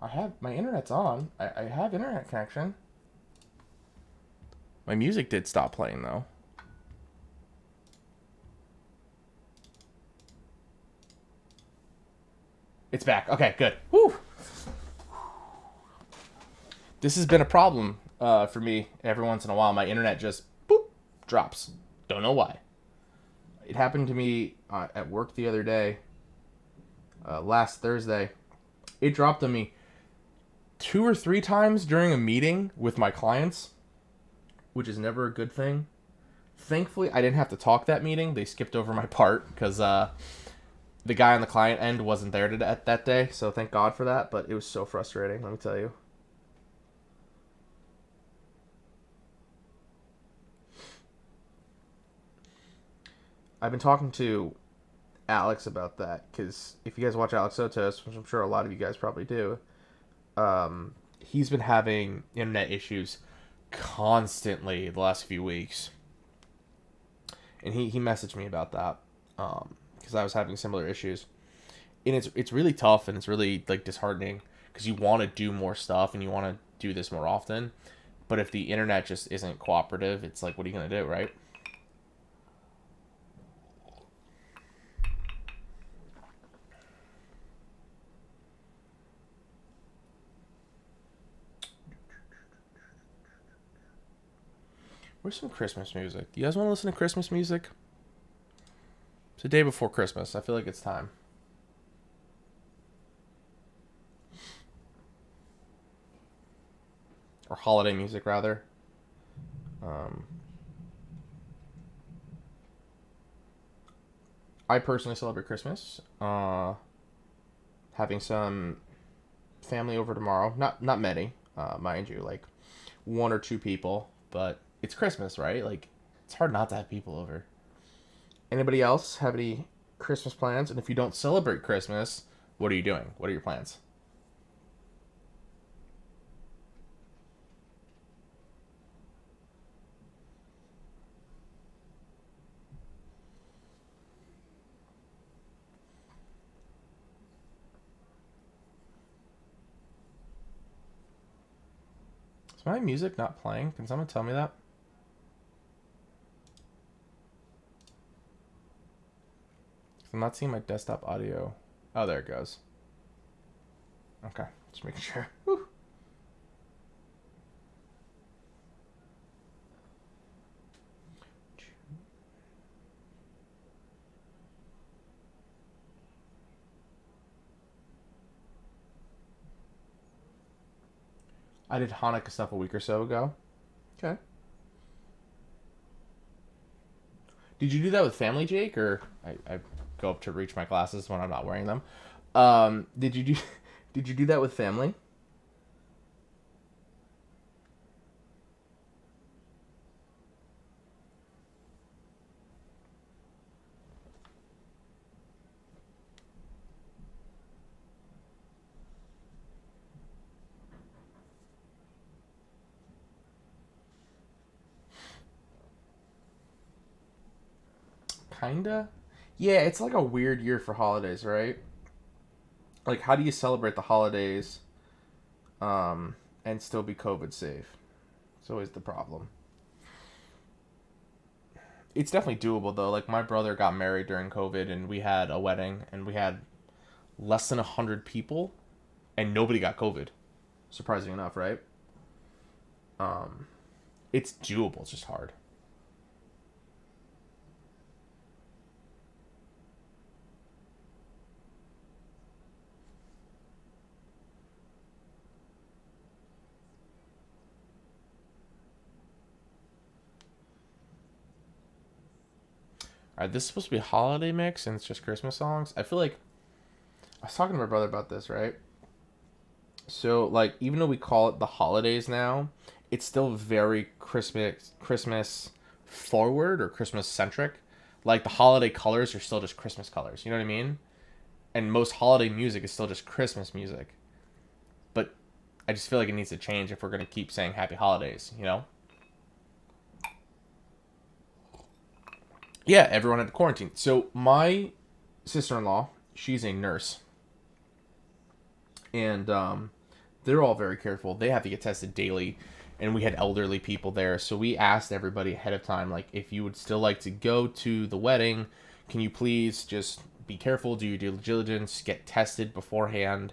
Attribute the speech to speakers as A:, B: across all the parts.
A: I have my internet's on. I have internet connection. My music did stop playing though. It's back. Okay, good. Woo. This has been a problem for me every once in a while. My internet just boop drops. Don't know why. It happened to me at work the other day. Last Thursday, it dropped on me 2 or 3 times during a meeting with my clients, which is never a good thing. Thankfully, I didn't have to talk that meeting. They skipped over my part because the guy on the client end wasn't there that day. So thank God for that. But it was so frustrating, let me tell you. I've been talking to Alex about that because if you guys watch Alex Sotos, which I'm sure a lot of you guys probably do, he's been having internet issues constantly the last few weeks, and he messaged me about that because I was having similar issues, and it's really tough and it's really like disheartening because you want to do more stuff and you want to do this more often, but if the internet just isn't cooperative, it's like, what are you gonna do, right? Where's some Christmas music? Do you guys want to listen to Christmas music? It's the day before Christmas. I feel like it's time. Or holiday music, rather. Um, I personally celebrate Christmas. Having some family over tomorrow. Not many, mind you. Like 1 or 2 people. But it's Christmas, right? Like, it's hard not to have people over. Anybody else have any Christmas plans? And if you don't celebrate Christmas, what are you doing? What are your plans? Is my music not playing? Can someone tell me that? I'm not seeing my desktop audio. Oh, there it goes. Okay, just making sure. Whew. I did Hanukkah stuff a week or so ago. Okay. Did you do that with family, Jake? Or I go up to reach my glasses when I'm not wearing them. Did you do did you do that with family? Kinda. Yeah, it's like a weird year for holidays, right? Like, how do you celebrate the holidays, and still be COVID safe? It's always the problem. It's definitely doable though. Like my brother got married during COVID, and we had a wedding, and we had less than 100 people, and nobody got COVID. Surprising enough, right? Um, it's doable. It's just hard. All right, this is supposed to be a holiday mix, and it's just Christmas songs. I feel like I was talking to my brother about this, right? So, like, even though we call it the holidays now, it's still very Christmas forward or Christmas centric. Like the holiday colors are still just Christmas colors. You know what I mean? And most holiday music is still just Christmas music. But I just feel like it needs to change if we're gonna keep saying Happy Holidays. You know? Yeah, everyone had to quarantine. So my sister-in-law, she's a nurse, and they're all very careful. They have to get tested daily, and we had elderly people there, so we asked everybody ahead of time, like, if you would still like to go to the wedding, can you please just be careful, do your due diligence, get tested beforehand,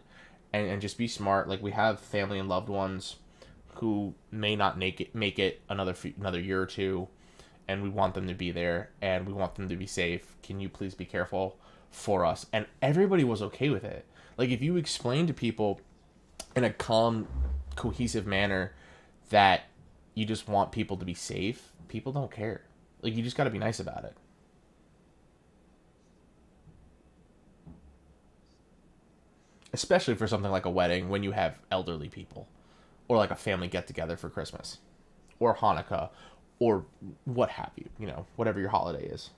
A: and just be smart. Like, we have family and loved ones who may not make it another year or two, and we want them to be there, and we want them to be safe. Can you please be careful for us? And everybody was okay with it. Like, if you explain to people in a calm, cohesive manner that you just want people to be safe, people don't care. Like, you just got to be nice about it. Especially for something like a wedding when you have elderly people, or like a family get together for Christmas or Hanukkah or what have you, whatever your holiday is.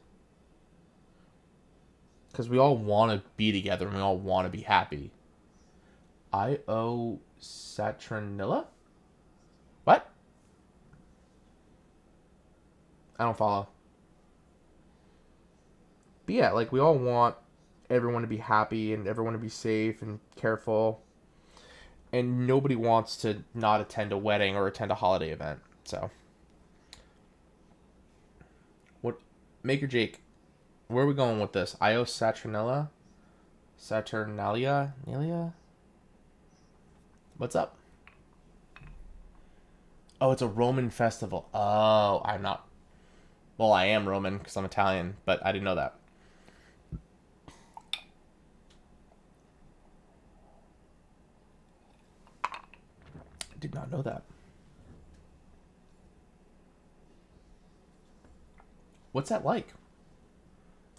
A: Because we all want to be together and we all want to be happy. Io Saturnilla? What? I don't follow. But yeah, like, we all want everyone to be happy and everyone to be safe and careful. And nobody wants to not attend a wedding or attend a holiday event. So, what, Maker Jake, where are we going with this? Io Saturnilla? Saturnalia? Nelia? What's up? Oh, it's a Roman festival. Oh, I'm not. Well, I am Roman because I'm Italian, but I didn't know that. Did not know that. What's that like?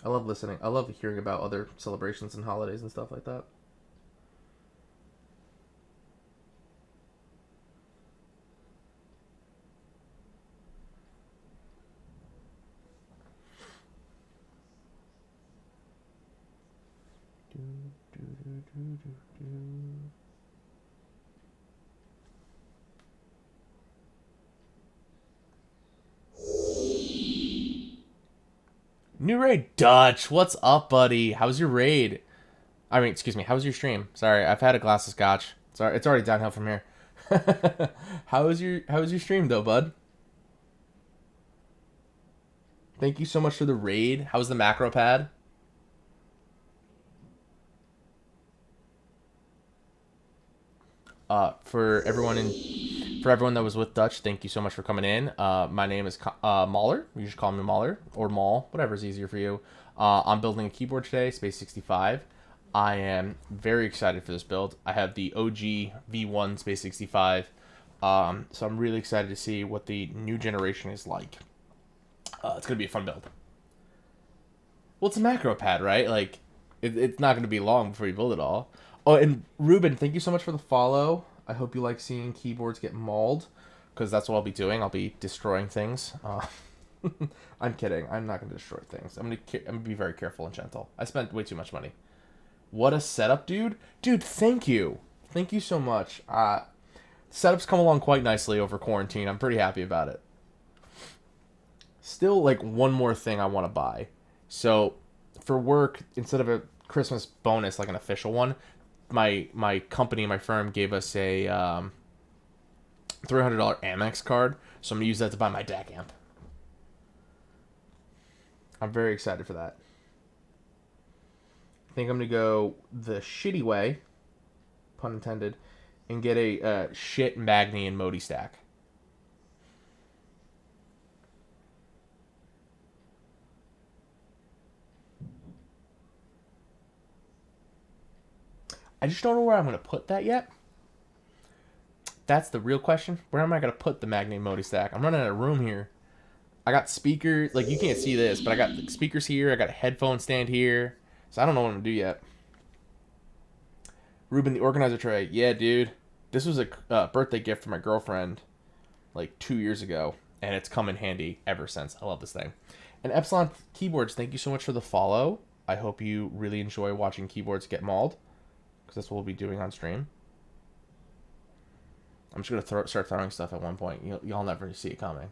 A: I love listening. I love hearing about other celebrations and holidays and stuff like that. New raid, Dutch. What's up, buddy? How's your raid? I mean, excuse me. How's your stream? Sorry, I've had a glass of scotch. Sorry, it's already downhill from here. How was your stream though, bud? Thank you so much for the raid. How's the macro pad? For everyone that was with Dutch, thank you so much for coming in. My name is Mauler. You should call me Mauler or Maul, whatever's easier for you. I'm building a keyboard today, Space65. I am very excited for this build. I have the OG V1 Space65, so I'm really excited to see what the new generation is like. It's gonna be a fun build. Well, it's a macro pad, right? Like, it's not gonna be long before you build it all. Oh, and Ruben, thank you so much for the follow. I hope you like seeing keyboards get mauled, because that's what I'll be doing. I'll be destroying things. I'm kidding. I'm not going to destroy things. I'm gonna be very careful and gentle. I spent way too much money. What a setup, dude. Dude, thank you. Thank you so much. Setup's come along quite nicely over quarantine. I'm pretty happy about it. Still, like, one more thing I want to buy. So, for work, instead of a Christmas bonus, like an official one, my company, my firm, gave us a $300 Amex card, so I'm gonna use that to buy my DAC amp. I'm very excited for that. I think I'm gonna go the shitty way, pun intended, and get a shit Magni and Modi stack. I just don't know where I'm going to put that yet. That's the real question. Where am I going to put the Magni Modi stack? I'm running out of room here. I got speakers. Like, you can't see this, but I got speakers here. I got a headphone stand here. So I don't know what I'm going to do yet. Ruben, the organizer tray. Yeah, dude. This was a birthday gift for my girlfriend like 2 years ago, and it's come in handy ever since. I love this thing. And Epsilon Keyboards, thank you so much for the follow. I hope you really enjoy watching keyboards get mauled, because that's what we'll be doing on stream. I'm just going to start throwing stuff at one point. Y'all never see it coming.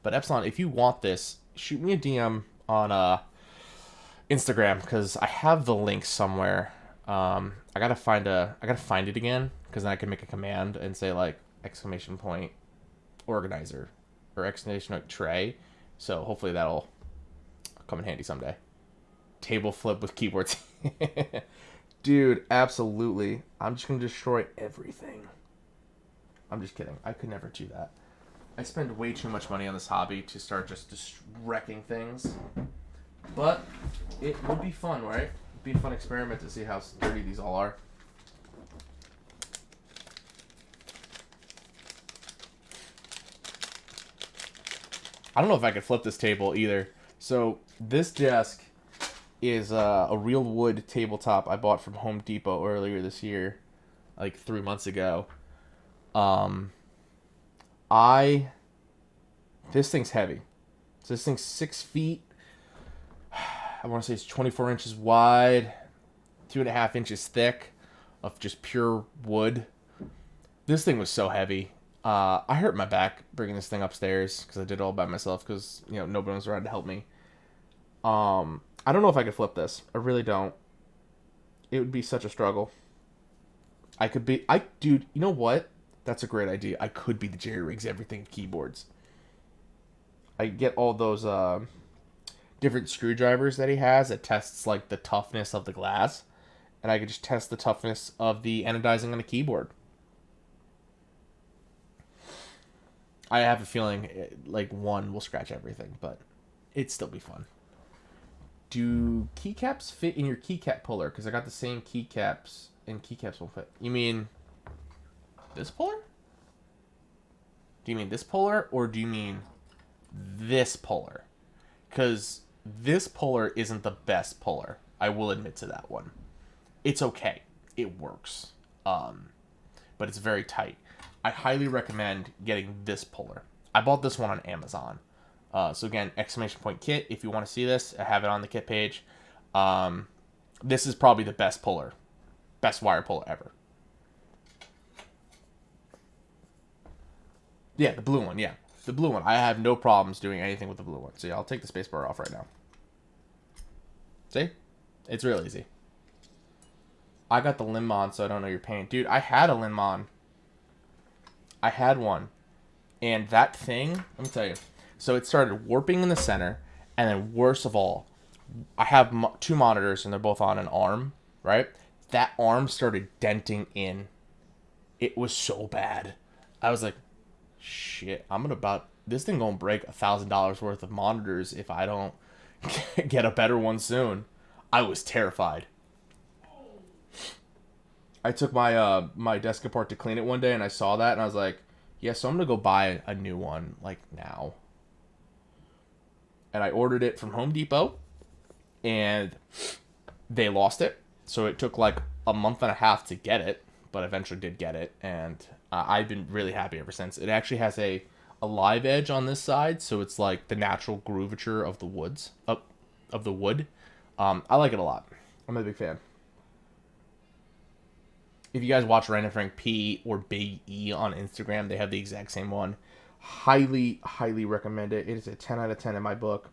A: But Epsilon, if you want this, shoot me a DM on Instagram because I have the link somewhere. I gotta find it again because then I can make a command and say like exclamation point organizer or exclamation point tray. So hopefully that'll come in handy someday. Table flip with keyboards. Dude, absolutely. I'm just gonna destroy everything. I'm just kidding. I could never do that. I spend way too much money on this hobby to start just wrecking things. But it would be fun, right? It'd be a fun experiment to see how dirty these all are. I don't know if I could flip this table either. So this desk is a real wood tabletop I bought from Home Depot earlier this year, like 3 months ago. This thing's heavy. So this thing's 6 feet. I want to say it's 24 inches wide, 2.5 inches thick, of just pure wood. This thing was so heavy. I hurt my back bringing this thing upstairs because I did it all by myself because nobody was around to help me. I don't know if I could flip this. I really don't. It would be such a struggle. Dude, you know what? That's a great idea. I could be the Jerry Rigs Everything keyboards. I get all those different screwdrivers that he has that tests like the toughness of the glass, and I could just test the toughness of the anodizing on the keyboard. I have a feeling like one will scratch everything, but it'd still be fun. Do keycaps fit in your keycap puller? Because I got the same keycaps, and keycaps won't fit. You mean this puller? Do you mean this puller, or do you mean this puller? Because this puller isn't the best puller. I will admit to that one. It's okay. It works. But it's very tight. I highly recommend getting this puller. I bought this one on Amazon. So again, exclamation point kit. If you want to see this, I have it on the kit page. This is probably the best puller. Best wire puller ever. Yeah, the blue one, yeah. The blue one. I have no problems doing anything with the blue one. So yeah, I'll take the spacebar off right now. See? It's real easy. I got the Linmon, so I don't know your pain. Dude, I had a Linmon. I had one. And that thing, let me tell you. So it started warping in the center. And then worst of all, I have 2 monitors and they're both on an arm, right? That arm started denting in. It was so bad. I was like, shit, this thing gonna break $1,000 worth of monitors if I don't get a better one soon. I was terrified. I took my my desk apart to clean it one day and I saw that and I was like, yeah, so I'm gonna go buy a new one like now. And I ordered it from Home Depot and they lost it. So it took like a month and a half to get it, but eventually did get it. And I've been really happy ever since. It actually has a live edge on this side, so it's like the natural groovature of the woods of the wood. I like it a lot. I'm a big fan. If you guys watch Random Frank P or Big E on Instagram, they have the exact same one. Highly, highly recommend it. It is a 10 out of 10 in my book.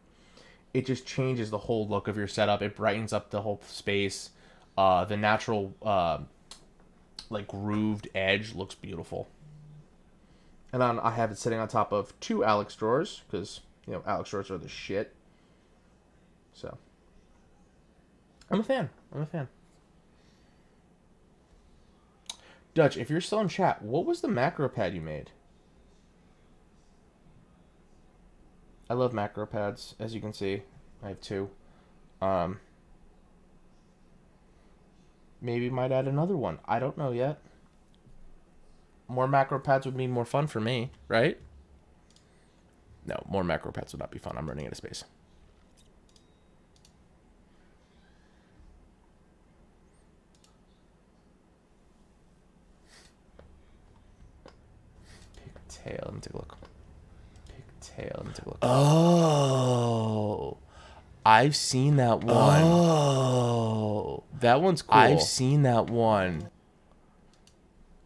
A: It just changes the whole look of your setup. It brightens up the whole space. The natural like grooved edge looks beautiful. And I have it sitting on top of 2 Alex drawers because Alex drawers are the shit. So I'm a fan. Dutch, if you're still in chat, what was the macro pad you made? I love macro pads, as you can see. I have 2. Maybe might add another one. I don't know yet. More macro pads would mean more fun for me, right? No, more macro pads would not be fun. I'm running out of space. Pigtail. Let me take a look. Pigtail. Let me take a look. Oh. I've seen that one. Oh. That one's cool. I've seen that one.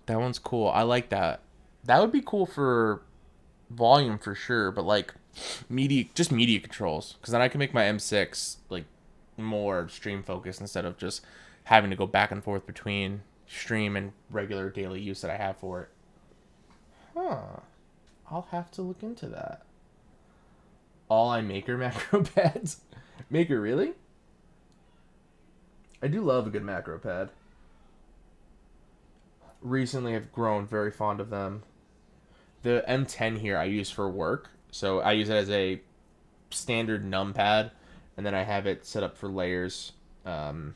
A: That one's cool. I like that. That would be cool for volume for sure, but like media controls, because then I can make my M6 like more stream focused instead of just having to go back and forth between stream and regular daily use that I have for it. Huh. I'll have to look into that. All I Maker macro pads. Maker, really? I do love a good macro pad. Recently, I've grown very fond of them. The M10 here I use for work, so I use it as a standard numpad, and then I have it set up for layers, for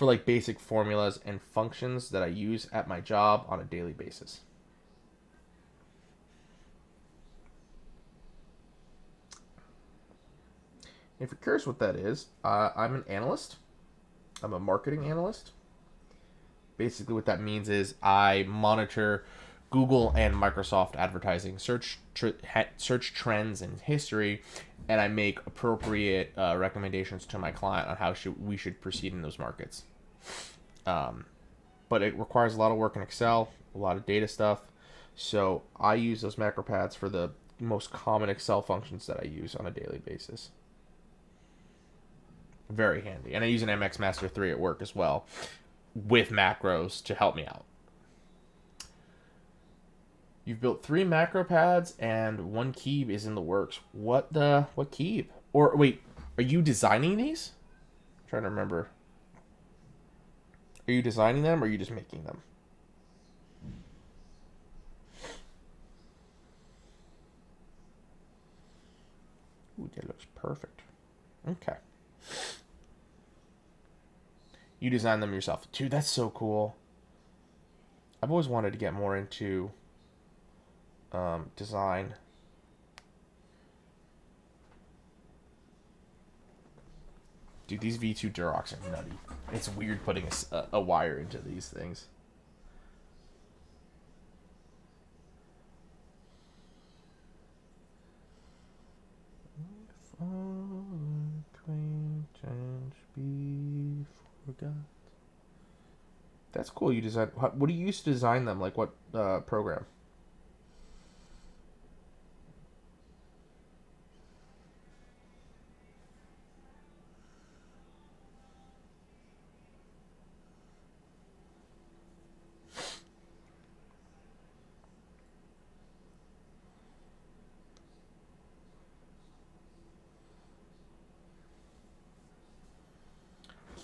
A: like basic formulas and functions that I use at my job on a daily basis. If you're curious what that is, I'm an analyst. I'm a marketing analyst. Basically, what that means is I monitor Google and Microsoft advertising search trends and history, and I make appropriate recommendations to my client on how we should proceed in those markets. But it requires a lot of work in Excel, a lot of data stuff. So I use those macro pads for the most common Excel functions that I use on a daily basis. Very handy. And I use an MX Master 3 at work as well, with macros to help me out. You've built 3 macro pads and 1 Keeb is in the works. What Keeb? Or wait, are you designing these? I'm trying to remember. Are you designing them or are you just making them? Ooh, that looks perfect. Okay. You design them yourself. Dude, that's so cool. I've always wanted to get more into design. Dude, these V2 Durocs are nutty. It's weird putting a wire into these things. If all acquaintance be forgot. That's cool. You design. What do you use to design them? Like what program?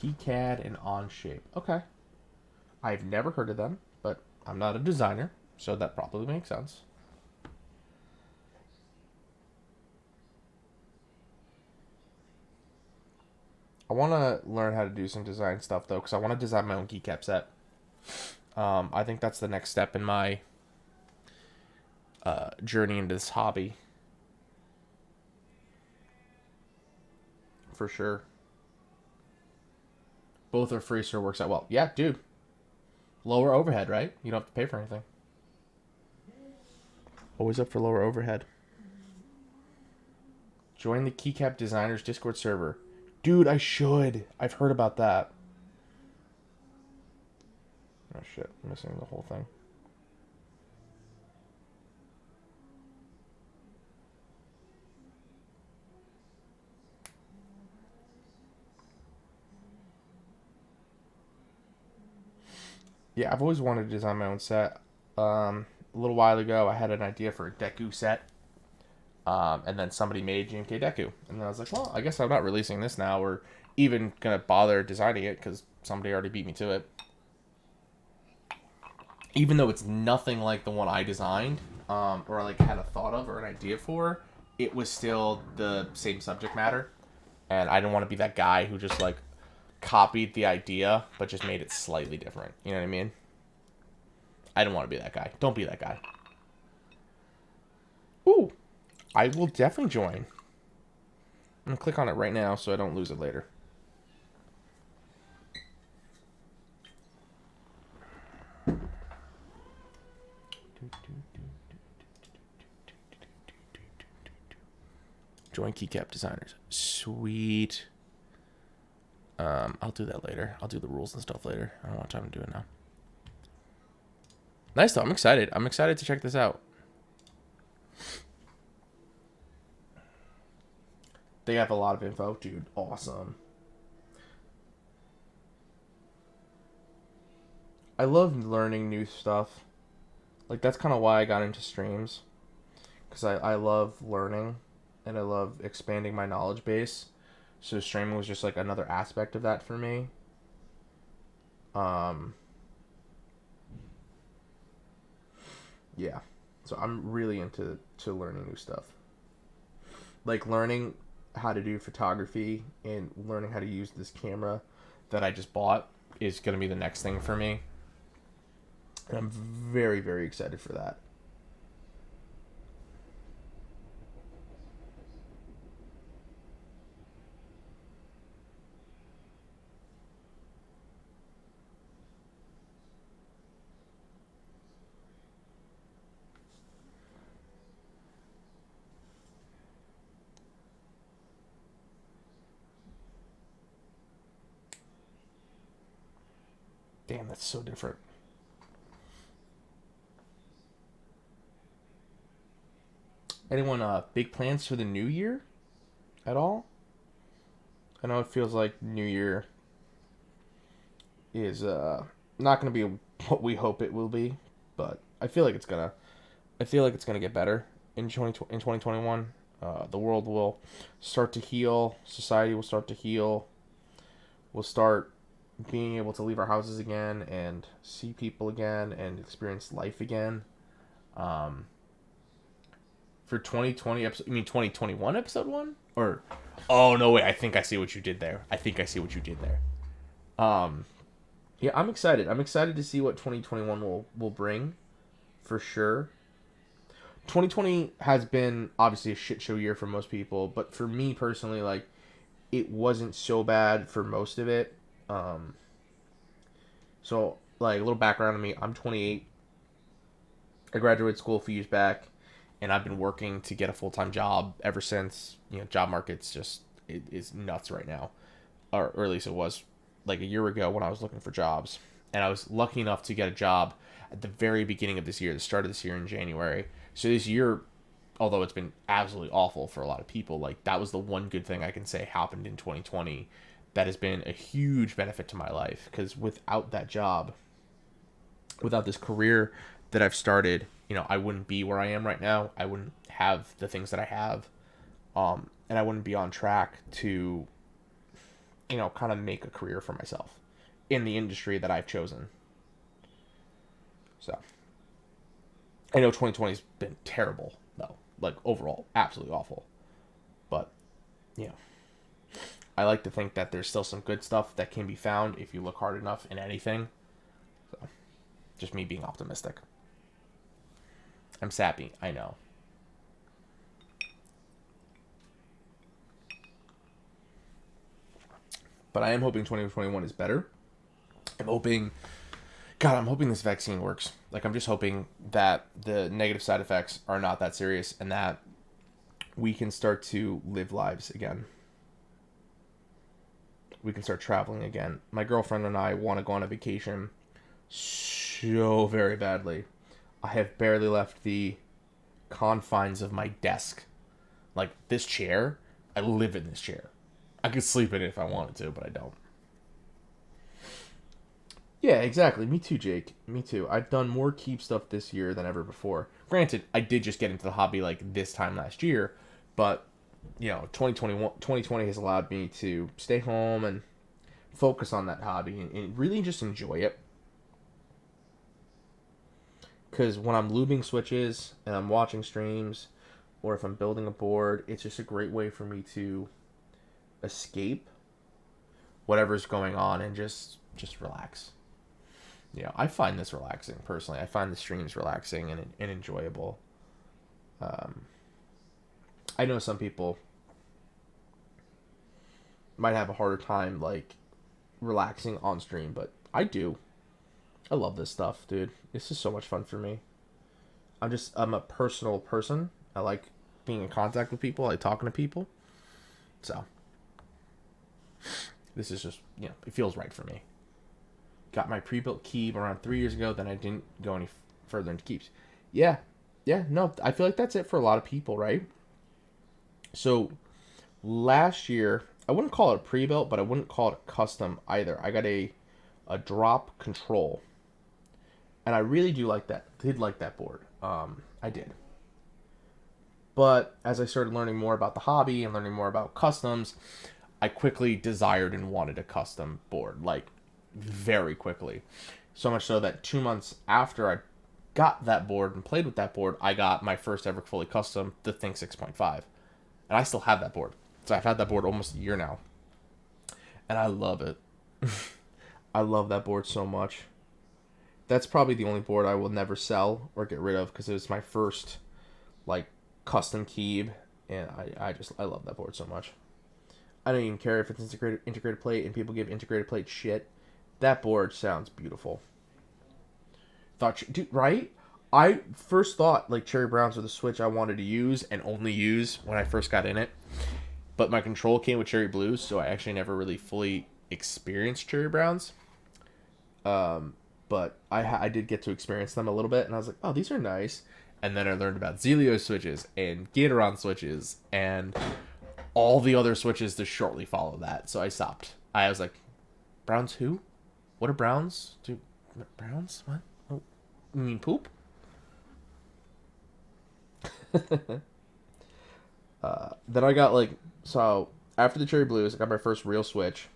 A: KiCad and Onshape. Okay. I've never heard of them, but I'm not a designer, so that probably makes sense. I want to learn how to do some design stuff, though, because I want to design my own keycap set. I think that's the next step in my journey into this hobby. For sure. Both are free, so it works out well. Yeah, dude. Lower overhead, right? You don't have to pay for anything. Always up for lower overhead. Join the Keycap Designers Discord server. Dude, I should. I've heard about that. Oh shit, I'm missing the whole thing. Yeah, I've always wanted to design my own set. A little while ago, I had an idea for a Deku set. And then somebody made GMK Deku. And then I was like, well, I guess I'm not releasing this now or even going to bother designing it because somebody already beat me to it. Even though it's nothing like the one I designed or like had a thought of or an idea for, it was still the same subject matter. And I didn't want to be that guy who just like copied the idea but just made it slightly different. You know what I mean? I didn't want to be that guy. Don't be that guy. Ooh. I will definitely join. I'm going to click on it right now so I don't lose it later. Join Keycap Designers. Sweet. I'll do that later. I'll do the rules and stuff later. I don't want time to do it now. Nice though. I'm excited. I'm excited to check this out. They have a lot of info, dude. Awesome. I love learning new stuff. Like, that's kind of why I got into streams. Because I love learning and I love expanding my knowledge base. So streaming was just like another aspect of that for me. Um, yeah. So I'm really into learning new stuff. Like learning how to do photography and learning how to use this camera that I just bought is going to be the next thing for me. And I'm very, very excited for that. Damn, that's so different. Anyone big plans for the new year at all? I know it feels like New Year is not going to be what we hope it will be, but I feel like it's gonna get better in 2021. The world will start to heal. Society will start to heal. We'll start being able to leave our houses again and see people again and experience life again. Um, for 2020 episode, you mean 2021 episode one? Or oh no, wait, I think I see what you did there. I think I see what you did there. Um, yeah, I'm excited. I'm excited to see what 2021 will bring for sure. 2020 has been obviously a shit show year for most people, but for me personally, like it wasn't so bad for most of it. Um, so like a little background on me, I'm 28. I graduated school a few years back, and I've been working to get a full time job ever since. You know, job market's just it is nuts right now, or at least it was like a year ago when I was looking for jobs, and I was lucky enough to get a job at the very beginning of this year, the start of this year in January. So this year, although it's been absolutely awful for a lot of people, like that was the one good thing I can say happened in 2020 that has been a huge benefit to my life, because without that job, without this career that I've started, you know, I wouldn't be where I am right now. I wouldn't have the things that I have, and I wouldn't be on track to, you know, kind of make a career for myself in the industry that I've chosen. So I know 2020's been terrible though, like overall, absolutely awful. But you know, I like to think that there's still some good stuff that can be found if you look hard enough in anything. So just me being optimistic. I'm sappy, I know. But I am hoping 2021 is better. I'm hoping, God, I'm hoping this vaccine works. Like, I'm just hoping that the negative side effects are not that serious and that we can start to live lives again. We can start traveling again. My girlfriend and I want to go on a vacation so very badly. I have barely left the confines of my desk. Like, this chair, I live in this chair. I could sleep in it if I wanted to, but I don't. Yeah, exactly. Me too, Jake. Me too. I've done more keep stuff this year than ever before. Granted, I did just get into the hobby like this time last year, but you know, 2020 has allowed me to stay home and focus on that hobby and really just enjoy it. Because when I'm lubing switches and I'm watching streams, or if I'm building a board, it's just a great way for me to escape whatever's going on and just relax. You know, I find this relaxing personally. I find the streams relaxing and enjoyable. Um, I know some people might have a harder time like relaxing on stream, but I do. I love this stuff, dude. This is so much fun for me. I'm a personal person. I like being in contact with people. I like talking to people. So this is just, you know, it feels right for me. Got my pre-built key around 3 years ago. Then I didn't go any further into keeps. Yeah, Yeah, no, I feel like that's it for a lot of people, right? So last year, I wouldn't call it a pre-built, but I wouldn't call it a custom either. I got a drop control, and I really do like that. Did like that board. I did. But as I started learning more about the hobby and learning more about customs, I quickly desired and wanted a custom board, like very quickly. So much so that 2 months after I got that board and played with that board, I got my first ever fully custom, the Think 6.5. And I still have that board. So I've had that board almost a year now. And I love it. I love that board so much. That's probably the only board I will never sell or get rid of because it was my first, like, custom keyb. And I love that board so much. I don't even care if it's integrated plate and people give integrated plate shit. That board sounds beautiful. Dude, right? I first thought like cherry browns were the switch I wanted to use and only use when I first got in it. But my control came with cherry blues, so I actually never really fully experienced cherry browns. But I did get to experience them a little bit, and I was like, oh, these are nice. And then I learned about Zelio switches and Gatoron switches and all the other switches to shortly follow that. So I stopped. I was like, Browns who? What are Browns? Browns? What? Oh, you mean poop? Then I got like, so after the cherry blues, I got my first real switch.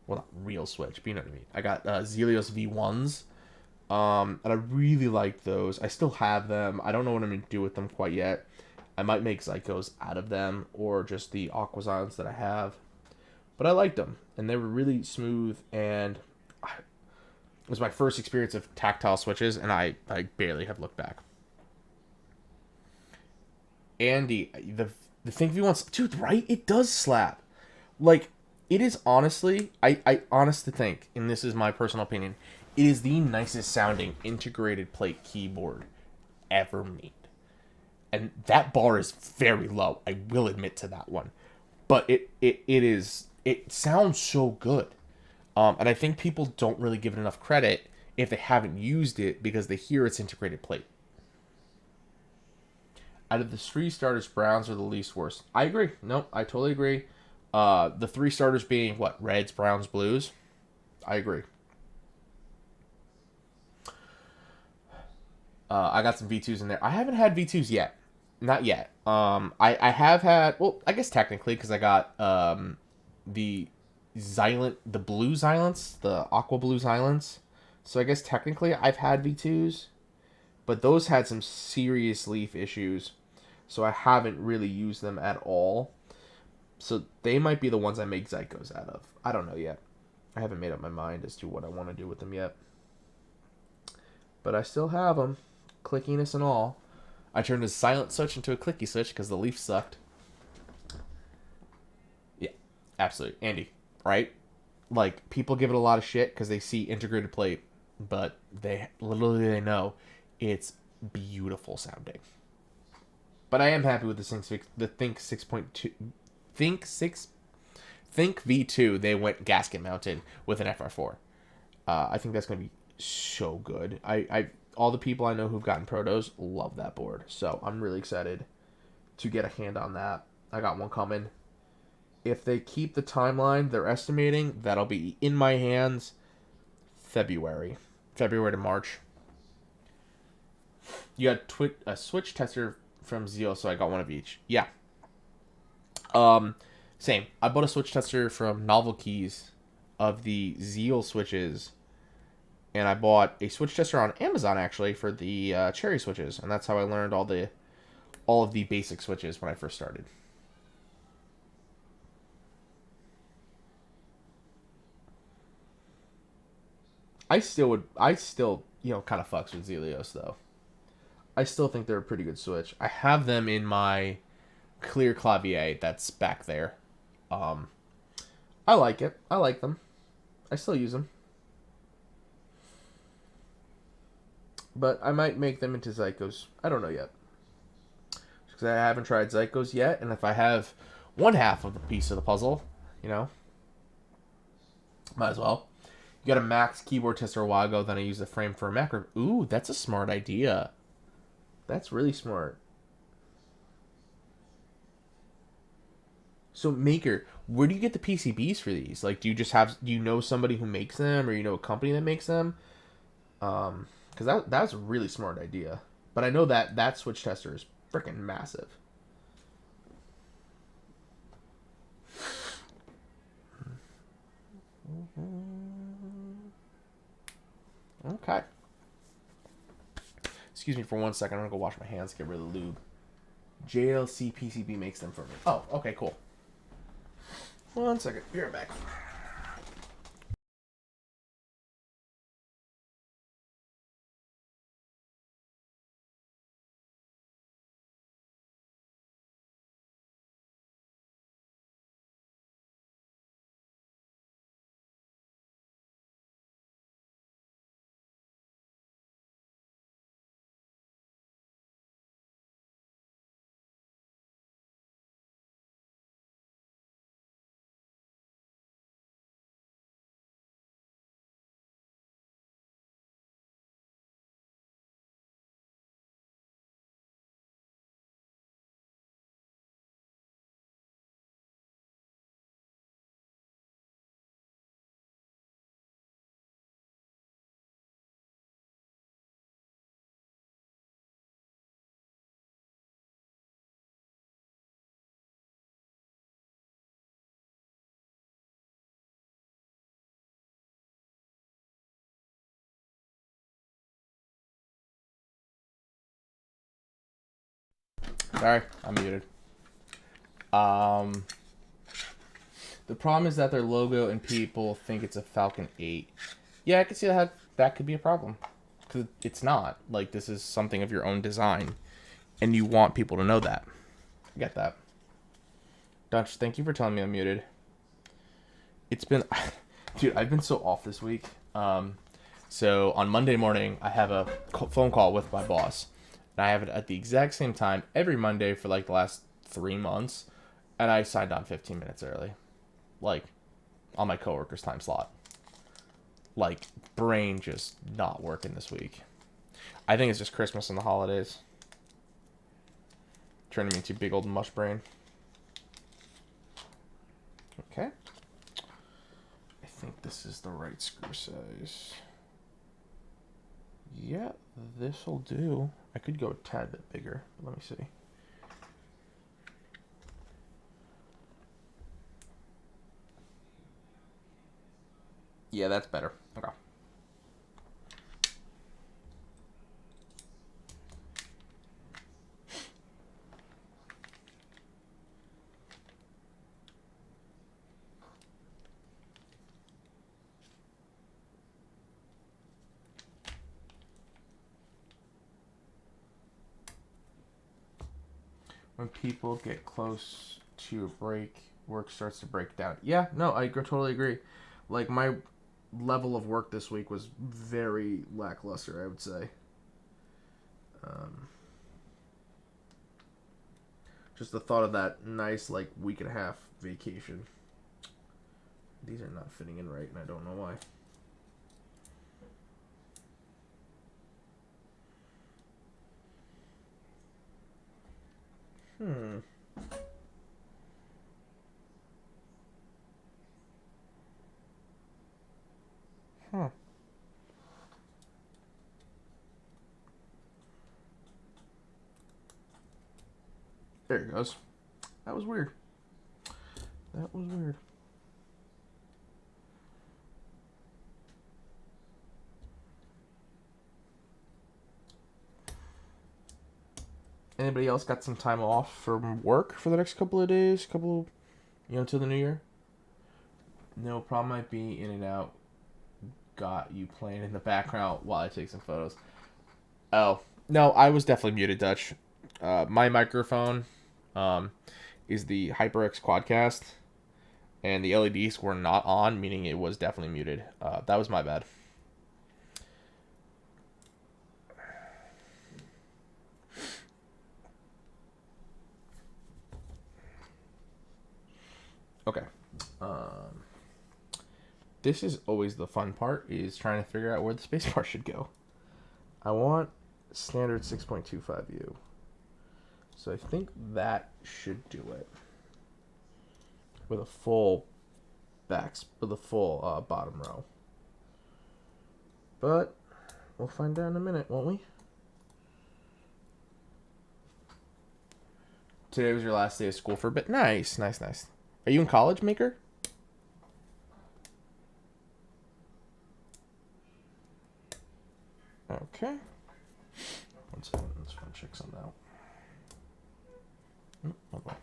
A: Well, not real switch, but you know what I mean. I got Zelios V1s. And I really like those. I still have them. I don't know what I'm going to do with them quite yet. I might make Zycos out of them or just the Aquazons that I have. But I liked them. And they were really smooth. And it was my first experience of tactile switches. And I barely have looked back. Andy, the thing V wants... Dude, right? It does slap. Like, it is honestly... I honestly think, and this is my personal opinion, it is the nicest sounding integrated plate keyboard ever made. And that bar is very low. I will admit to that one. But it sounds so good. And I think people don't really give it enough credit if they haven't used it because they hear it's integrated plate. Out of the three starters, Browns are the least worst. I agree. Nope, I totally agree. The three starters being, what, Reds, Browns, Blues? I agree. I got some V2s in there. I haven't had V2s yet. Not yet. I have had... Well, I guess technically, because I got the blue Xylants, the aqua blue Xylants. So I guess technically I've had V2s. But those had some serious leaf issues. So I haven't really used them at all. So they might be the ones I make Zycos out of. I don't know yet. I haven't made up my mind as to what I want to do with them yet. But I still have them. Clickiness and all. I turned a silent switch into a clicky switch because the leaf sucked. Yeah, absolutely. Andy, right? Like, people give it a lot of shit because they see integrated plate. But they know it's beautiful sounding. But I am happy with the Think 6.2... Think V2, they went gasket mounted with an FR4. I think that's going to be so good. All the people I know who've gotten Protos love that board. So I'm really excited to get a hand on that. I got one coming. If they keep the timeline they're estimating, that'll be in my hands February to March. You got a switch tester from Zeal, so I got one of each. Yeah. Same. I bought a switch tester from Novel Keys of the Zeal switches, and I bought a switch tester on Amazon actually for the Cherry switches, and that's how I learned all of the basic switches when I first started. I still kind of fucks with Zelios though. I still think they're a pretty good switch. I have them in my clear clavier that's back there. I like it. I like them. I still use them. But I might make them into Zycos. I don't know yet. Because I haven't tried Zycos yet, and if I have one half of the piece of the puzzle, might as well. You got a Max keyboard tester a while ago, then I used the frame for a macro. Ooh, that's a smart idea. That's really smart. So Maker, where do you get the PCBs for these? Like, do you know somebody who makes them, or you know a company that makes them? Because that's a really smart idea. But I know that switch tester is freaking massive. Okay. Excuse me for 1 second. I'm gonna go wash my hands, get rid of the lube. JLC PCB makes them for me. Oh, okay, cool. 1 second. Be right back. Sorry, I'm muted. Um, the problem is that their logo and people think it's a Falcon 8. Yeah, I can see that could be a problem. Because it's not. Like, this is something of your own design. And you want people to know that. I get that. Dutch, thank you for telling me I'm muted. It's been... Dude, I've been so off this week. So on Monday morning, I have a phone call with my boss. And I have it at the exact same time every Monday for like the last 3 months. And I signed on 15 minutes early. Like, on my coworker's time slot. Like, brain just not working this week. I think it's just Christmas and the holidays. Turning me into big old mush brain. Okay. I think this is the right screw size. Yeah, this'll do. I could go a tad bit bigger. Let me see. Yeah, that's better. Okay. When people get close to a break, work starts to break down. Yeah, no, I totally agree. Like, my level of work this week was very lackluster, I would say. Um, just the thought of that nice, like, week and a half vacation. These are not fitting in right, and I don't know why. Huh. There it goes. That was weird. That was weird. Anybody else got some time off from work for the next couple of days? Till the new year? No problem. Might be in and out. Got you playing in the background while I take some photos. Oh, no, I was definitely muted, Dutch. My microphone is the HyperX Quadcast, and the LEDs were not on, meaning it was definitely muted. That was my bad. Okay. This is always the fun part, is trying to figure out where the spacebar should go. I want standard 6.25U. So I think that should do it. With a full bottom row. But we'll find out in a minute, won't we? Today was your last day of school for a bit. Nice. Are you in college, Maker? Okay. One second. Let's try and check something out. Oh boy.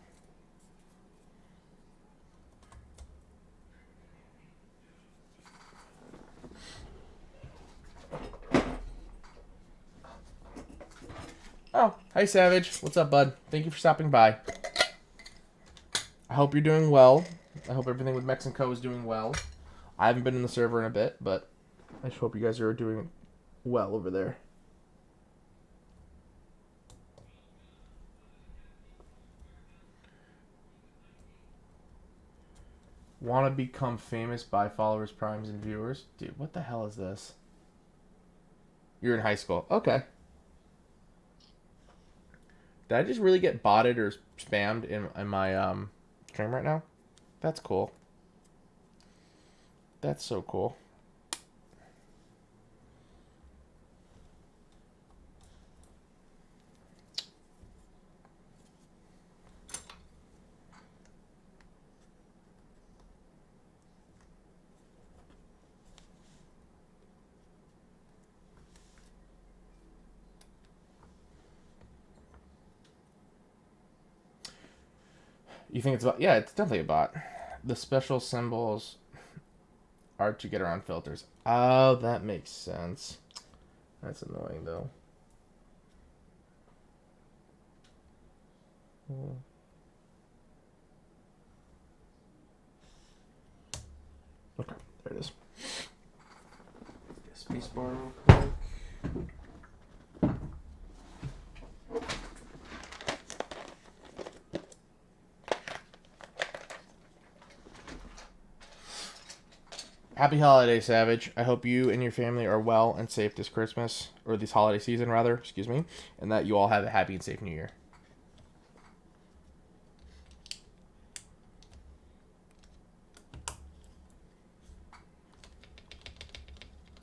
A: Oh, hi Savage. What's up, bud? Thank you for stopping by. I hope you're doing well. I hope everything with Mex & Co is doing well. I haven't been in the server in a bit, but I just hope you guys are doing well over there. Want to become famous by followers, primes, and viewers? Dude, what the hell is this? You're in high school. Okay. Did I just really get botted or spammed in my stream right now? That's cool. That's so cool. You think it's a bot? Yeah, it's definitely a bot. The special symbols are to get around filters. Oh, that makes sense. That's annoying, though. Okay, there it is. Spacebar real quick. Happy holiday, Savage. I hope you and your family are well and safe this Christmas, or this holiday season, rather, excuse me, and that you all have a happy and safe New Year.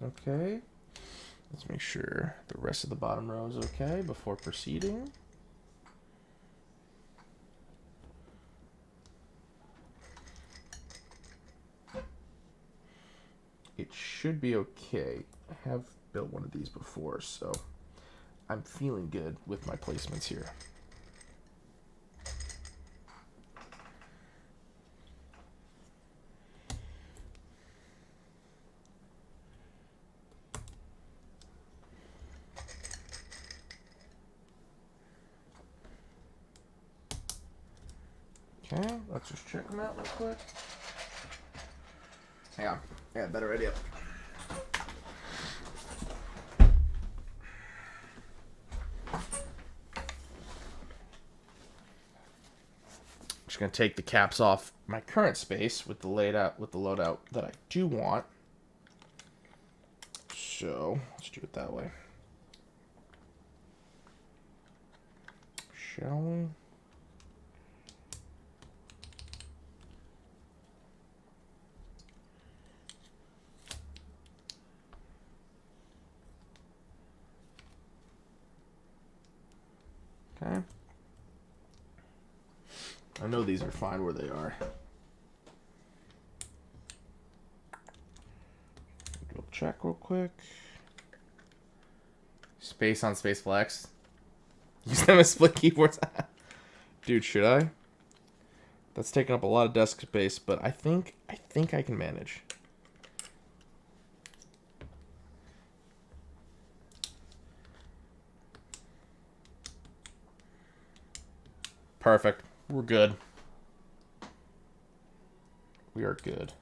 A: Okay. Let's make sure the rest of the bottom row is okay before proceeding. It should be okay. I have built one of these before, so I'm feeling good with my placements here. Okay, let's just check them out real quick. Hang on, I got a better idea. Just gonna take the caps off my current space with the loadout that I do want. So let's do it that way. Shall we? Okay. I know these are fine where they are. We'll check real quick. Space on Space Flex. Use them as split keyboards. Dude, should I? That's taking up a lot of desk space, but I think I can manage. Perfect. We're good. We are good.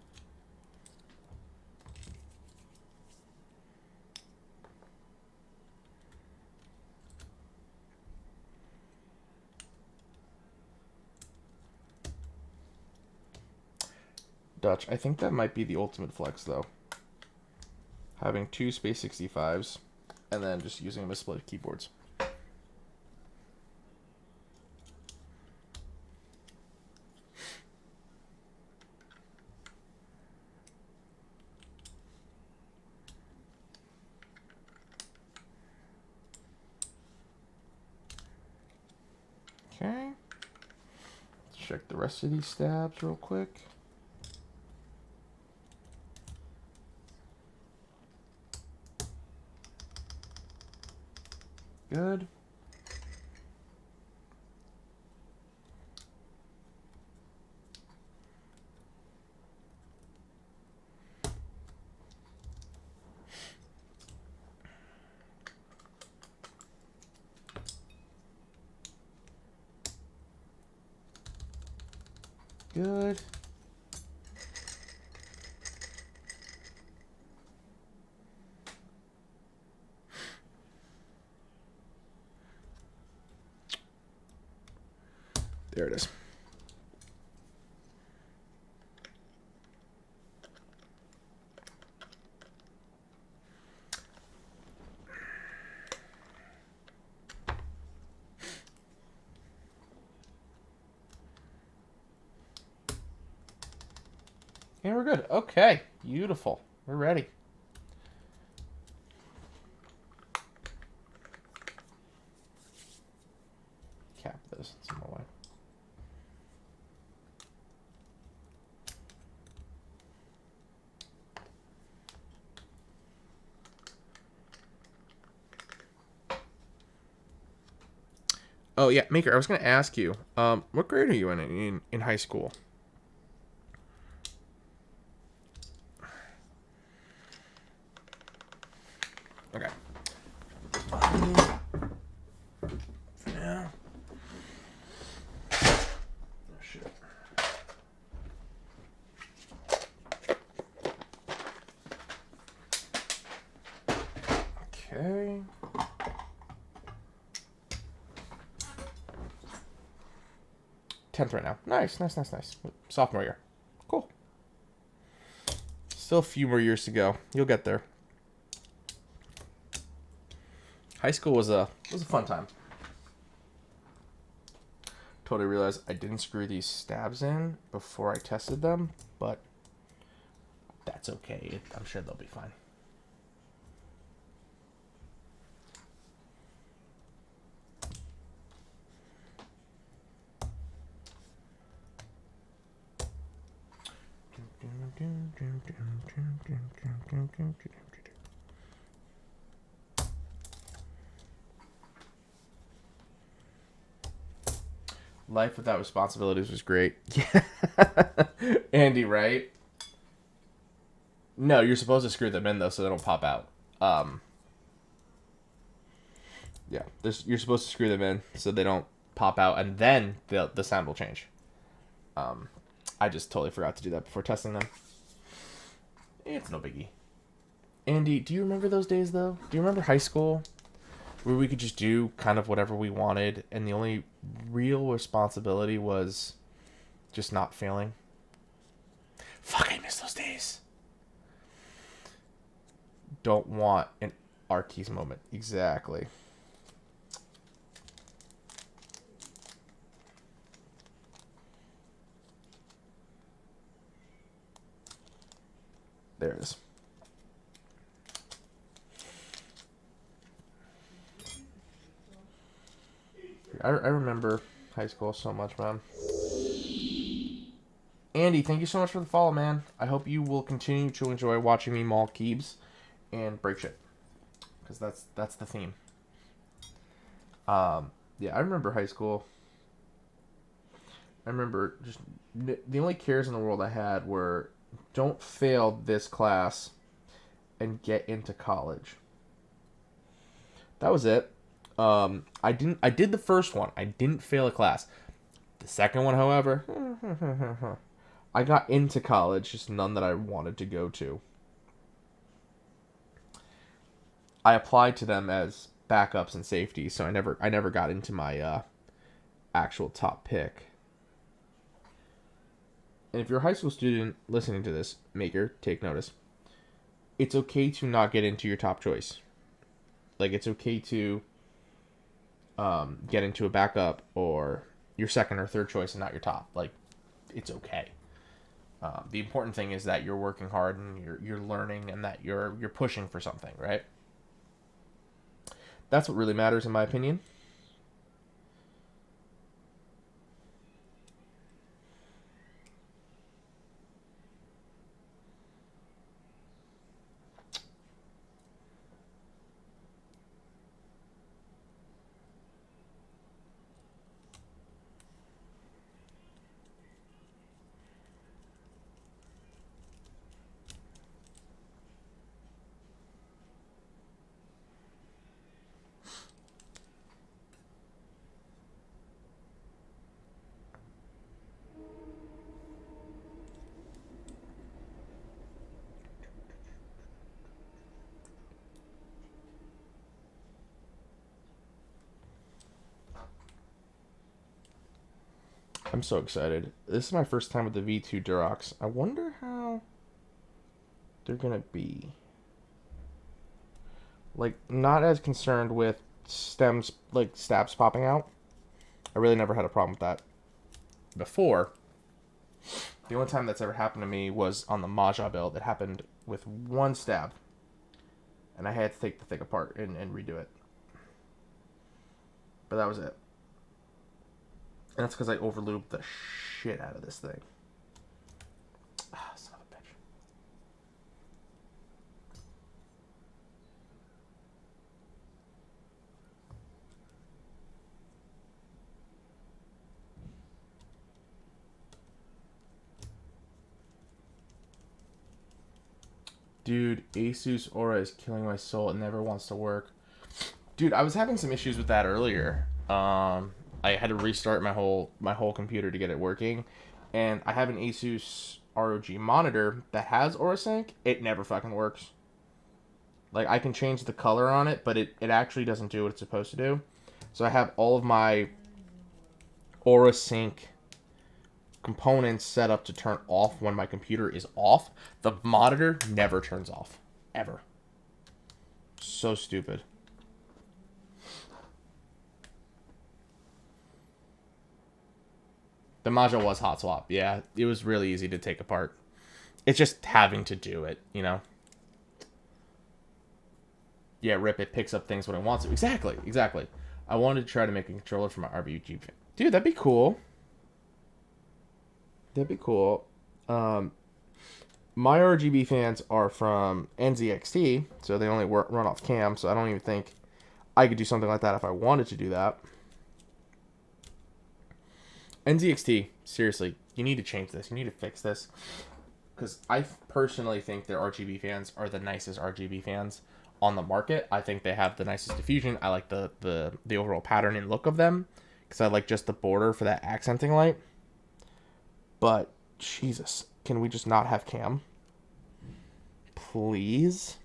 A: Dutch, I think that might be the ultimate flex, though. Having two Space 65s and then just using them as split keyboards. Okay. Let's check the rest of these stabs real quick. Good. Good. There it is. And we're good. Okay. Beautiful. We're ready. Cap this some more way. Oh yeah, Maker, I was gonna ask you, what grade are you in high school? Okay. Yeah. Oh shit. Okay. 10th right now. Nice. Sophomore year. Cool. Still a few more years to go. You'll get there. High school was a fun time. Totally realized I didn't screw these stabs in before I tested them, but that's okay. I'm sure they'll be fine. Life without responsibilities was great. Yeah. Andy, right? No, you're supposed to screw them in, though, so they don't pop out. Yeah, you're supposed to screw them in so they don't pop out, and then the sound will change. I just totally forgot to do that before testing them. It's no biggie. Andy, do you remember those days, though? Do you remember high school? Where we could just do kind of whatever we wanted, and the only real responsibility was just not failing. Fuck, I miss those days. Don't want an Arkeys moment. Exactly. There it is. I remember high school so much, man. Andy, thank you so much for the follow, man. I hope you will continue to enjoy watching me maul keybs and break shit, because that's the theme. Yeah, I remember high school. I remember just the only cares in the world I had were don't fail this class and get into college. That was it. I did the first one. I didn't fail a class. The second one, however, I got into college, just none that I wanted to go to. I applied to them as backups and safety, so I never got into my actual top pick. And if you're a high school student listening to this, Maker, take notice. It's okay to not get into your top choice. Like, it's okay to get into a backup or your second or third choice and not your top. Like, it's okay. The important thing is that you're working hard and you're learning and that you're pushing for something, right? That's what really matters, in my opinion. I'm so excited. This is my first time with the V2 Durox. I wonder how they're going to be. Like, not as concerned with stems, like, stabs popping out. I really never had a problem with that before. The only time that's ever happened to me was on the Maja build. It happened with one stab. And I had to take the thing apart and redo it. But that was it. And that's because I overlubed the shit out of this thing. Ah, son of a bitch. Dude, Asus Aura is killing my soul. It never wants to work. Dude, I was having some issues with that earlier. I had to restart my whole computer to get it working, and I have an Asus ROG monitor that has AuraSync. It never fucking works. Like, I can change the color on it, but it actually doesn't do what it's supposed to do. So I have all of my AuraSync components set up to turn off when my computer is off. The monitor never turns off. Ever. So stupid. The Maja was hot swap. Yeah, it was really easy to take apart. It's just having to do it, you know? Yeah, rip, it picks up things when it wants to. Exactly, exactly. I wanted to try to make a controller for my RBG. Dude, that'd be cool. That'd be cool. My RGB fans are from NZXT, so they only run off cam, so I don't even think I could do something like that if I wanted to do that. NZXT, seriously, you need to change this. You need to fix this. Because I personally think their RGB fans are the nicest RGB fans on the market. I think they have the nicest diffusion. I like the overall pattern and look of them. Because I like just the border for that accenting light. But, Jesus, can we just not have cam? Please?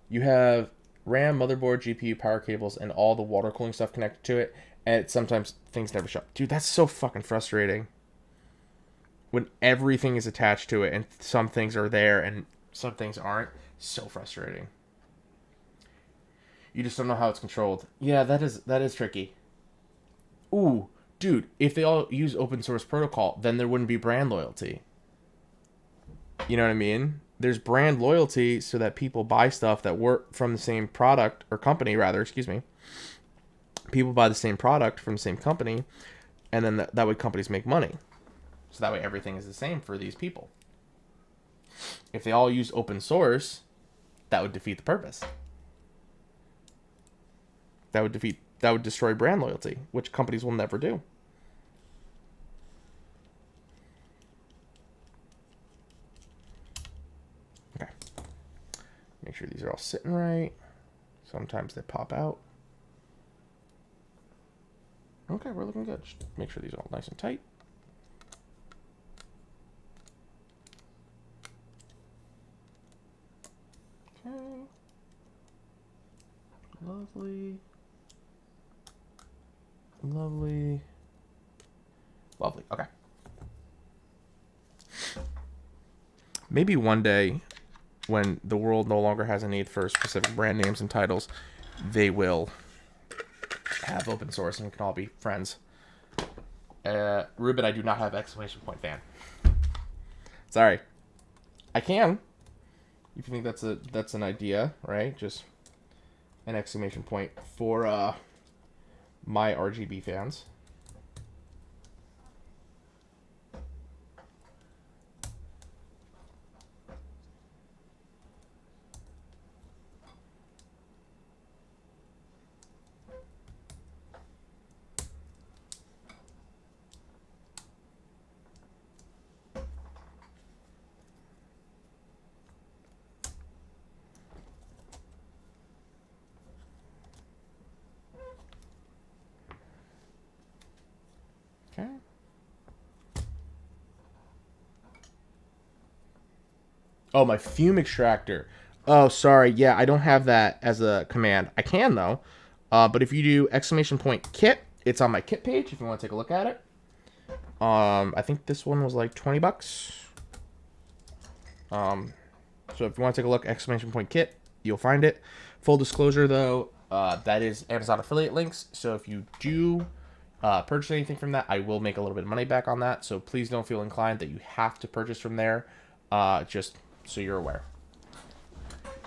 A: You have RAM, motherboard, GPU, power cables, and all the water cooling stuff connected to it. And sometimes things never show up. Dude, that's so fucking frustrating. When everything is attached to it and some things are there and some things aren't. So frustrating. You just don't know how it's controlled. Yeah, that is tricky. Ooh, dude, if they all use open source protocol, then there wouldn't be brand loyalty. You know what I mean? There's brand loyalty so that people buy stuff that work from the same product, or company rather, excuse me. People buy the same product from the same company, and then that way companies make money. So that way everything is the same for these people. If they all use open source, that would defeat the purpose. That would destroy brand loyalty, which companies will never do. Okay. Make sure these are all sitting right. Sometimes they pop out. Okay, we're looking good. Just make sure these are all nice and tight. Okay. Lovely. Lovely. Lovely. Okay. Maybe one day when the world no longer has a need for specific brand names and titles, they will have open source and we can all be friends. Ruben, I do not have exclamation point fan. Sorry. I can. If you think that's an idea, right? Just an exclamation point for my RGB fans. Okay. Oh, my fume extractor. Oh, sorry. Yeah, I don't have that as a command. I can, though. But if you do exclamation point kit, it's on my kit page if you want to take a look at it. I think this one was like 20 bucks. So if you want to take a look, exclamation point kit, you'll find it. Full disclosure, though, that is Amazon affiliate links. So if you do purchase anything from that, I will make a little bit of money back on that. So please don't feel inclined that you have to purchase from there. Just so you're aware.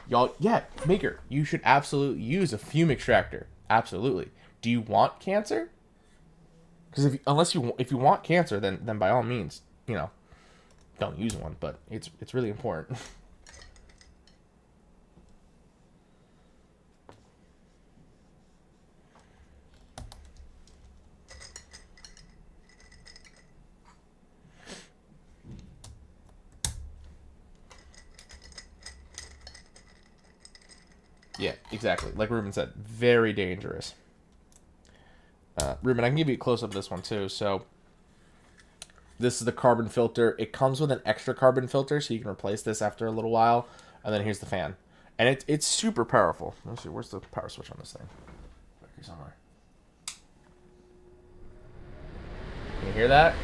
A: Y'all, yeah, Maker, you should absolutely use a fume extractor. Absolutely. Do you want cancer? Because if you want cancer, then by all means, you know, don't use one. But it's really important. Yeah, exactly. Like Ruben said, very dangerous. Ruben, I can give you a close-up of this one, too. So, this is the carbon filter. It comes with an extra carbon filter, so you can replace this after a little while. And then here's the fan. And it's super powerful. Let's see, where's the power switch on this thing? Back here somewhere. Can you hear that?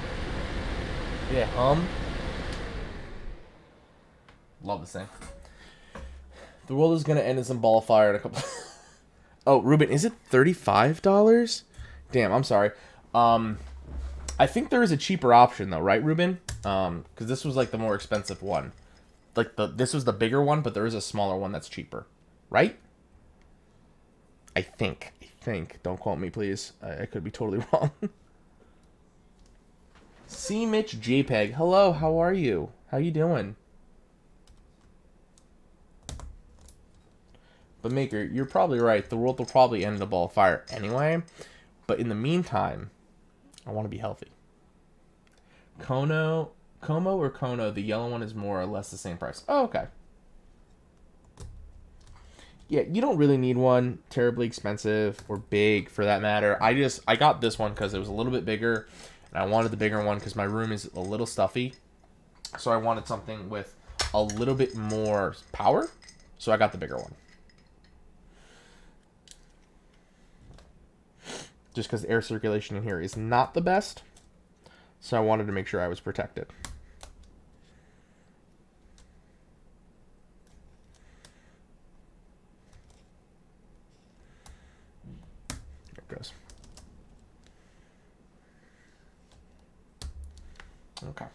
A: Yeah, Love this thing. The world is gonna end in some ball of fire in a couple. Oh, Ruben, is it $35? Damn, I'm sorry. I think there is a cheaper option though, right, Ruben? Because this was like the more expensive one. Like this was the bigger one, but there is a smaller one that's cheaper, right? I think. Don't quote me, please. I could be totally wrong. C. Mitch JPEG. Hello, how are you? How you doing? But Maker, you're probably right. The world will probably end in a ball of fire anyway. But in the meantime, I want to be healthy. Como or Kono, the yellow one is more or less the same price. Oh, okay. Yeah, you don't really need one terribly expensive or big for that matter. I got this one because it was a little bit bigger. And I wanted the bigger one because my room is a little stuffy. So I wanted something with a little bit more power. So I got the bigger one. Just because the air circulation in here is not the best. So I wanted to make sure I was protected. There it goes. Okay.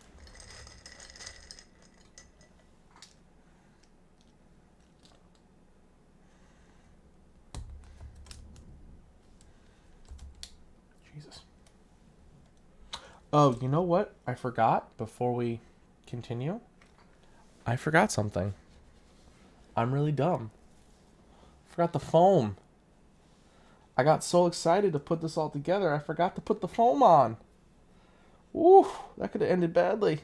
A: Jesus. Oh, you know what? I forgot before we continue. I forgot something. I'm really dumb. Forgot the foam. I got so excited to put this all together, I forgot to put the foam on. Ooh, that could have ended badly.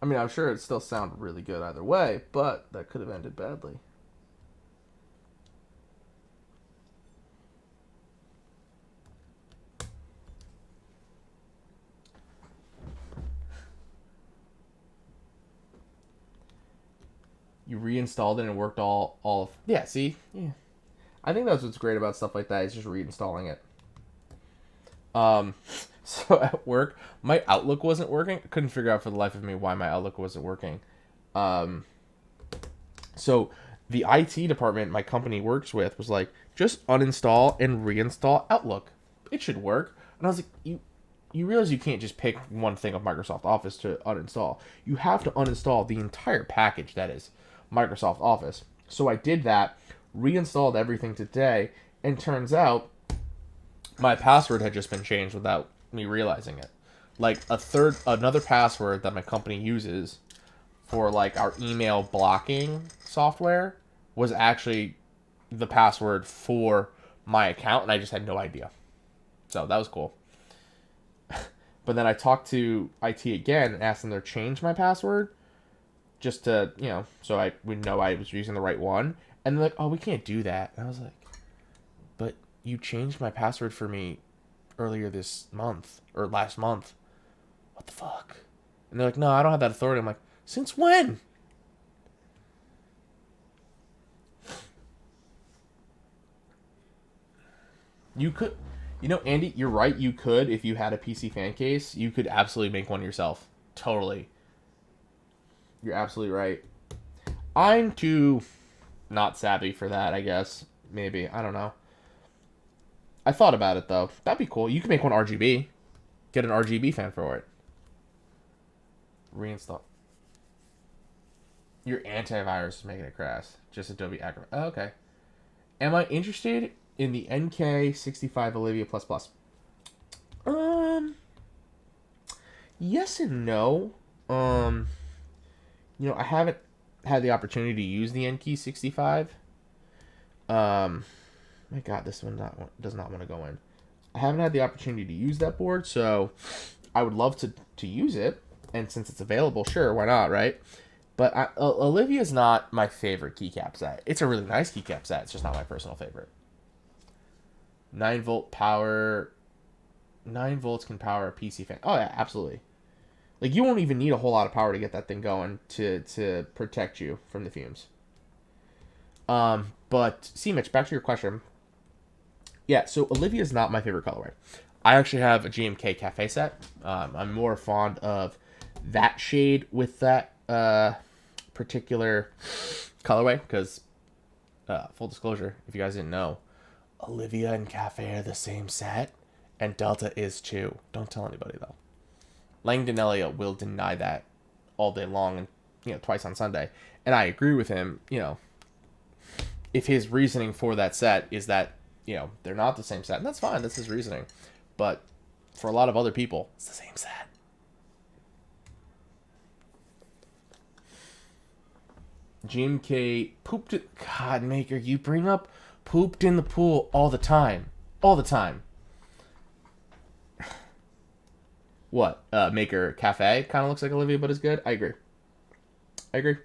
A: I mean, I'm sure it still sounded really good either way, but that could have ended badly. You reinstalled it and it worked all of... Yeah, see? Yeah. I think that's what's great about stuff like that, is just reinstalling it. So at work, my Outlook wasn't working. I couldn't figure out for the life of me why my Outlook wasn't working. So the IT department my company works with was like, just uninstall and reinstall Outlook. It should work. And I was like, you realize you can't just pick one thing of Microsoft Office to uninstall. You have to uninstall the entire package that is Microsoft Office. So I did that, reinstalled everything today, and turns out my password had just been changed without me realizing it. Like another password that my company uses for like our email blocking software was actually the password for my account, and I just had no idea. So that was cool. But then I talked to IT again and asked them to change my password just to, so I would know I was using the right one. And they're like, oh, we can't do that. And I was like, but you changed my password for me earlier this month or last month. What the fuck? And they're like, no, I don't have that authority. I'm like, since when? You could, Andy, you're right. You could, if you had a PC fan case, you could absolutely make one yourself. Totally. You're absolutely right. I'm too not savvy for that, I guess. Maybe. I don't know. I thought about it, though. That'd be cool. You can make one RGB. Get an RGB fan for it. Reinstall. Your antivirus is making it crash. Just Adobe Acrobat. Oh, okay. Am I interested in the NK65 Olivia++? Yes and no. I haven't had the opportunity to use the NK65. My God, this one does not want to go in. I haven't had the opportunity to use that board, so I would love to use it. And since it's available, sure, why not, right? But Olivia's not my favorite keycap set. It's a really nice keycap set. It's just not my personal favorite. 9-volt power. 9 volts can power a PC fan. Oh, yeah, absolutely. Like, you won't even need a whole lot of power to get that thing going to protect you from the fumes. But, C-Mitch, back to your question. Yeah, so Olivia's not my favorite colorway. I actually have a GMK Cafe set. I'm more fond of that shade with that particular colorway because, full disclosure, if you guys didn't know, Olivia and Cafe are the same set, and Delta is too. Don't tell anybody, though. Langdon Elliott will deny that all day long and, twice on Sunday. And I agree with him, if his reasoning for that set is that, they're not the same set, and that's fine, that's his reasoning. But for a lot of other people, it's the same set. GMK pooped it. God, Maker, you bring up pooped in the pool all the time. All the time. What? Maker Cafe kind of looks like Olivia, but is good? I agree.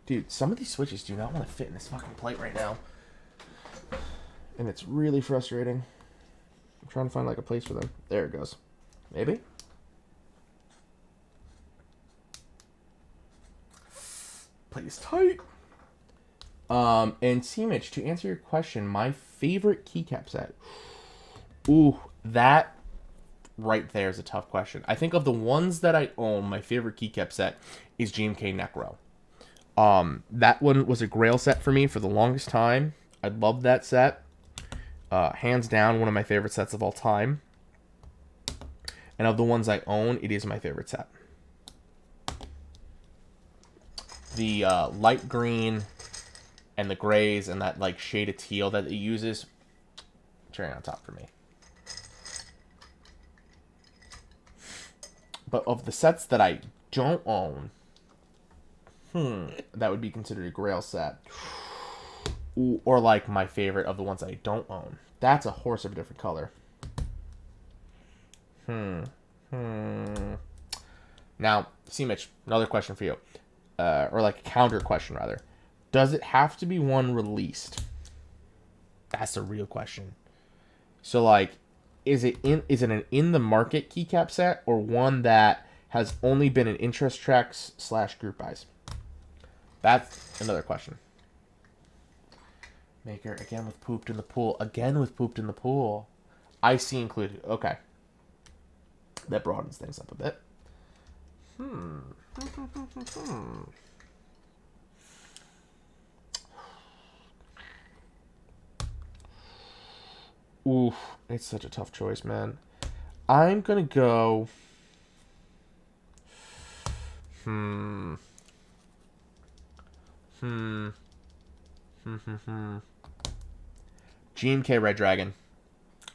A: Dude, some of these switches do not want to fit in this fucking plate right now. And it's really frustrating. I'm trying to find like a place for them. There it goes. Maybe? Plate is tight. And C-Mitch, to answer your question, my favorite keycap set. Ooh, that right there is a tough question. I think of the ones that I own, my favorite keycap set is GMK Necro. That one was a grail set for me for the longest time. I loved that set. Hands down, one of my favorite sets of all time. And of the ones I own, it is my favorite set. The light green and the grays and that like shade of teal that it uses, cherry on top for me. But of the sets that I don't own, that would be considered a grail set. Or like my favorite of the ones I don't own. That's a horse of a different color. Now, C-Mitch, another question for you. Or like a counter question, rather. Does it have to be one released? That's a real question. So, like, is it an in-the-market keycap set or one that has only been in interest tracks / group buys? That's another question. Maker, again with pooped in the pool. Again with pooped in the pool. IC included. Okay. That broadens things up a bit. Oof, it's such a tough choice, man. I'm gonna go. Hmm. Hmm. Hmm. GMK Red Dragon.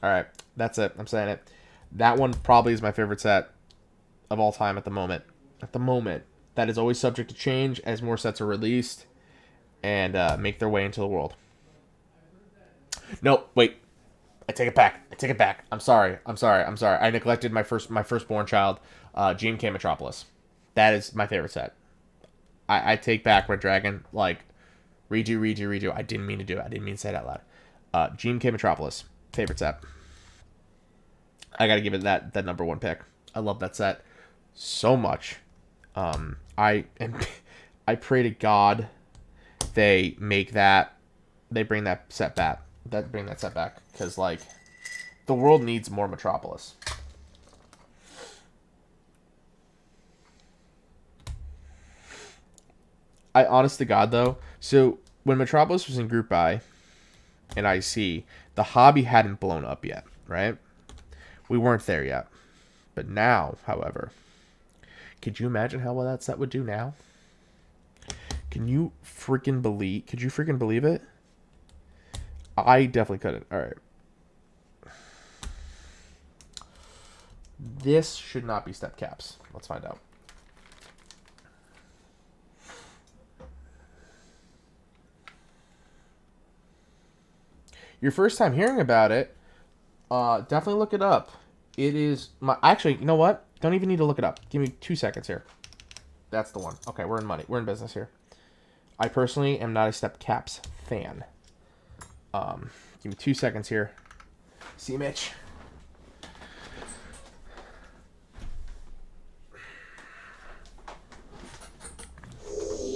A: All right, that's it. I'm saying it. That one probably is my favorite set of all time at the moment. At the moment, that is always subject to change as more sets are released and make their way into the world. No, wait. I take it back. I take it back. I'm sorry. I'm sorry. I'm sorry. I neglected my firstborn child, GMK Metropolis. That is my favorite set. I take back Red Dragon. Like, redo. I didn't mean to do it. I didn't mean to say it out loud. GMK Metropolis. Favorite set. I gotta give it that number one pick. I love that set so much. I and I pray to God they make that they bring that set back. Bring that set back because like the world needs more Metropolis. I honest to God though, so when Metropolis was in Group I and IC, the hobby hadn't blown up yet, right? We weren't there yet. But now, however, could you imagine how well that set would do now? Could you freaking believe it? I definitely couldn't. All right. This should not be step caps. Let's find out. Your first time hearing about it, definitely look it up. It is my actually. You know what? Don't even need to look it up. Give me 2 seconds here. That's the one. Okay, we're in money. We're in business here. I personally am not a step caps fan. Give me 2 seconds here. See, Mitch.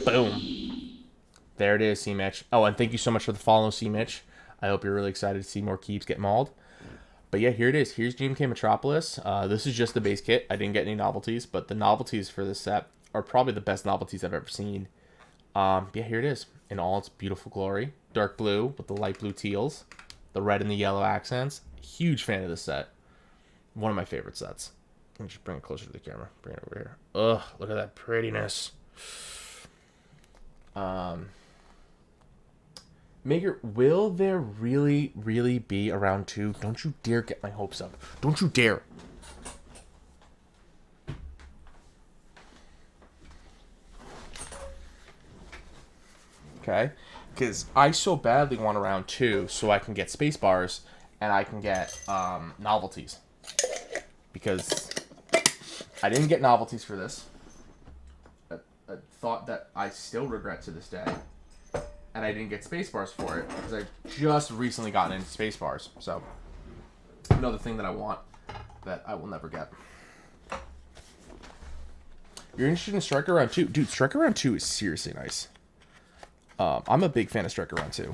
A: Boom. There it is, C Mitch. Oh, and thank you so much for the follow, C Mitch. I hope you're really excited to see more keeps get mauled. But yeah, here it is. Here's GMK Metropolis. This is just the base kit. I didn't get any novelties, but the novelties for this set are probably the best novelties I've ever seen. Yeah, here it is in all its beautiful glory. Dark blue with the light blue teals, the red and the yellow accents. Huge fan of this set. One of my favorite sets. Let me just bring it closer to the camera. Bring it over here. Ugh, look at that prettiness. Maker, will there really be a round 2? Don't you dare get my hopes up. Don't you dare. Okay? Because I so badly want a round 2 so I can get space bars and I can get novelties. Because I didn't get novelties for this. A thought that I still regret to this day. And I didn't get space bars for it because I just recently gotten into space bars. So another thing that I want that I will never get. You're interested in Striker Round 2? Dude, Striker Round 2 is seriously nice. I'm a big fan of Striker Round 2.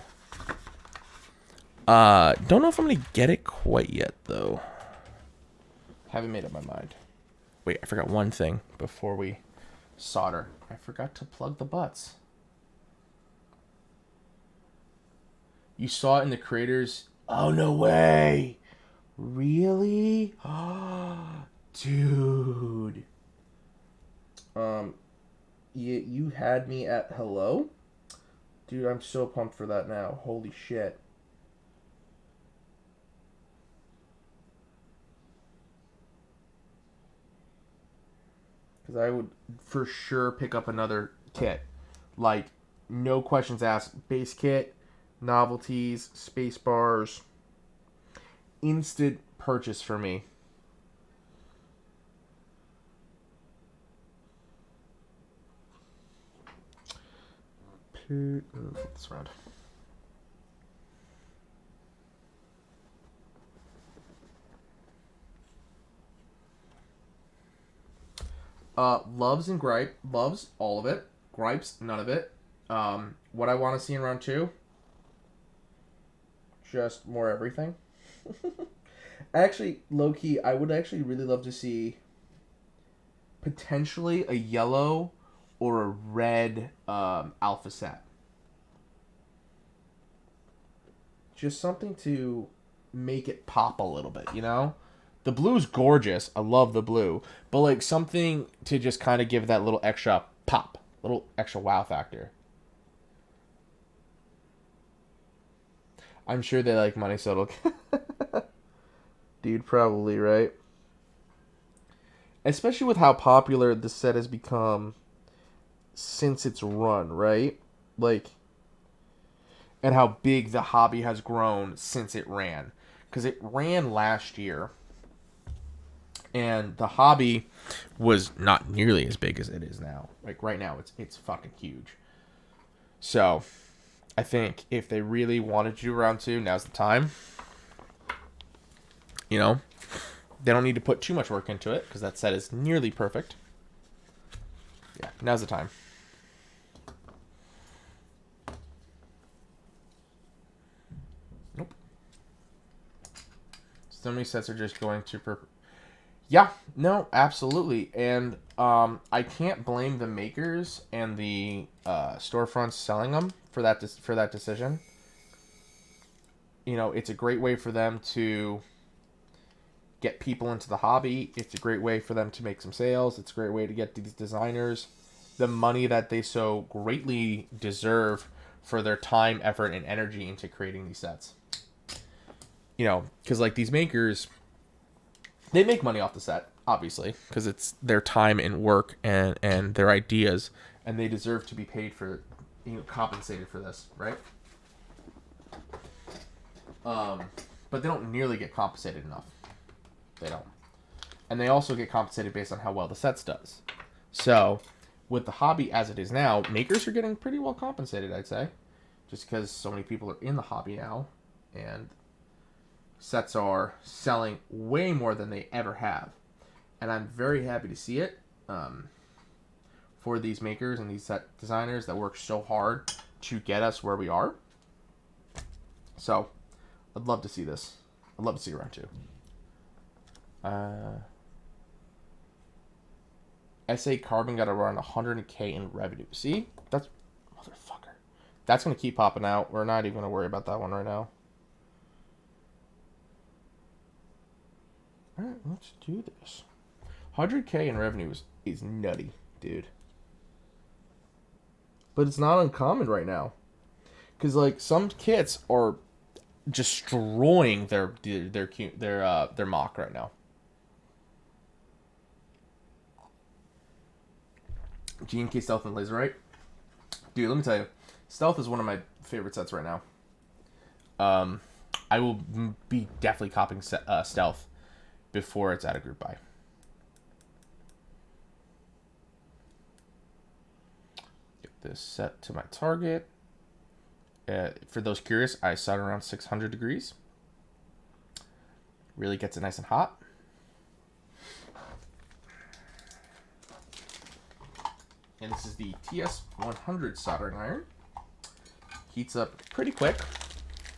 A: Don't know if I'm going to get it quite yet, though. Haven't made up my mind. Wait, I forgot one thing before we solder. I forgot to plug the butts. You saw it in the creators. Oh, no way. Really? Dude. You had me at hello? Dude, I'm so pumped for that now. Holy shit. Because I would for sure pick up another kit. Like, no questions asked. Base kit, novelties, space bars. Instant purchase for me. Flip this around. Loves and gripe. Loves, all of it. Gripes, none of it. What I want to see in round 2? Just more everything. Actually, low-key, I would actually really love to see potentially a yellow or a red alpha set. Just something to make it pop a little bit, you know? The blue's gorgeous. I love the blue. But, like, something to just kind of give that little extra pop. Little extra wow factor. I'm sure they like money, so it'll... Dude, probably, right? Especially with how popular the set has become since its run, right? Like, and how big the hobby has grown since it ran. Because it ran last year, and the hobby was not nearly as big as it is now. Like, right now, it's fucking huge. So, I think if they really wanted to do round 2, now's the time. You know? They don't need to put too much work into it, because that set is nearly perfect. Yeah, now's the time. Nope. So many sets are just going to... Yeah, no, absolutely. And I can't blame the makers and the storefronts selling them for that decision. You know, it's a great way for them to get people into the hobby. It's a great way for them to make some sales. It's a great way to get these designers the money that they so greatly deserve for their time, effort, and energy into creating these sets. You know, because like these makers, they make money off the set, obviously, because it's their time and work and their ideas, and they deserve to be paid for, you know, compensated for this, right? But they don't nearly get compensated enough. They don't. And they also get compensated based on how well the sets does. So, with the hobby as it is now, makers are getting pretty well compensated, I'd say. Just because so many people are in the hobby now, and sets are selling way more than they ever have. And I'm very happy to see it for these makers and these set designers that work so hard to get us where we are. So, I'd love to see this. I'd love to see round 2. SA Carbon got around 100K in revenue. See? That's... Motherfucker. That's going to keep popping out. We're not even going to worry about that one right now. Alright, let's do this. 100K in revenue is nutty, dude. But it's not uncommon right now. Because, like, some kits are destroying their mock right now. GMK Stealth and Laserite. Dude, let me tell you. Stealth is one of my favorite sets right now. I will be definitely copying Stealth before it's at a group buy. Get this set to my target. For those curious, I set around 600 degrees. Really gets it nice and hot. And this is the TS100 soldering iron. Heats up pretty quick,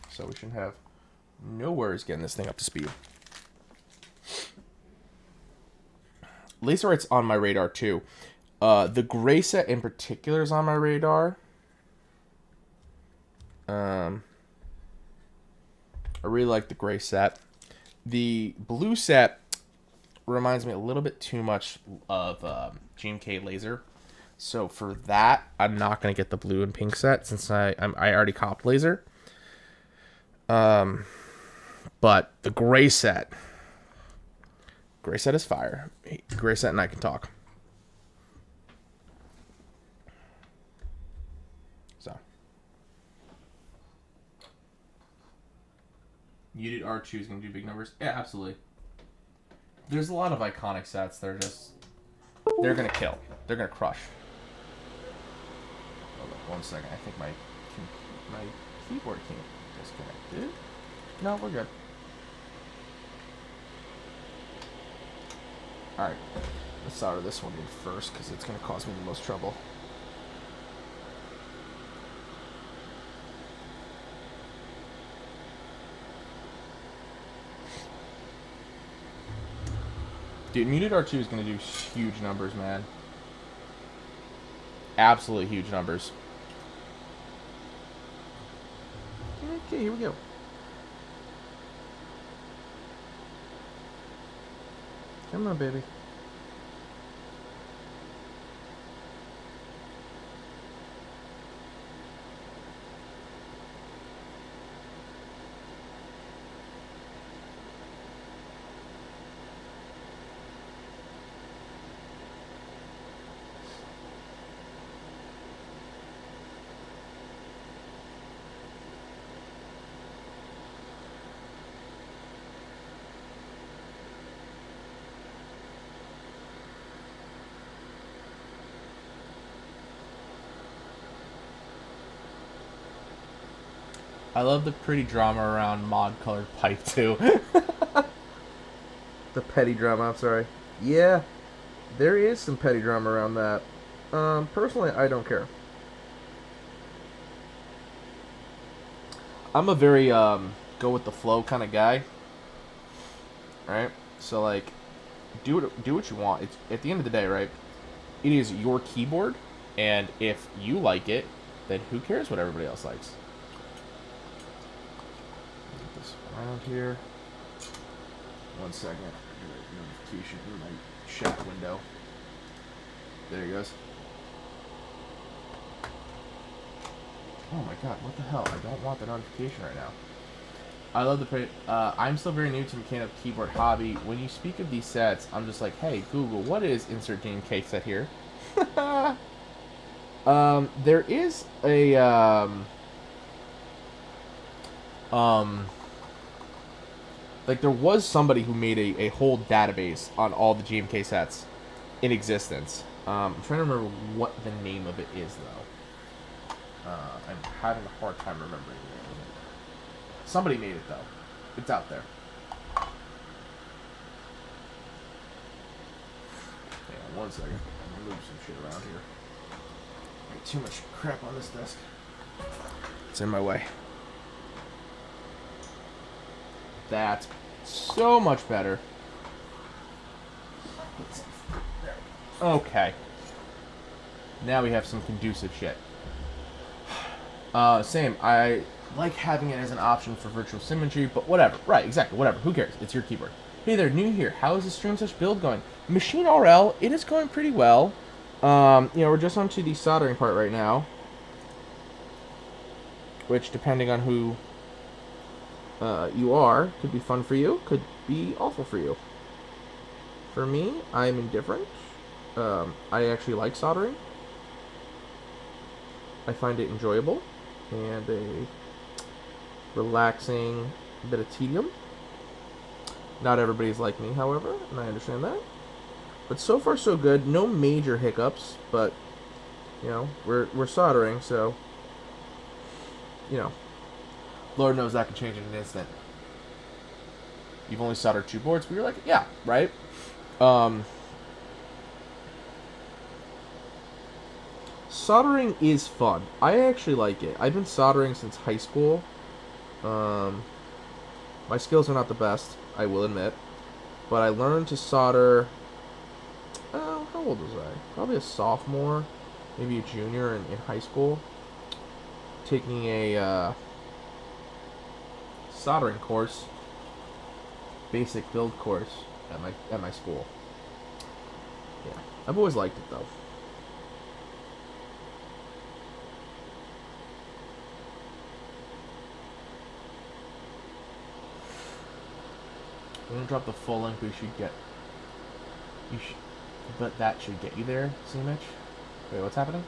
A: so we should have no worries getting this thing up to speed. Laserite's on my radar too. The gray set in particular is on my radar. I really like the gray set. The blue set reminds me a little bit too much of GMK Laser. So for that, I'm not going to get the blue and pink set since I already copped Laser. But the gray set is fire. Gray set and I can talk. So. Muted R2 is going to do big numbers? Yeah, absolutely. There's a lot of iconic sets that are just... They're going to kill. They're going to crush. Hold on 1 second. I think my keyboard came disconnected. No, we're good. Alright. Let's solder this one in first because it's going to cause me the most trouble. Dude, Muted R2 is going to do huge numbers, man. Absolutely huge numbers. Okay, here we go. Come on, baby. I love the pretty drama around mod colored pipe too. The petty drama, I'm sorry. Yeah, there is some petty drama around that. Personally, I don't care. I'm a very go with the flow kind of guy. Right? So like do what you want. It's at the end of the day, right? It is your keyboard, and if you like it, then who cares what everybody else likes? Get this around here. 1 second. Notification in my chat window. There he goes. Oh my god, what the hell? I don't want the notification right now. I love the I'm still very new to mechanical keyboard hobby. When you speak of these sets, I'm just like, hey, Google, what is insert GMK set here? There is a, like, there was somebody who made a whole database on all the GMK sets in existence. I'm trying to remember what the name of it is, though. I'm having a hard time remembering the name of it. Somebody made it, though. It's out there. Hang on 1 second. I'm going to move some shit around here. Too much crap on this desk. It's in my way. That's so much better. Okay. Now we have some conducive shit. Same. I like having it as an option for virtual symmetry, but whatever. Right, exactly. Whatever. Who cares? It's your keyboard. Hey there, new here. How is the stream such build going? Machine RL, it is going pretty well. We're just onto the soldering part right now. Which, depending on who you are, could be fun for you, could be awful for you. For me, I'm indifferent. I actually like soldering. I find it enjoyable and a relaxing bit of tedium. Not everybody's like me, however, and I understand that. But so far, so good. No major hiccups, but, we're soldering, so, Lord knows that can change in an instant. You've only soldered 2 boards, but you're like, yeah, right? Soldering is fun. I actually like it. I've been soldering since high school. My skills are not the best, I will admit. But I learned to solder... how old was I? Probably a sophomore, maybe a junior in high school. Taking a soldering course, basic build course at my school. Yeah, I've always liked it though. I'm gonna drop the full link. But that should get you there, C-Mitch. Wait, what's happening?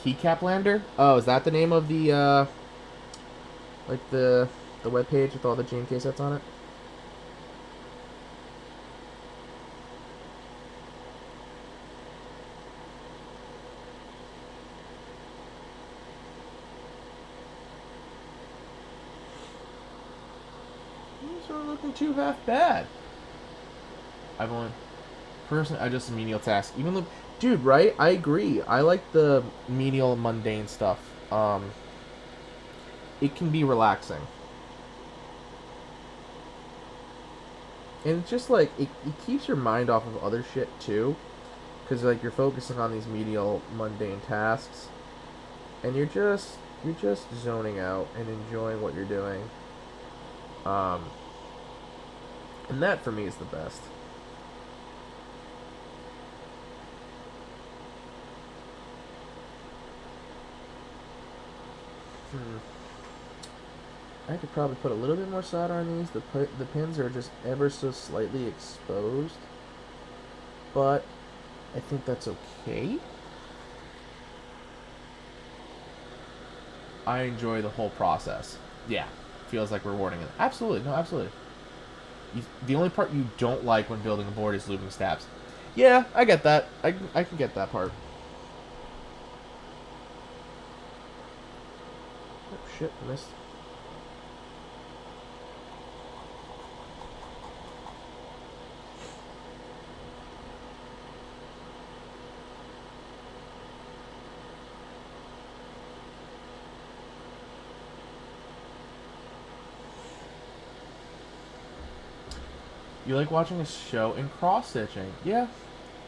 A: Keycap Lander? Oh, is that the name of the, the webpage with all the GMK sets on it? These aren't looking too half bad. Personally, I just menial task. Even though, dude, right? I agree. I like the menial, mundane stuff. It can be relaxing. And it's just like, it keeps your mind off of other shit too. Because like, you're focusing on these menial, mundane tasks. And you're just zoning out and enjoying what you're doing. And that for me is the best. I could probably put a little bit more solder on these. The pins are just ever so slightly exposed, but I think that's okay. I enjoy the whole process. Yeah, feels like rewarding it. Absolutely, no, absolutely. The only part you don't like when building a board is looping stabs. Yeah, I get that. I can get that part. Oh shit, missed. You like watching a show in cross stitching? Yeah.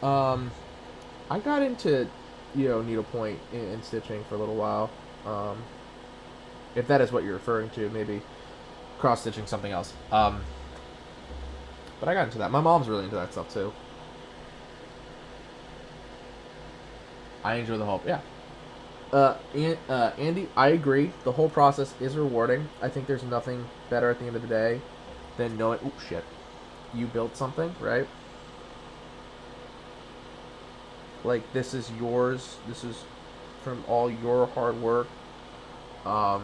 A: I got into, needlepoint and stitching for a little while. If that is what you're referring to, maybe cross stitching something else. But I got into that. My mom's really into that stuff too. I enjoy the whole, yeah. Andy, I agree. The whole process is rewarding. I think there's nothing better at the end of the day than knowing, oh shit, you built something, right? Like, this is yours. This is from all your hard work. All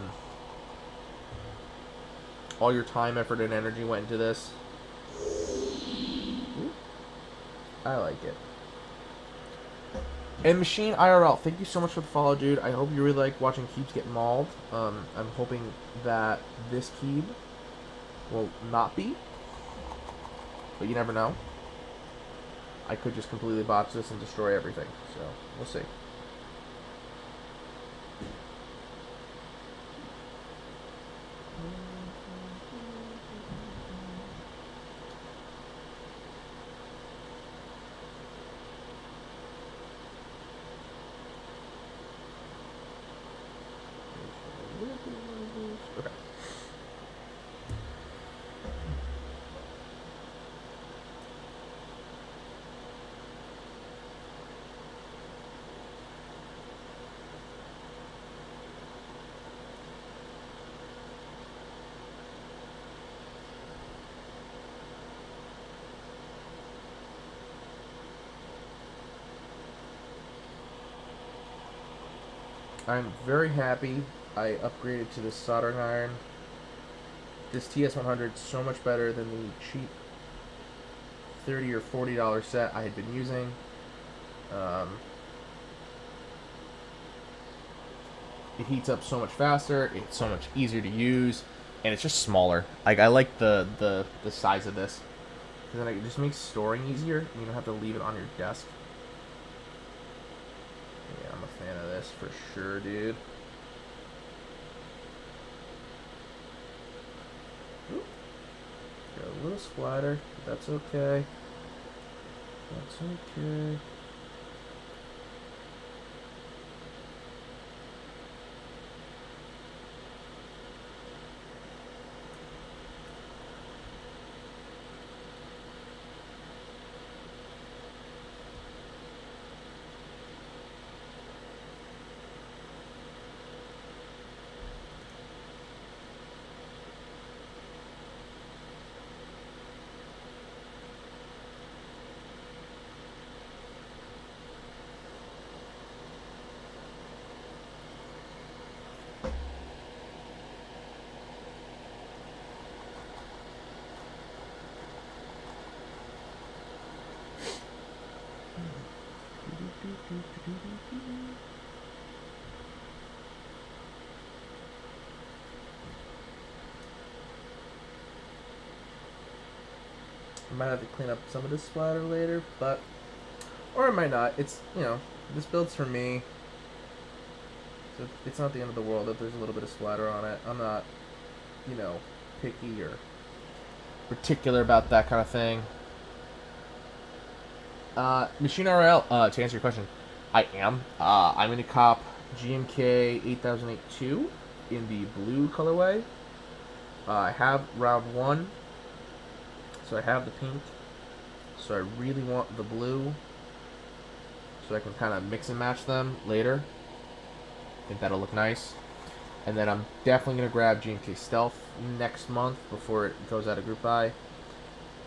A: your time, effort, and energy went into this. I like it. And Machine IRL, thank you so much for the follow, dude. I hope you really like watching keeps get mauled. I'm hoping that this keep will not be, but you never know. I could just completely botch this and destroy everything, so we'll see. Okay. I'm very happy I upgraded to this soldering iron. This TS100 is so much better than the cheap $30 or $40 set I had been using. It heats up so much faster, it's so much easier to use, and it's just smaller. Like, I like the size of this, because then it just makes storing easier, and you don't have to leave it on your desk. Yeah, I'm a fan of this for sure, dude. Oop. Got a little splatter, but that's okay. That's okay. I might have to clean up some of this splatter later, but, or I might not. It's, this build's for me, so it's not the end of the world if there's a little bit of splatter on it. I'm not, picky or particular about that kind of thing. Machine RL, to answer your question, I am. I'm going to cop GMK 8008-2 in the blue colorway. I have round 1, so I have the pink. So I really want the blue, so I can kind of mix and match them later. I think that'll look nice. And then I'm definitely going to grab GMK Stealth next month before it goes out of group buy.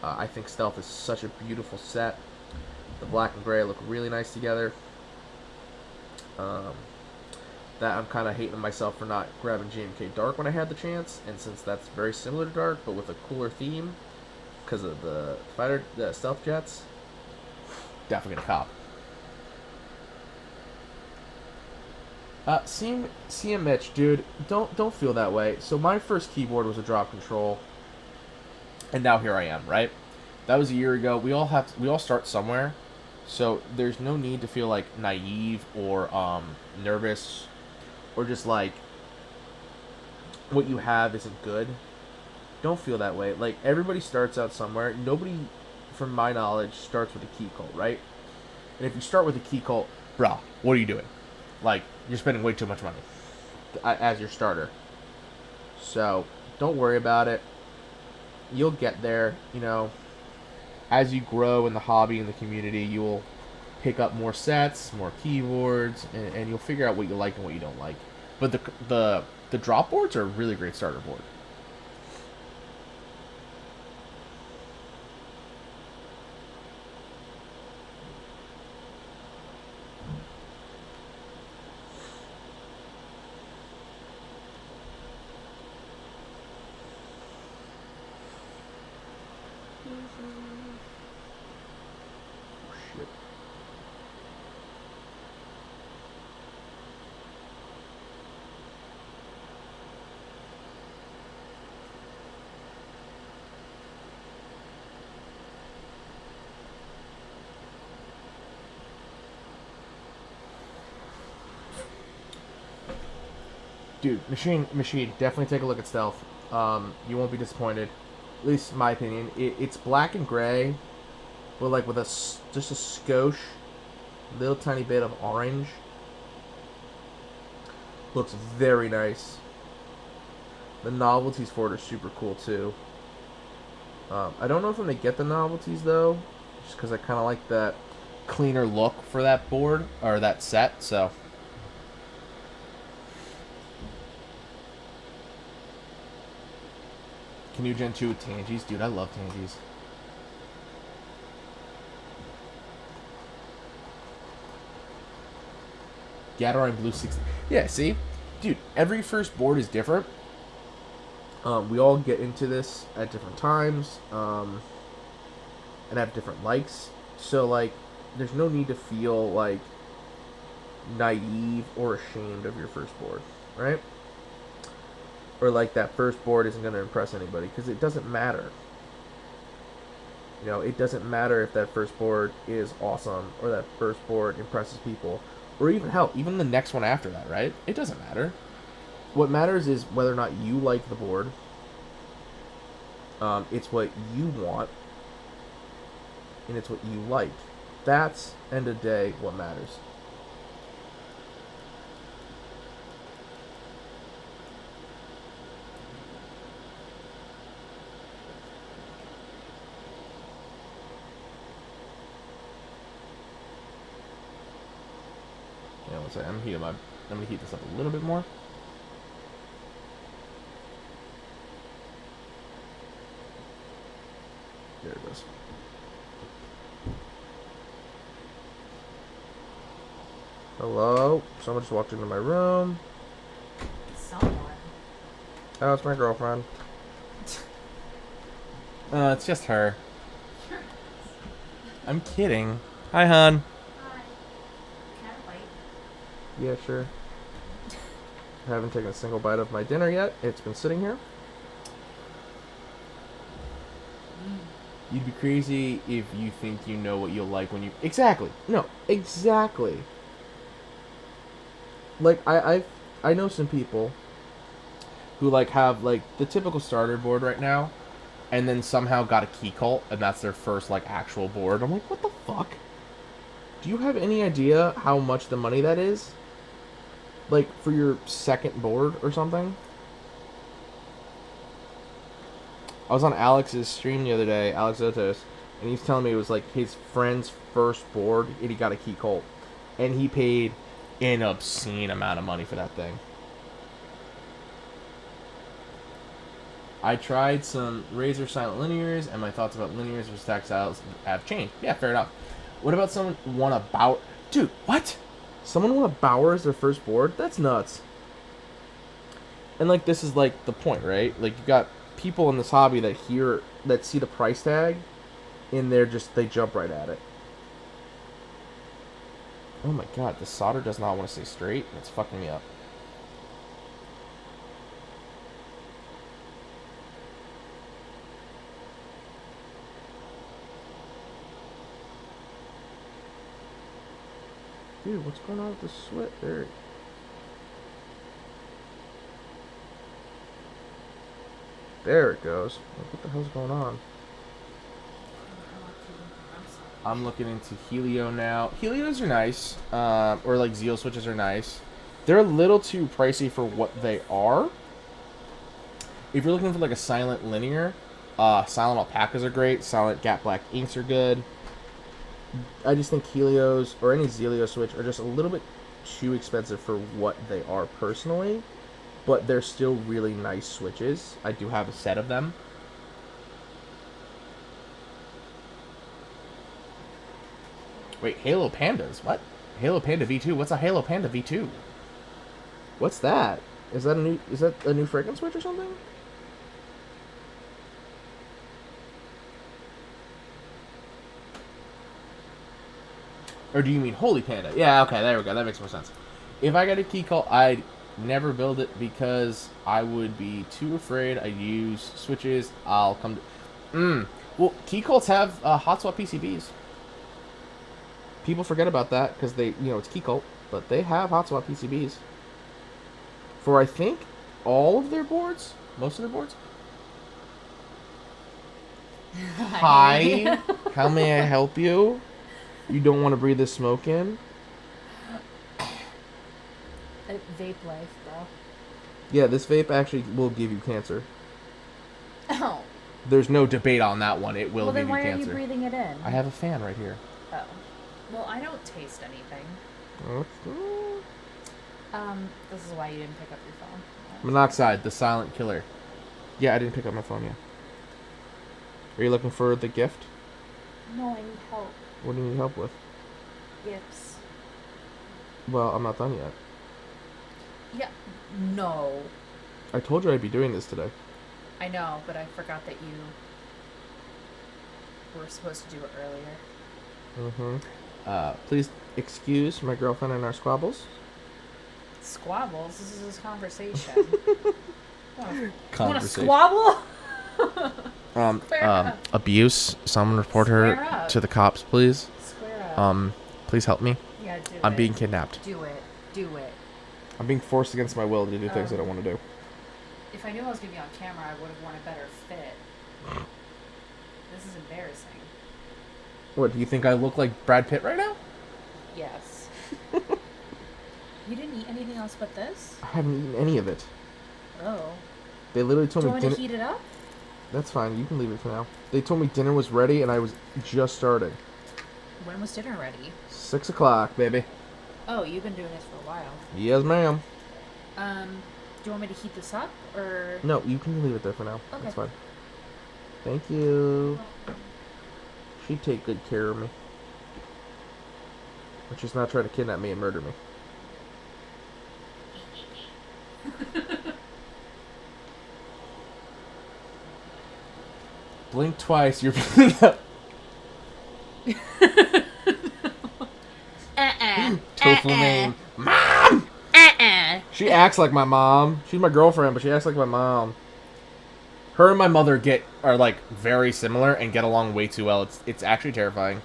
A: I think Stealth is such a beautiful set. The black and gray look really nice together. That I'm kind of hating myself for not grabbing GMK Dark when I had the chance. And since that's very similar to Dark, but with a cooler theme, because of the stealth jets, definitely going to cop. CM Mitch, dude, don't feel that way. So my first keyboard was a drop control, and now here I am, right? That was a year ago. We all start somewhere, so there's no need to feel like naive or nervous, or just like what you have isn't good. Don't feel that way. Like, everybody starts out somewhere. Nobody, from my knowledge, starts with a key cult, right? And if you start with a key cult, bro, what are you doing? Like, you're spending way too much money as your starter. So, don't worry about it. You'll get there, you know. As you grow in the hobby and the community, you'll pick up more sets, more keyboards, and you'll figure out what you like and what you don't like. But the drop boards are a really great starter board. Dude, machine, definitely take a look at Stealth. You won't be disappointed. At least in my opinion. It's black and gray, but like with just a skosh, little tiny bit of orange. Looks very nice. The novelties for it are super cool too. I don't know if I'm gonna get the novelties though, just because I kind of like that cleaner look for that board or that set. So. Canoe Gen 2 with Tangies. Dude, I love Tangies. Gatorine Blue 60. Yeah, see? Dude, every first board is different. We all get into this at different times. And have different likes. So, like, there's no need to feel, like, naive or ashamed of your first board. Right? Or like that first board isn't going to impress anybody, because it doesn't matter. You know, it doesn't matter if that first board is awesome or that first board impresses people, or even hell, even the next one after that, right? It doesn't matter. What matters is whether or not you like the board. It's what you want, and it's what you like. That's, end of the day, what matters. Sorry, I'm gonna heat this up a little bit more. There it goes. Hello? Someone just walked into my room.
B: Someone?
A: Oh, it's my girlfriend. It's just her. I'm kidding. Hi, hon. Yeah, sure. I haven't taken a single bite of my dinner yet. It's been sitting here. You'd be crazy if you think you know what you'll like when you... Exactly. No, exactly. Like, I know some people who, like, have, like, the typical starter board right now, and then somehow got a key cult, and that's their first, like, actual board. I'm like, what the fuck? Do you have any idea how much the money that is? Like, for your second board or something? I was on Alex's stream the other day, Alex Otos, and he was telling me it was, like, his friend's first board, and he got a key cult. And he paid an obscene amount of money for that thing. I tried some Razer silent linears, and my thoughts about linears versus tactiles have changed. Yeah, fair enough. What about someone want a Bauer? Dude, what? Someone want a Bauer as their first board? That's nuts. And like this is like the point, right? Like you got people in this hobby that see the price tag, and they jump right at it. Oh my god, the solder does not want to stay straight. It's fucking me up. Dude, what's going on with the switch? There it goes. What the hell's going on? I'm looking into Helio now. Helios are nice, or like Zeal switches are nice. They're a little too pricey for what they are. If you're looking for like a silent linear, silent alpacas are great. Silent gap black inks are good. I just think Helios or any Zelio switch are just a little bit too expensive for what they are personally, but they're still really nice switches. I do have a set of them. Wait, Halo Pandas? What? Halo Panda V2? What's a Halo Panda V2? What's that? Is that a new fragrance switch or something? Or do you mean Holy Panda? Yeah, okay, there we go. That makes more sense. If I got a key call, I'd never build it because I would be too afraid. I'd use switches. I'll come to... Well, key cults have hot swap PCBs. People forget about that because it's key cult, but they have hot swap PCBs. For, I think, all of their boards? Most of their boards? Hi. How may I help you? You don't want to breathe this smoke in?
B: Vape life, bro.
A: Yeah, this vape actually will give you cancer.
B: Oh.
A: There's no debate on that one. It will
B: well,
A: give you cancer.
B: Well, then why are you breathing it in?
A: I have a fan right here.
B: Oh. Well, I don't taste anything. This is why you didn't pick up your phone.
A: Monoxide, the silent killer. Yeah, I didn't pick up my phone yet. Are you looking for the gift?
B: No, I need help.
A: What do you need help with?
B: Gifts.
A: Well, I'm not done yet.
B: Yeah. No.
A: I told you I'd be doing this today.
B: I know, but I forgot that you were supposed to do it earlier.
A: Please excuse my girlfriend and our squabbles.
B: Squabbles? This is a conversation.
A: Want
B: to squabble?
A: Abuse. Someone report her to the cops, please.
B: Square up.
A: Please help me.
B: Yeah, do it.
A: I'm being kidnapped.
B: Do it. Do it.
A: I'm being forced against my will to do things I don't want to do.
B: If I knew I was going to be on camera, I would have worn a better fit. This is embarrassing.
A: What, do you think I look like Brad Pitt right now?
B: Yes. You didn't eat anything else but this?
A: I haven't eaten any of it.
B: Oh.
A: They literally told me
B: dinner... Do you want to heat it up?
A: That's fine. You can leave it for now. They told me dinner was ready, and I was just starting.
B: When was dinner ready?
A: 6 o'clock, baby.
B: Oh, you've been doing this for a while.
A: Yes, ma'am.
B: Do you want me to heat this up, or...?
A: No, you can leave it there for now.
B: Okay.
A: That's fine. Thank you. She'd take good care of me. But she's not trying to kidnap me and murder me. Blink twice, you're picking up. Tofu name. Mom! She acts like my mom. She's my girlfriend, but she acts like my mom. Her and my mother are like very similar and get along way too well. It's actually terrifying.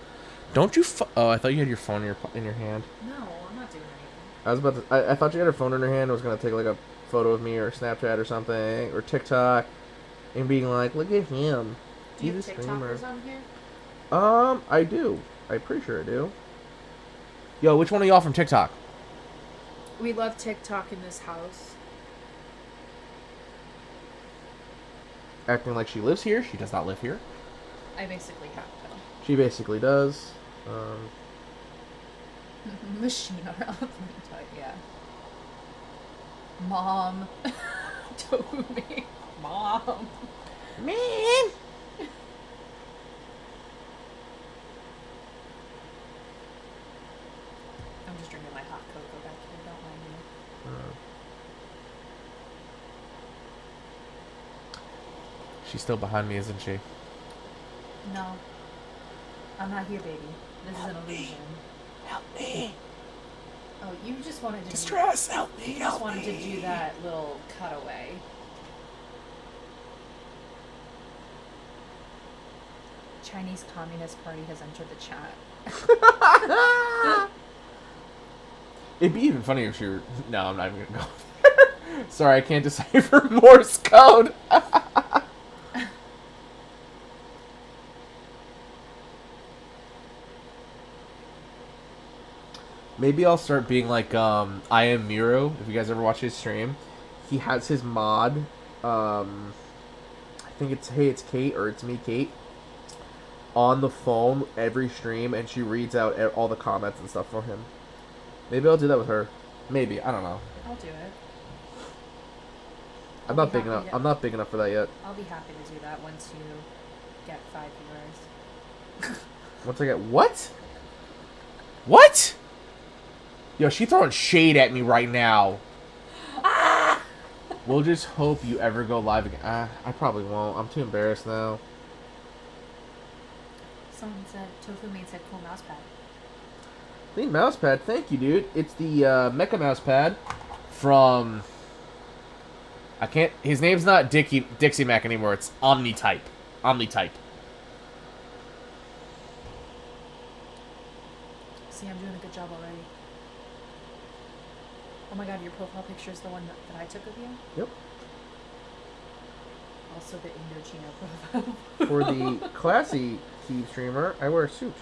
A: Don't you? Oh, I thought you had your phone in your hand.
B: No, I'm not doing anything.
A: I was about to. I thought you had her phone in her hand and was gonna take like a photo of me or Snapchat or something or TikTok, and being like, "Look at him."
B: Do you have TikTokers on here?
A: I do. I'm pretty sure I do. Yo, which one of y'all from TikTok?
B: We love TikTok in this house.
A: Acting like she lives here. She does not live here.
B: I basically have to.
A: She basically does.
B: Machine on our yeah. Mom. Tofu Mom.
A: Man.
B: I'm just drinking my hot cocoa back here. Don't mind me.
A: She's still behind me, isn't she?
B: No. I'm not here, baby. This is an illusion.
A: Help me.
B: Oh, you just wanted to
A: Distress, help me,
B: You just wanted to do that little cutaway. Chinese Communist Party has entered the chat.
A: It'd be even funnier if she were... No, I'm not even gonna go. Sorry, I can't decipher Morse code. Maybe I'll start being like I Am Miro. If you guys ever watch his stream, he has his mod. I think it's Hey It's Kate or It's Me Kate on the phone every stream, and she reads out all the comments and stuff for him. Maybe I'll do that with her. Maybe, I don't know.
B: I'll do it.
A: I'm not big enough. I'm not big enough for that yet.
B: I'll be happy to do that once you get 5 viewers.
A: Once I get what? What? Yo, she throwing shade at me right now.
B: Ah!
A: We'll just hope you ever go live again. I probably won't. I'm too embarrassed now.
B: Someone said, Tofu Main said, cool mouse pad.
A: Clean mouse pad. Thank you, dude. It's the Mecha mouse pad from... I can't... His name's not Dixie Mac anymore. It's Omnitype. Omnitype.
B: See, I'm doing a good job already. Oh my god, your profile picture is the one that I took of you?
A: Yep.
B: Also the Indochino profile.
A: For the classy Steve streamer, I wear a suit.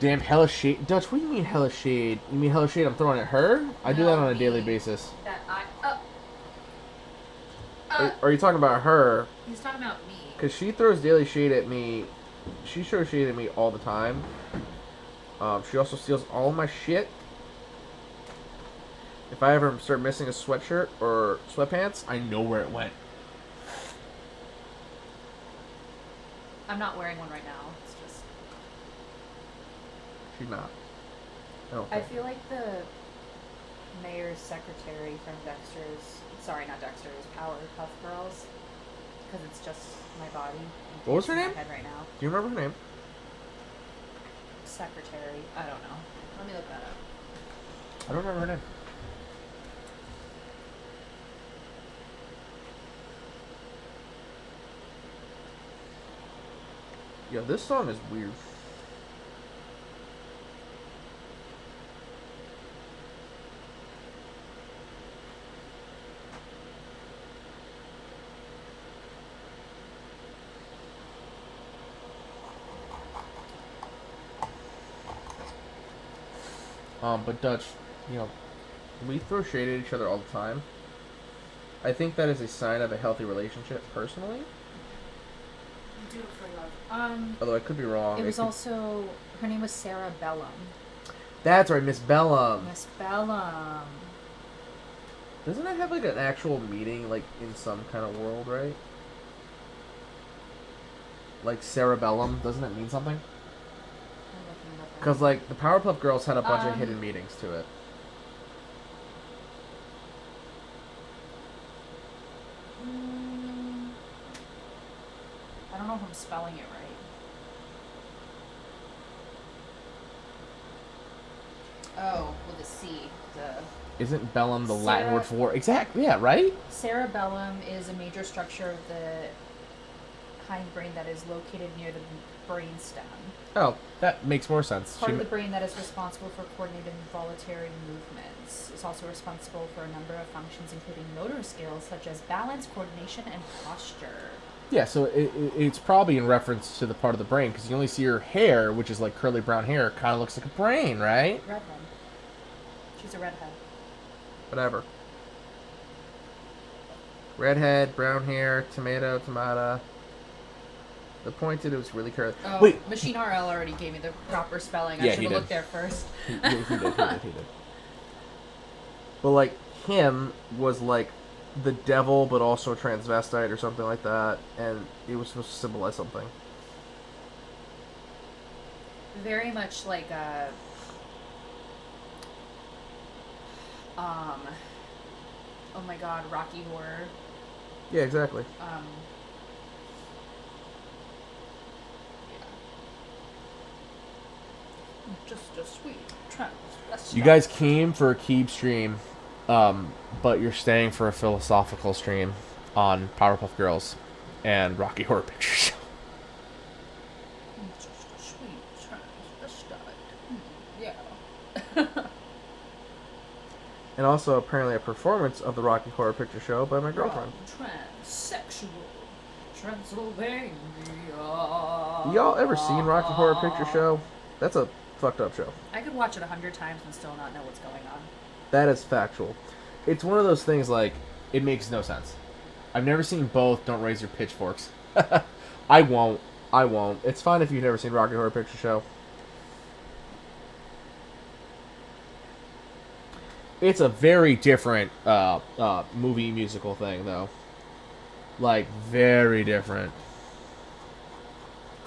A: Damn, hella shade. Dutch, what do you mean hella shade? You mean hella shade I'm throwing at her? I do that on a daily basis.
B: That I...
A: Are you talking about her?
B: He's talking about me.
A: Because she throws daily shade at me. She throws shade at me all the time. She also steals all my shit. If I ever start missing a sweatshirt or sweatpants, I know where it went.
B: I'm not wearing one right now. It's just...
A: She's not.
B: I feel like the mayor's secretary from Dexter's... Sorry, not Dexter's. Powerpuff Girls. Because it's just my body.
A: What was her name?
B: In my head right now.
A: Do you remember her name?
B: Secretary. I don't know. Let me look that up.
A: I don't remember her name. Yo, this song is weird. But Dutch, you know, we throw shade at each other all the time. I think that is a sign of a healthy relationship, personally.
B: Do it for love.
A: Although I could be wrong.
B: It was also... Her name was Sarah Bellum.
A: That's right, Miss Bellum.
B: Miss Bellum.
A: Doesn't it have like an actual meaning, like in some kind of world, right? Like cerebellum, doesn't it mean something? Because like the Powerpuff Girls had a bunch of hidden meanings to it.
B: I don't know if I'm spelling it right. Oh, with a C.
A: Isn't bellum the Latin word for... Exactly, yeah, right?
B: Cerebellum is a major structure of the hindbrain that is located near the brainstem.
A: Oh, that makes more sense.
B: Part of the brain that is responsible for coordinated voluntary movements. It's also responsible for a number of functions, including motor skills such as balance, coordination, and posture. Yeah,
A: so it's probably in reference to the part of the brain, because you only see her hair, which is like curly brown hair, kind of looks like a brain, right?
B: Redhead. She's a redhead.
A: Whatever. Redhead, brown hair, tomato. The point is, it was really curly.
B: Oh,
A: Wait,
B: Machine RL already gave me the proper spelling. I
A: Yeah,
B: should
A: he
B: have
A: did.
B: looked there first.
A: he did. But like him was like the devil, but also a transvestite or something like that, and it was supposed to symbolize something.
B: Very much like a oh my god, Rocky Horror.
A: Yeah, exactly.
B: Yeah. Just a sweet transvestite.
A: You guys came for a Keeb stream, but you're staying for a philosophical stream on Powerpuff Girls and Rocky Horror Picture Show.
B: Just a sweet transvestite. Yeah.
A: And also apparently a performance of the Rocky Horror Picture Show by my girlfriend.
B: Transsexual. Transylvania.
A: Y'all ever seen Rocky Horror Picture Show? That's a fucked up show.
B: I could watch it 100 times and still not know what's going on.
A: That is factual. It's one of those things like, it makes no sense. I've never seen both. Don't raise your pitchforks. I won't. It's fine if you've never seen Rocky Horror Picture Show. It's a very different movie musical thing, though. Like, very different.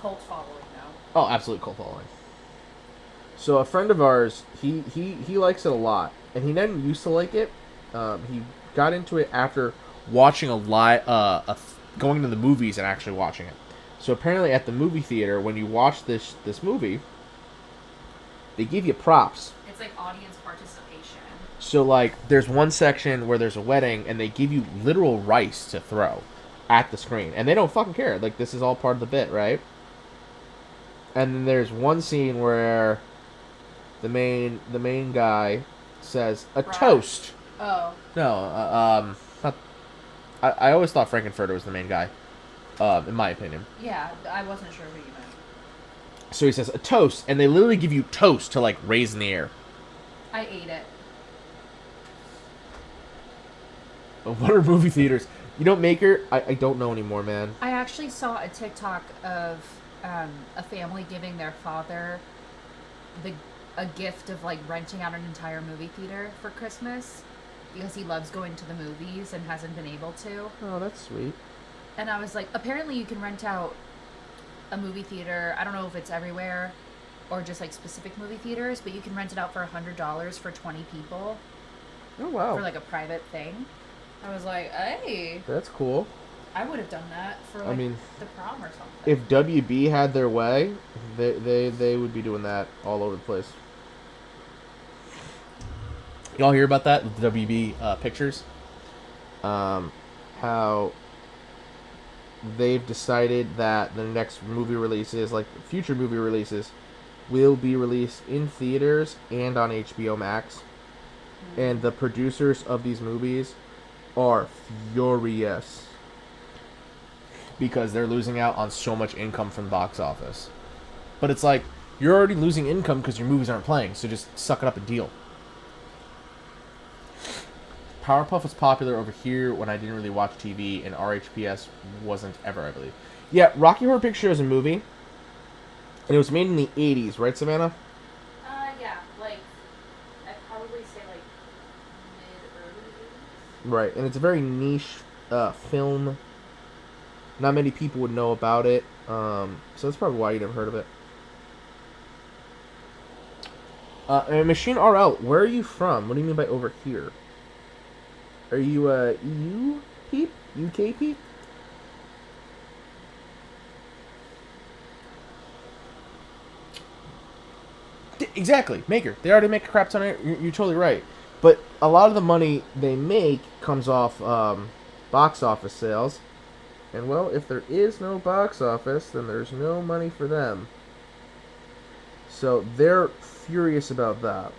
B: Cult following now.
A: Oh, absolute cult following. So a friend of ours, he likes it a lot, and he didn't used to like it. He got into it after watching going to the movies and actually watching it. So apparently, at the movie theater, when you watch this movie, they give you props.
B: It's like audience participation.
A: So like, there's one section where there's a wedding, and they give you literal rice to throw at the screen, and they don't fucking care. Like, this is all part of the bit, right? And then there's one scene where the main guy says a toast.
B: Oh.
A: No, not. I always thought Frankenfurter was the main guy, in my opinion.
B: Yeah, I wasn't sure who you meant.
A: So he says a toast, and they literally give you toast to like raise in the air.
B: I ate it.
A: What are movie theaters? You know, Maker, I don't know anymore, man.
B: I actually saw a TikTok of a family giving their father a gift of like renting out an entire movie theater for Christmas because he loves going to the movies and hasn't been able to.
A: Oh, that's sweet.
B: And I was like, apparently you can rent out a movie theater. I don't know if it's everywhere or just like specific movie theaters, but you can rent it out for $100 for 20 people.
A: Oh, wow.
B: For like a private thing. I was like, hey.
A: That's cool.
B: I would have done that for like the prom or something.
A: If WB had their way, they would be doing that all over the place. Y'all hear about that with the WB pictures? How they've decided that the next movie releases, like future movie releases, will be released in theaters and on HBO Max. Mm-hmm. And the producers of these movies are furious because they're losing out on so much income from the box office. But it's like, you're already losing income because your movies aren't playing, so just suck it up and deal. Powerpuff was popular over here when I didn't really watch TV, and RHPS wasn't ever, I believe. Yeah, Rocky Horror Picture Show is a movie, and it was made in the 80s, right, Savannah?
B: Yeah, like, I'd probably say like mid-early 80s.
A: Right, and it's a very niche film. Not many people would know about it, so that's probably why you never heard of it. And Machine RL, where are you from? What do you mean by over here? Are you a EU peep? UK peep? Exactly, Maker. They already make a crap ton of it. You're totally right. But a lot of the money they make comes off box office sales. And, well, if there is no box office, then there's no money for them. So they're furious about that.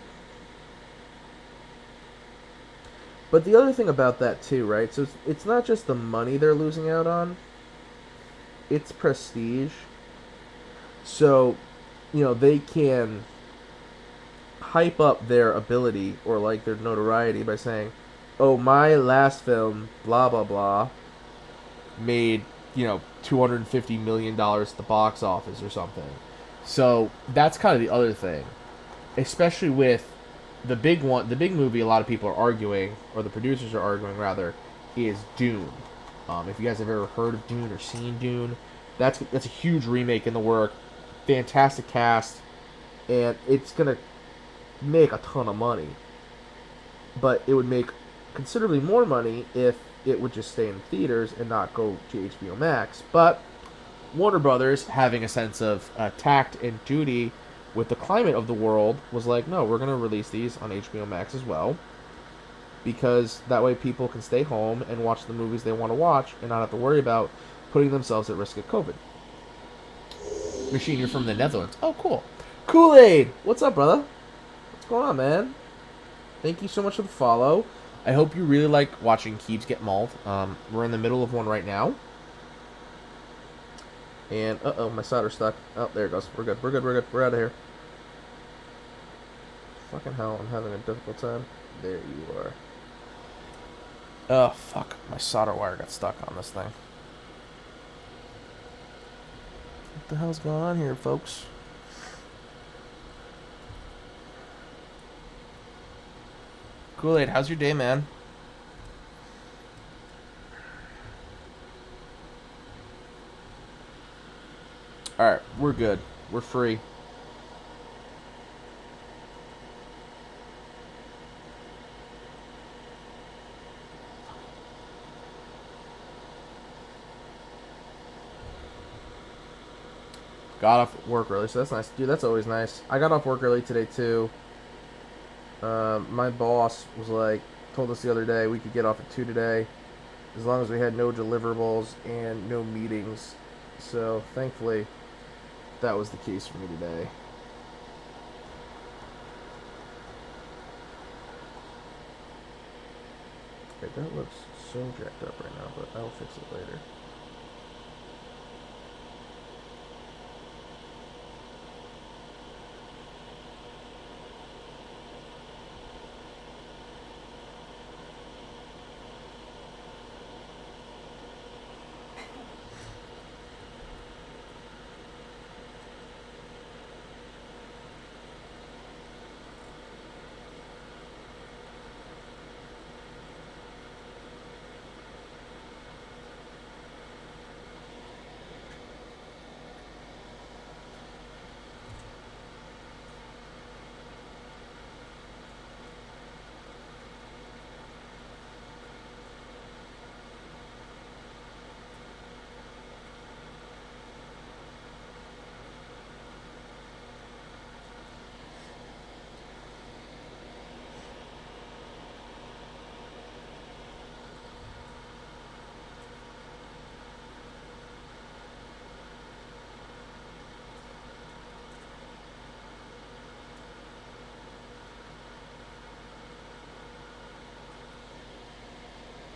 A: But the other thing about that, too, right? So it's not just the money they're losing out on. It's prestige. So, you know, they can hype up their ability or, like, their notoriety by saying, oh, my last film, blah, blah, blah, made, $250 million at the box office or something. So that's kind of the other thing, especially with the big one, the big movie. A lot of people are arguing, or the producers are arguing rather, is Dune. If you guys have ever heard of Dune or seen Dune, that's a huge remake in the work. Fantastic cast, and it's gonna make a ton of money. But it would make considerably more money if it would just stay in theaters and not go to HBO Max. But Warner Brothers, having a sense of tact and duty with the climate of the world, was like, no, we're going to release these on HBO Max as well, because that way people can stay home and watch the movies they want to watch and not have to worry about putting themselves at risk of COVID. Machine, you're from the Netherlands. Oh, cool. Kool-Aid! What's up, brother? What's going on, man? Thank you so much for the follow. I hope you really like watching Keebs get mauled. We're in the middle of one right now. And, uh-oh, my solder's stuck. Oh, there it goes. We're good. We're good. We're good. We're out of here. Fucking hell, I'm having a difficult time. There you are. Oh, fuck. My solder wire got stuck on this thing. What the hell's going on here, folks? Kool-Aid, how's your day, man? Alright, we're good. We're free. Got off work early, so that's nice. Dude, that's always nice. I got off work early today, too. My boss was like, told us the other day we could get off at 2 today, as long as we had no deliverables and no meetings. So, thankfully, that was the case for me today. Okay, that looks so jacked up right now, but I'll fix it later.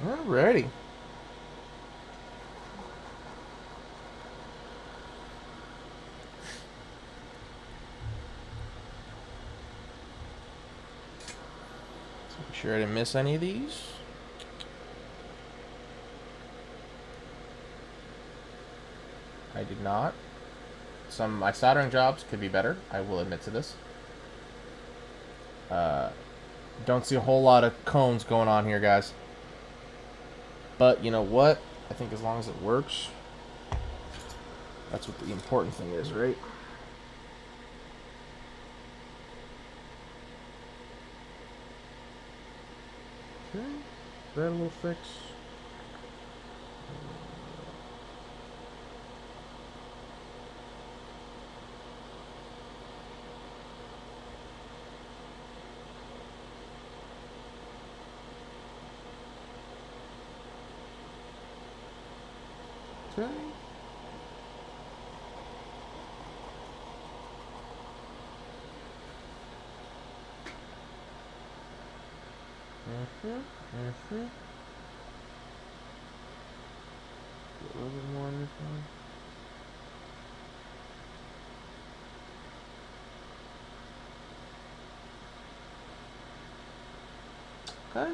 A: Alrighty. So make sure I didn't miss any of these. I did not. Some of my soldering jobs could be better. I will admit to this. Don't see a whole lot of cones going on here, guys. But you know what? I think as long as it works, that's what the important thing is, right? Okay, that will fix. Okay. A little bit more on this one. Okay.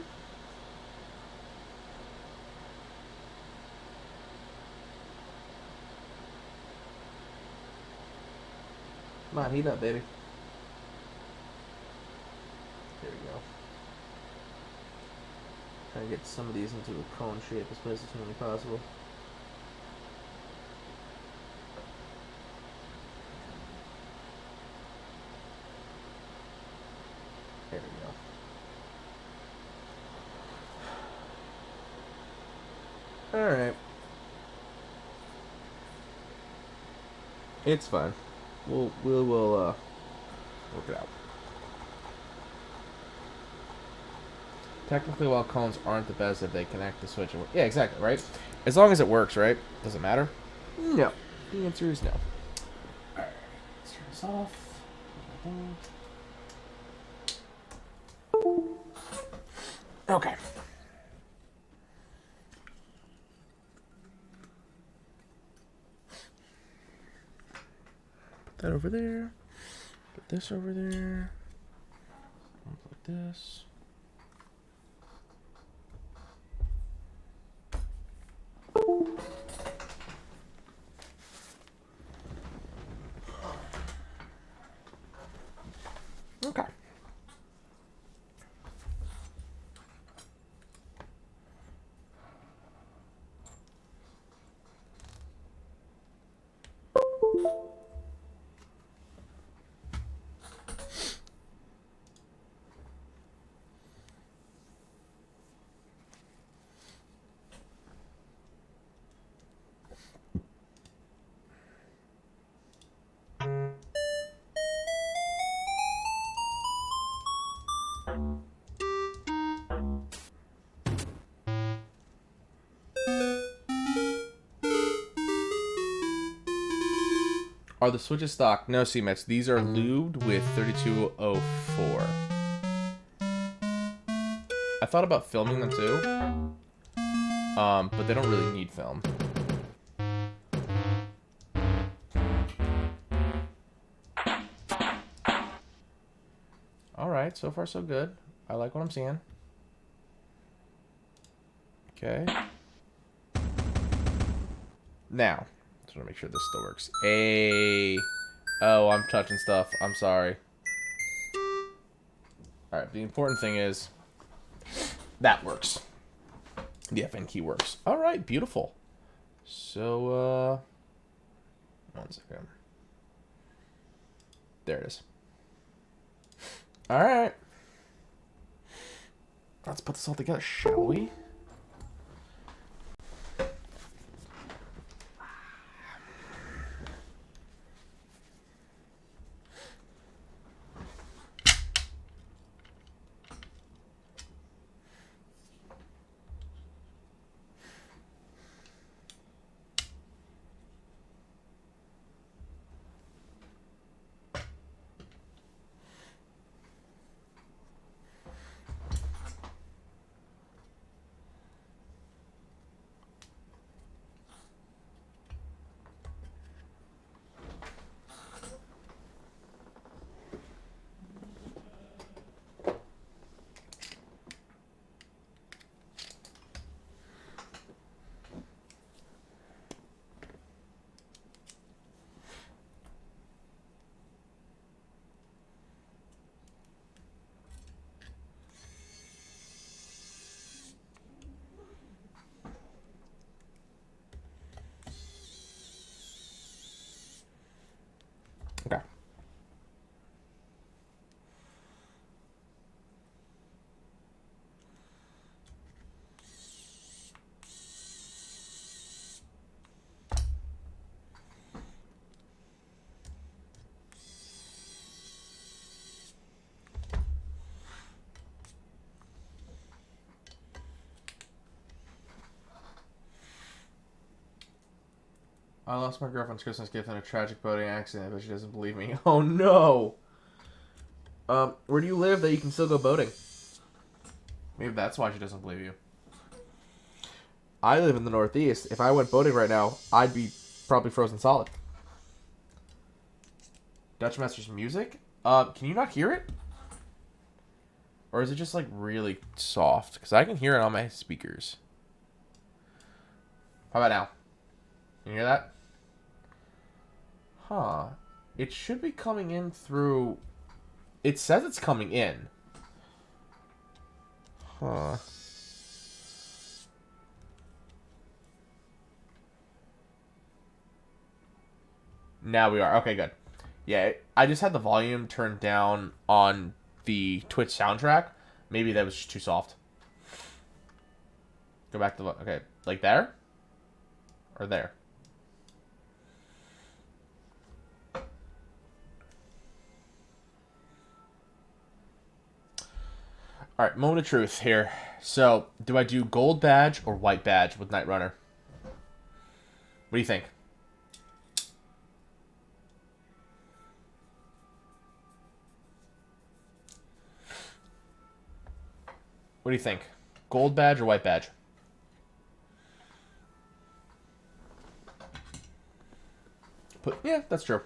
A: Come on, heat up, baby. There we go. Try to get some of these into a cone shape as close as humanly possible. There we go. Alright. It's fine. We'll work it out. Technically, while cones aren't the best if they connect the switch. Yeah, exactly, right? As long as it works, right? Does it matter? No. The answer is no. Alright, let's turn this off. Okay. Put that over there. Put this over there. Put this. Okay. Are the switches stock? No, C-Mets. These are lubed with 3204. I thought about filming them too. But they don't really need film. Alright, so far so good. I like what I'm seeing. Okay. Now, just want to make sure this still works. Oh, I'm touching stuff. I'm sorry. Alright, the important thing is that works. The FN key works. Alright, beautiful. So, one second. There it is. Alright. Let's put this all together, shall we? Okay. I lost my girlfriend's Christmas gift in a tragic boating accident, but she doesn't believe me. Oh no! Where do you live that you can still go boating? Maybe that's why she doesn't believe you. I live in the Northeast. If I went boating right now, I'd be probably frozen solid. Dutch Master's music? Can you not hear it? Or is it just like really soft? Because I can hear it on my speakers. How about now? Can you hear that? Huh. It should be coming in through... It says it's coming in. Huh. Now we are. Okay, good. Yeah, I just had the volume turned down on the Twitch soundtrack. Maybe that was just too soft. Go back to the... Okay, like there? Or there? Alright, moment of truth here. So, do I do gold badge or white badge with Night Runner? What do you think? What do you think? Gold badge or white badge? Yeah, that's true.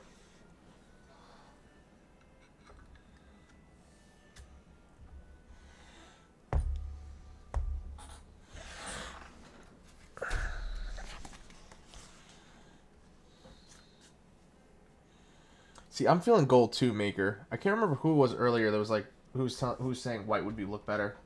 A: See, I'm feeling gold too, Maker. I can't remember who it was earlier that was like, who was saying white would look better.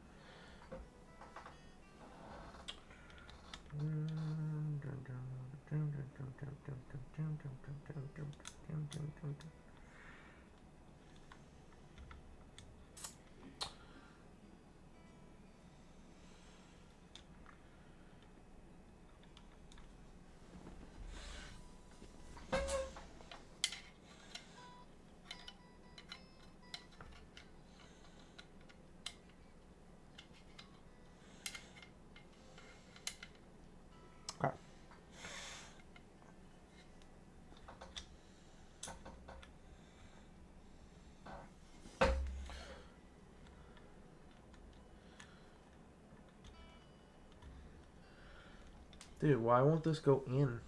A: Okay. Dude, why won't this go in?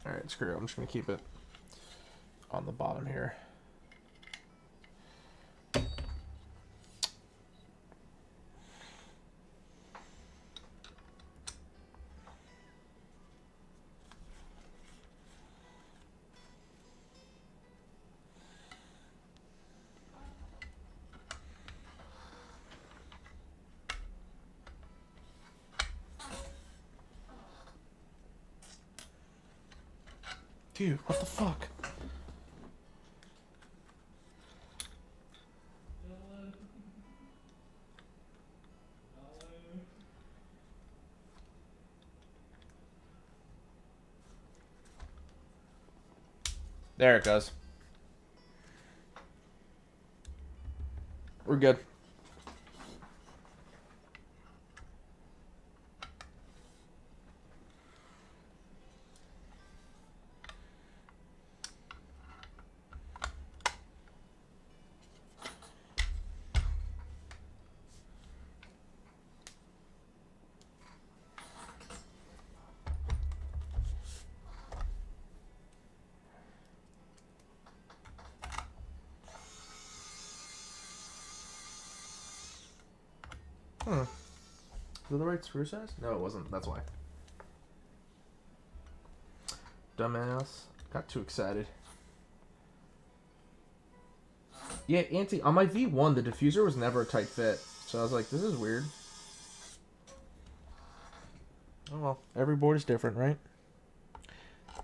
A: Alright, screw it. I'm just going to keep it on the bottom here. Dude, what the fuck? There it goes. We're good. Is it the right screw size? No, it wasn't. That's why. Dumbass. Got too excited. Yeah, Auntie, on my V1, the diffuser was never a tight fit. So I was like, this is weird. Oh well, every board is different, right?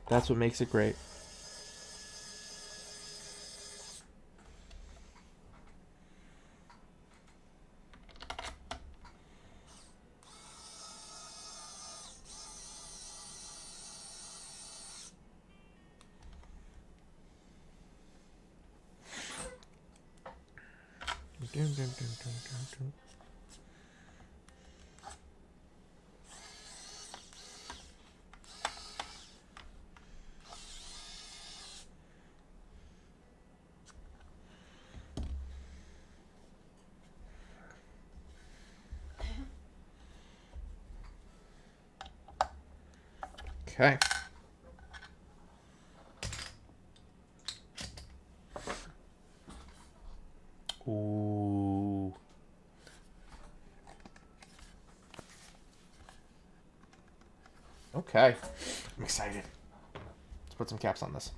A: That's what makes it great. Okay. Ooh. Okay. I'm excited. Let's put some caps on this.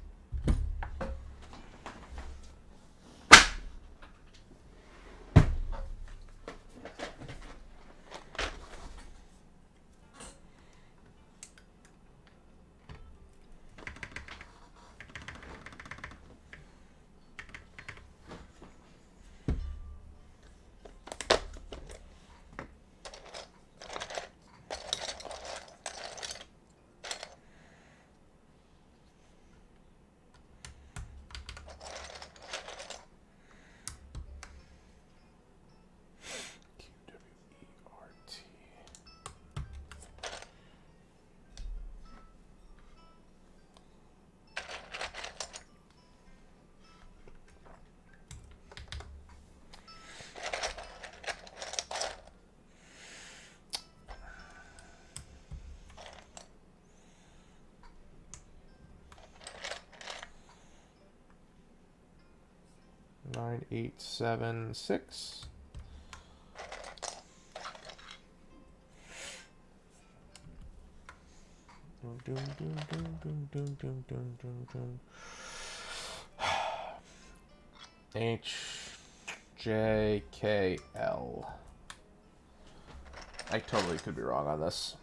A: Nine, 8, 7, 6. H, J, K, L. I totally could be wrong on this.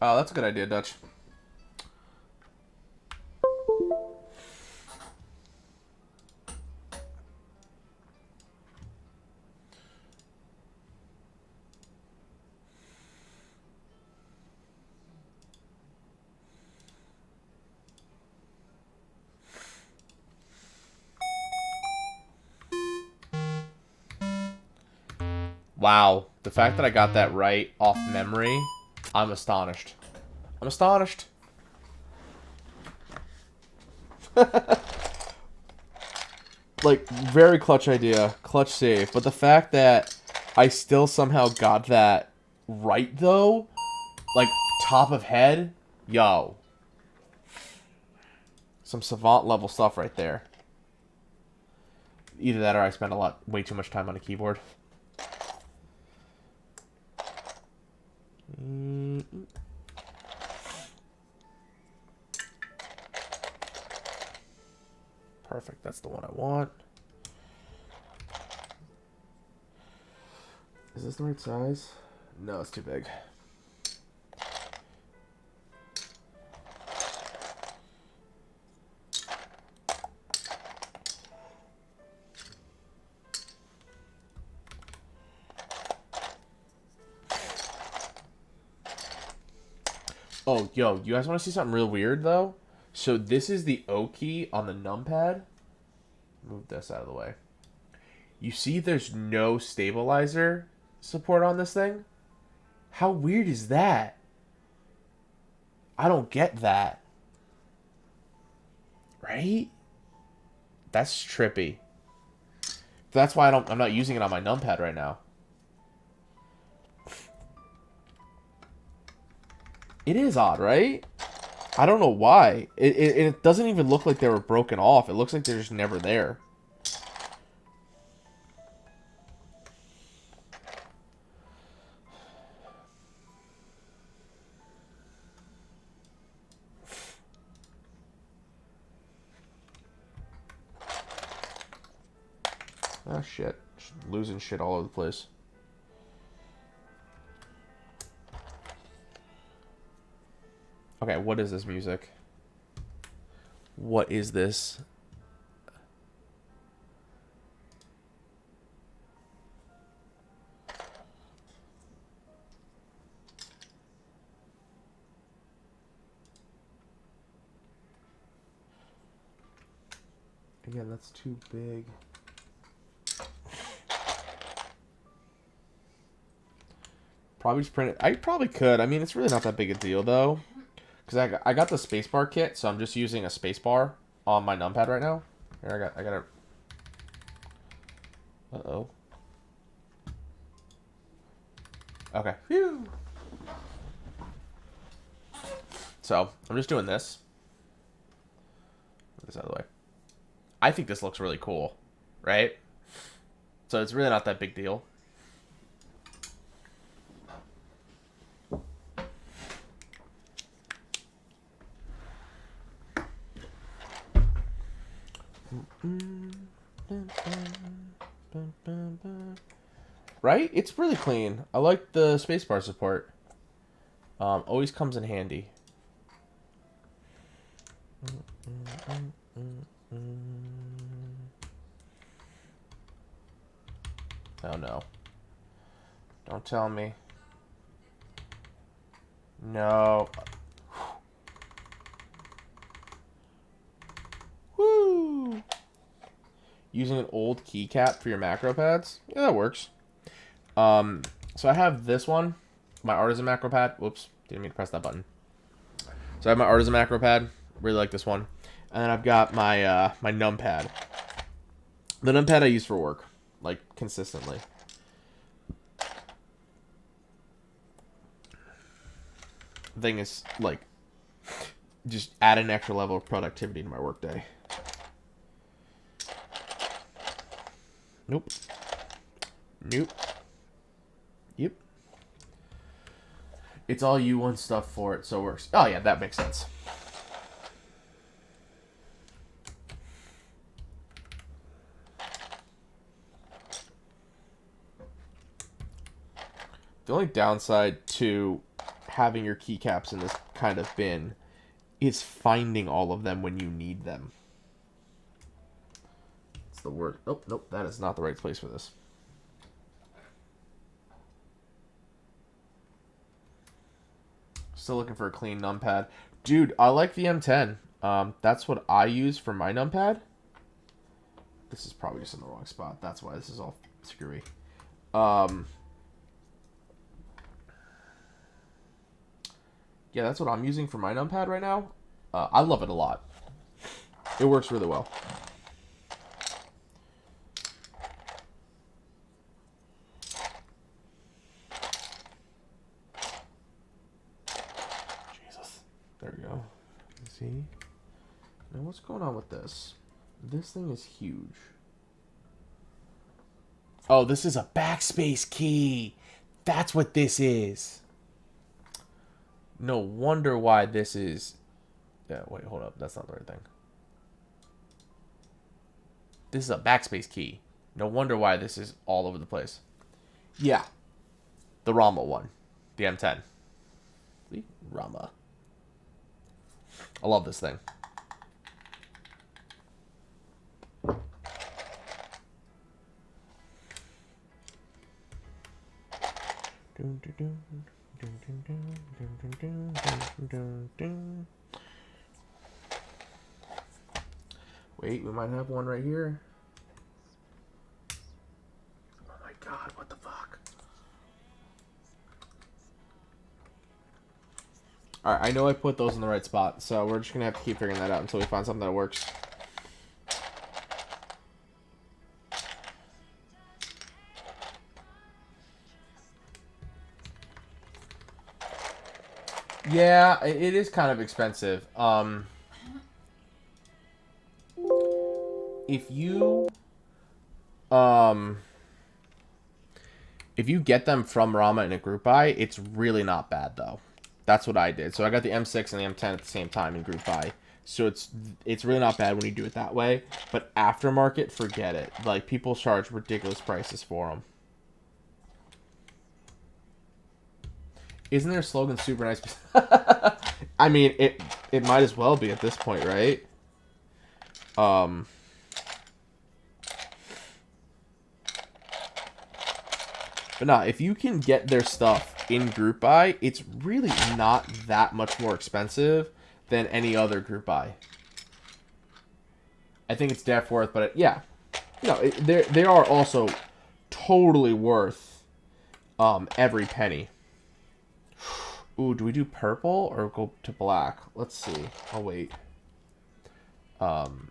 A: Oh, that's a good idea, Dutch. Wow. The fact that I got that right off memory, I'm astonished. I'm astonished. Like, very clutch idea. Clutch save. But the fact that I still somehow got that right, though, like, top of head, yo. Some savant level stuff right there. Either that or I spent way too much time on a keyboard. Perfect. That's the one I want. Is this the right size? No, it's too big. Oh, yo, you guys want to see something real weird, though? So this is the O key on the numpad. Move this out of the way. You see there's no stabilizer support on this thing? How weird is that? I don't get that. Right? That's trippy. That's why I'm not using it on my numpad right now. It is odd, right? I don't know why. It doesn't even look like they were broken off. It looks like they're just never there. Ah, shit. Just losing shit all over the place. Okay, what is this music? What is this? Again, that's too big. Probably just print it. I probably could. I mean, it's really not that big a deal, though. Because I got the spacebar kit, so I'm just using a spacebar on my numpad right now. Here, I got a... Uh-oh. Okay. Phew. So, I'm just doing this. Get this out of the way. I think this looks really cool, right? So it's really not that big deal. Right? It's really clean. I like the spacebar support. Always comes in handy. Oh no. Don't tell me. No. Woo! Using an old keycap for your macro pads? Yeah, that works. So I have this one, my Artisan macro pad. Whoops, didn't mean to press that button. So I have my Artisan macro pad. Really like this one. And then I've got my my numpad. The numpad I use for work, like consistently. The thing is, like, just add an extra level of productivity to my workday. Nope. Nope. Yep. It's all U1 stuff for it, so it works. Oh yeah, that makes sense. The only downside to having your keycaps in this kind of bin is finding all of them when you need them. It's the word. Oh, nope, that is not the right place for this. Still looking for a clean numpad. Dude, I like the M10. That's what I use for my numpad. This is probably just in the wrong spot. That's why this is all screwy. Yeah, that's what I'm using for my numpad right now. I love it a lot. It works really well. Jesus. There we go. See? Now what's going on with this? This thing is huge. Oh, this is a backspace key. That's what this is. No wonder why this is... Yeah, wait, hold up. That's not the right thing. This is a backspace key. No wonder why this is all over the place. Yeah. The Rama one. The M10. The Rama. I love this thing. Wait, we might have one right here. Oh my god, what the fuck? Alright, I know I put those in the right spot, so we're just gonna have to keep figuring that out until we find something that works. Yeah, it is kind of expensive. If you get them from Rama in a group buy, it's really not bad though. That's what I did. So I got the M6 and the M10 at the same time in group buy. So it's really not bad when you do it that way. But aftermarket, forget it. Like, people charge ridiculous prices for them. Isn't their slogan super nice? I mean, it might as well be at this point, right? But nah, if you can get their stuff in group buy, it's really not that much more expensive than any other group buy. I think it's def worth, but yeah, no, they are also totally worth every penny. Ooh, do we do purple or go to black? Let's see. I'll wait. Um,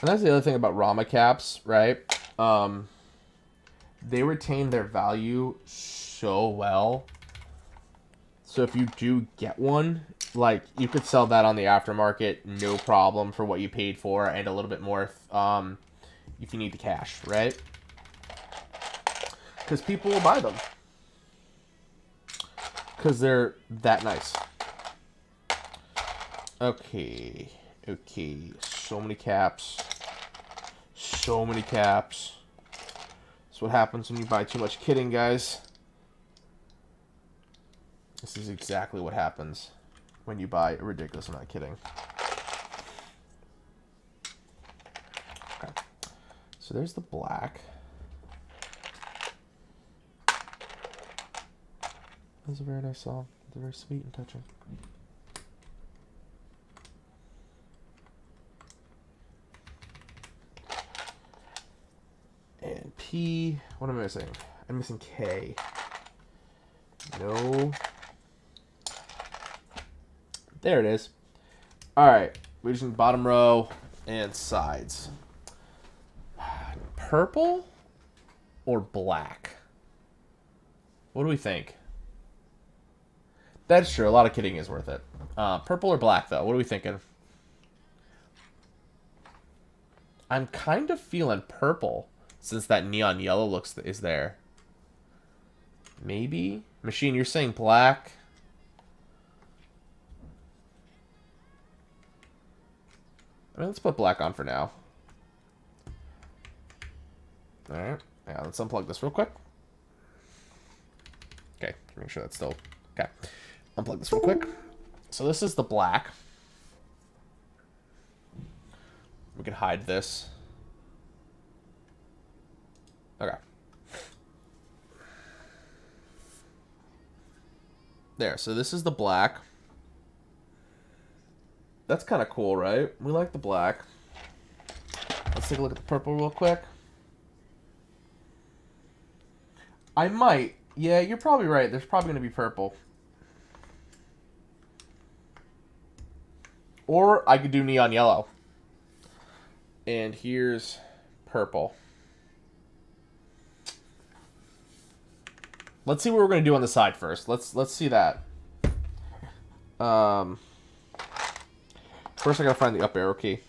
A: and that's the other thing about Rama caps, right? They retain their value so well. So if you do get one, like, you could sell that on the aftermarket, no problem, for what you paid for, and a little bit more if you need the cash, right? Because people will buy them. Because they're that nice. Okay. Okay. So many caps. So many caps. That's what happens when you buy too much kitting, guys. This is exactly what happens when you buy a ridiculous amount of kitting. Okay. So there's the black. That's a very nice song. It's very sweet and touching. And P. What am I missing? I'm missing K. No. There it is. Alright. We're using bottom row and sides. Purple or black? What do we think? That's true. A lot of kitting is worth it. Purple or black, though? What are we thinking? I'm kind of feeling purple, since that neon yellow is there. Maybe? Machine, you're saying black? I mean, let's put black on for now. Alright. Yeah, let's unplug this real quick. Okay, make sure that's still... Okay. Unplug this real quick. So this is the black. We can hide this. Okay. There, so this is the black. That's kind of cool, right? We like the black. Let's take a look at the purple real quick. I might. Yeah, you're probably right. There's probably going to be purple. Or I could do neon yellow. And here's purple. Let's see what we're going to do on the side first. Let's see that. First I got to find the up arrow key.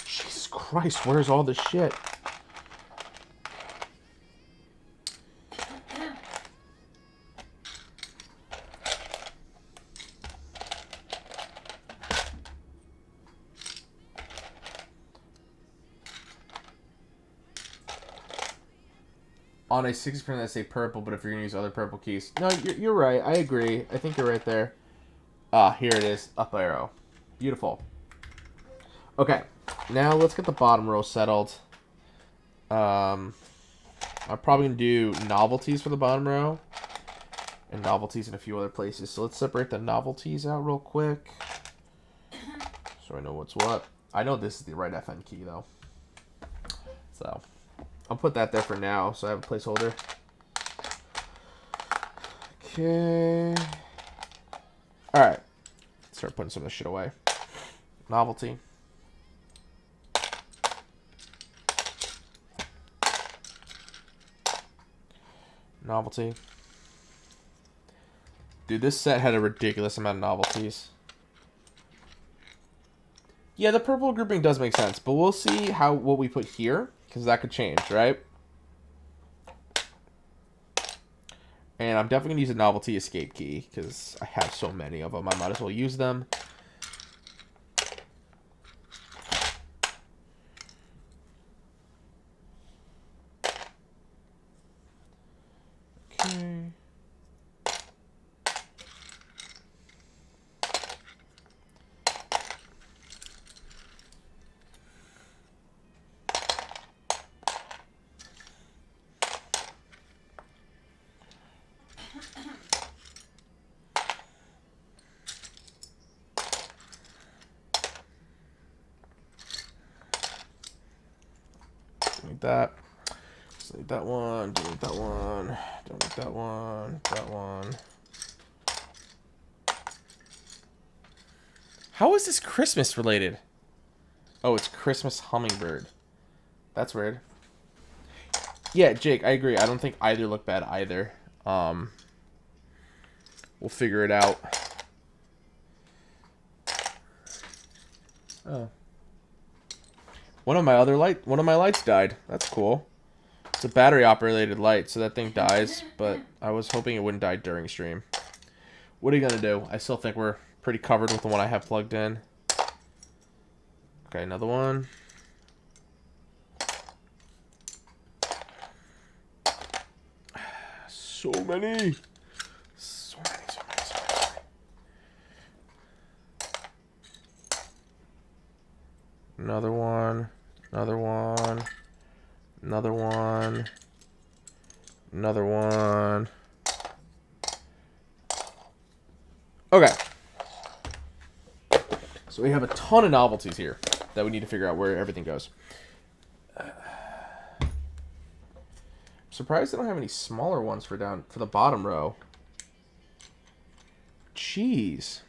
A: Jesus Christ, where's all this shit? On a 60%, I say purple, but if you're going to use other purple keys... No, you're right. I agree. I think you're right there. Ah, here it is. Up arrow. Beautiful. Okay. Now let's get the bottom row settled. I'm probably going to do novelties for the bottom row. And novelties in a few other places. So let's separate the novelties out real quick. So I know what's what. I know this is the right FN key, though. So... I'll put that there for now, so I have a placeholder. Okay. Alright. Start putting some of this shit away. Novelty. Novelty. Dude, this set had a ridiculous amount of novelties. Yeah, the purple grouping does make sense, but we'll see what we put here. Because that could change, right? And I'm definitely going to use a novelty escape key. Because I have so many of them. I might as well use them. that. Delete that one. Delete that one. Delete that one. That one. How is this Christmas related? Oh, it's Christmas hummingbird. That's weird. Yeah, Jake, I agree. I don't think either look bad either. We'll figure it out. Oh. One of my lights died. That's cool. It's a battery operated light, so that thing dies, but I was hoping it wouldn't die during stream. What are you gonna do? I still think we're pretty covered with the one I have plugged in. Okay, another one. So many. So many. Another one. Another one. Another one. Another one. Okay. So we have a ton of novelties here that we need to figure out where everything goes. Surprised I don't have any smaller ones for the bottom row. Jeez.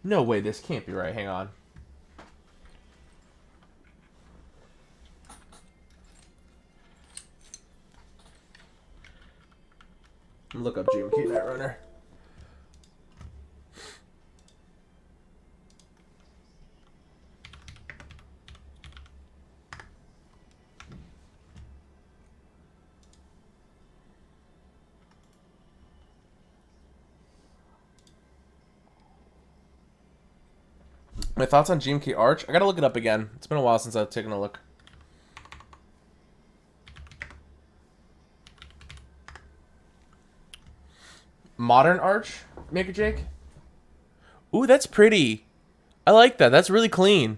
A: No way, this can't be right. Hang on. Look up GMK Netrunner. My thoughts on GMK Arch? I gotta look it up again. It's been a while since I've taken a look. Modern Arch? Make it, Jake? Ooh, that's pretty. I like that. That's really clean.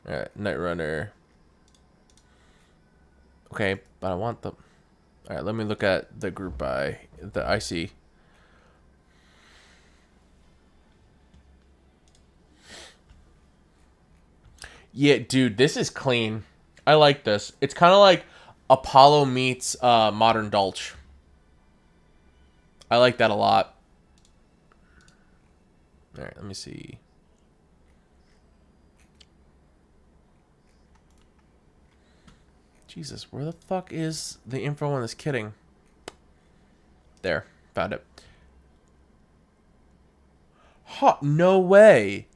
A: Alright, Netrunner. Okay, but I want the... Alright, let me look at the group by the IC. Yeah, dude, this is clean. I like this. It's kind of like Apollo meets Modern Dulce. I like that a lot. Alright, let me see. Jesus, where the fuck is the info on this kitting? There, found it. Huh, no way.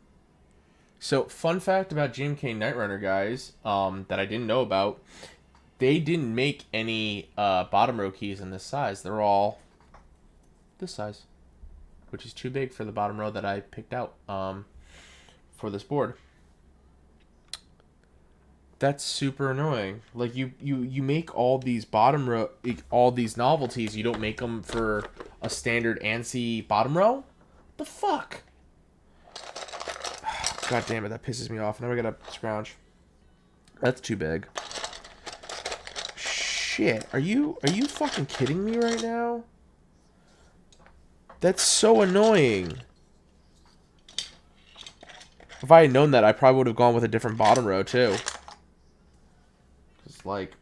A: So, fun fact about GMK Netrunner, guys, that I didn't know about. They didn't make any bottom row keys in this size. They're all this size, which is too big for the bottom row that I picked out for this board. That's super annoying. Like, you make all these bottom row, all these novelties, you don't make them for a standard ANSI bottom row? What the fuck? God damn it, that pisses me off. Now we gotta scrounge. That's too big. Shit, are you fucking kidding me right now? That's so annoying. If I had known that, I probably would have gone with a different bottom row too. It's like...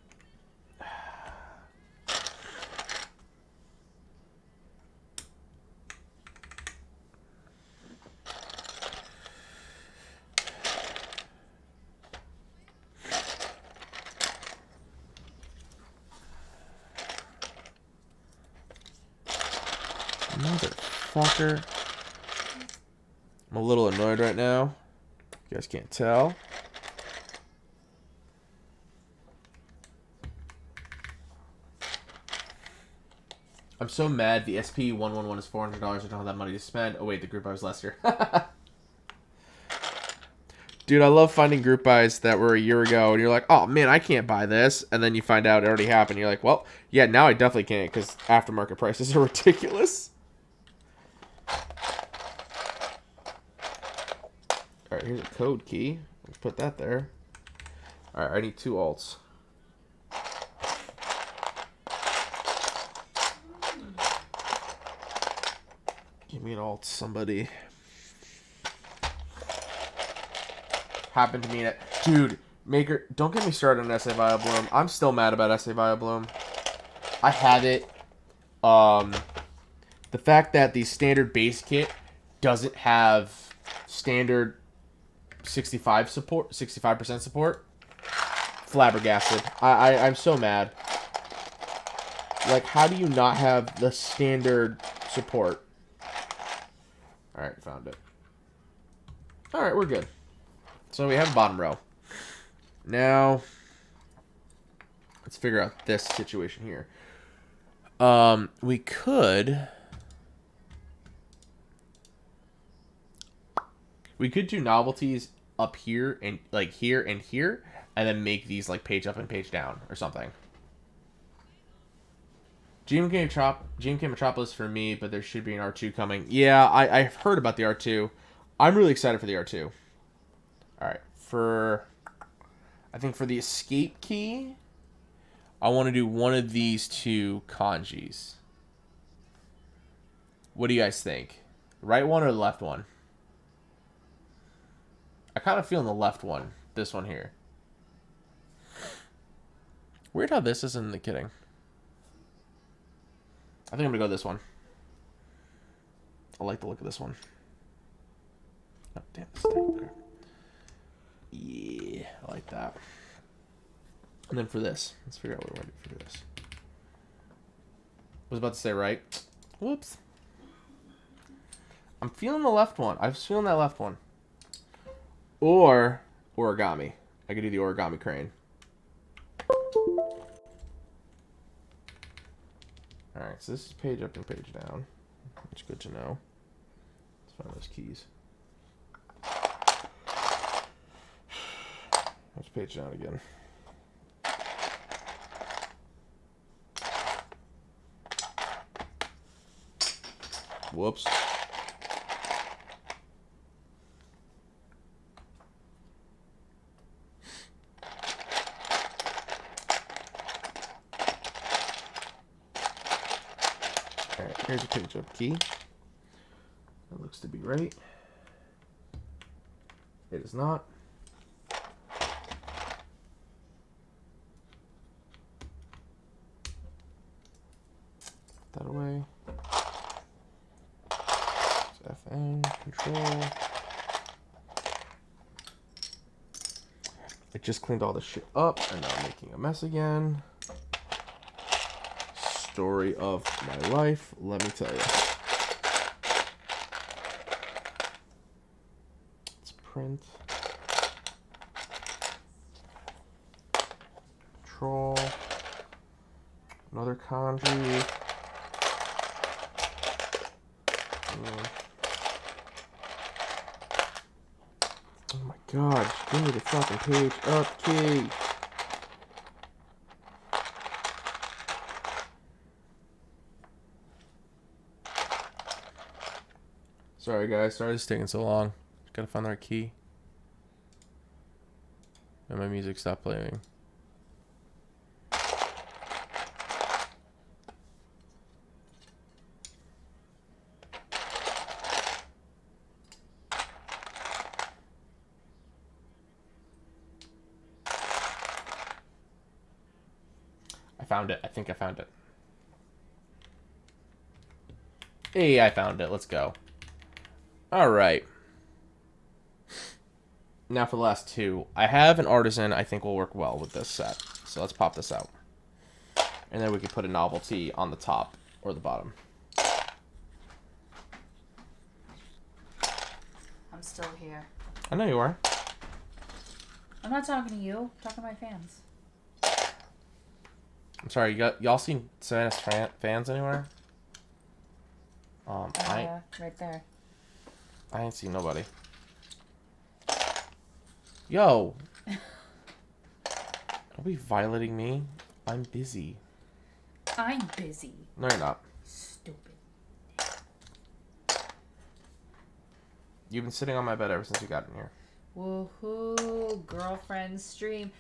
A: Motherfucker. I'm a little annoyed right now. You guys can't tell. I'm so mad the SP111 is $400. I don't have that money to spend. Oh wait, the group buy was Lester. Dude, I love finding group buys that were a year ago and you're like, oh man, I can't buy this. And then you find out it already happened. You're like, well, yeah, now I definitely can't because aftermarket prices are ridiculous. Alright, here's a code key. Let's put that there. Alright, I need 2 alts. Give me an alt, somebody. happened to me. Dude, Maker, don't get me started on SA Via Bloom. I'm still mad about SA Via Bloom. I had it. The fact that the standard base kit doesn't have standard 65% support, flabbergasted. I'm so mad. Like, how do you not have the standard support? Alright, found it. Alright, we're good. So we have bottom row. Now, let's figure out this situation here. We could do novelties up here and like here and here, and then make these like page up and page down or something. GMK Metropolis for me, but there should be an R2 coming. Yeah, I've heard about the R2. I'm really excited for the R2. Alright, I think for the escape key, I want to do one of these two kanjis. What do you guys think? Right one or the left one? I kind of feel in the left one. This one here. Weird how this isn't the kidding. I think I'm going to go this one. I like the look of this one. Oh, damn, this thing. Okay. Yeah, I like that. And then for this, let's figure out what we want to do for this. I was about to say right. Whoops. I'm feeling the left one. I was feeling that left one. Or origami. I could do the origami crane. Alright, so this is page up and page down. It's good to know. Let's find those keys. Let's page down again. Whoops. Alright, here's a page up key. That looks to be right. It is not. Put that away. It's FN, control. I just cleaned all this shit up and now I'm making a mess again. Story of my life, let me tell you. Let's print. Control. Another kanji. Oh my god, just give me the fucking page up key. Sorry guys, sorry it's taking so long. Just gotta find the right key. And my music stopped playing. I found it. I think I found it. Hey, I found it. Let's go. Alright. Now for the last two. I have an artisan I think will work well with this set. So let's pop this out. And then we can put a novelty on the top or the bottom.
B: I'm still here.
A: I know you are.
B: I'm not talking to you. I'm talking to my fans.
A: I'm sorry, y'all seen Savannah's fans anywhere?
B: Right there.
A: I ain't seen nobody. Yo! Don't be violating me. I'm busy.
B: I'm busy.
A: No, you're not.
B: Stupid.
A: You've been sitting on my bed ever since you got in here.
B: Woohoo! Girlfriend stream.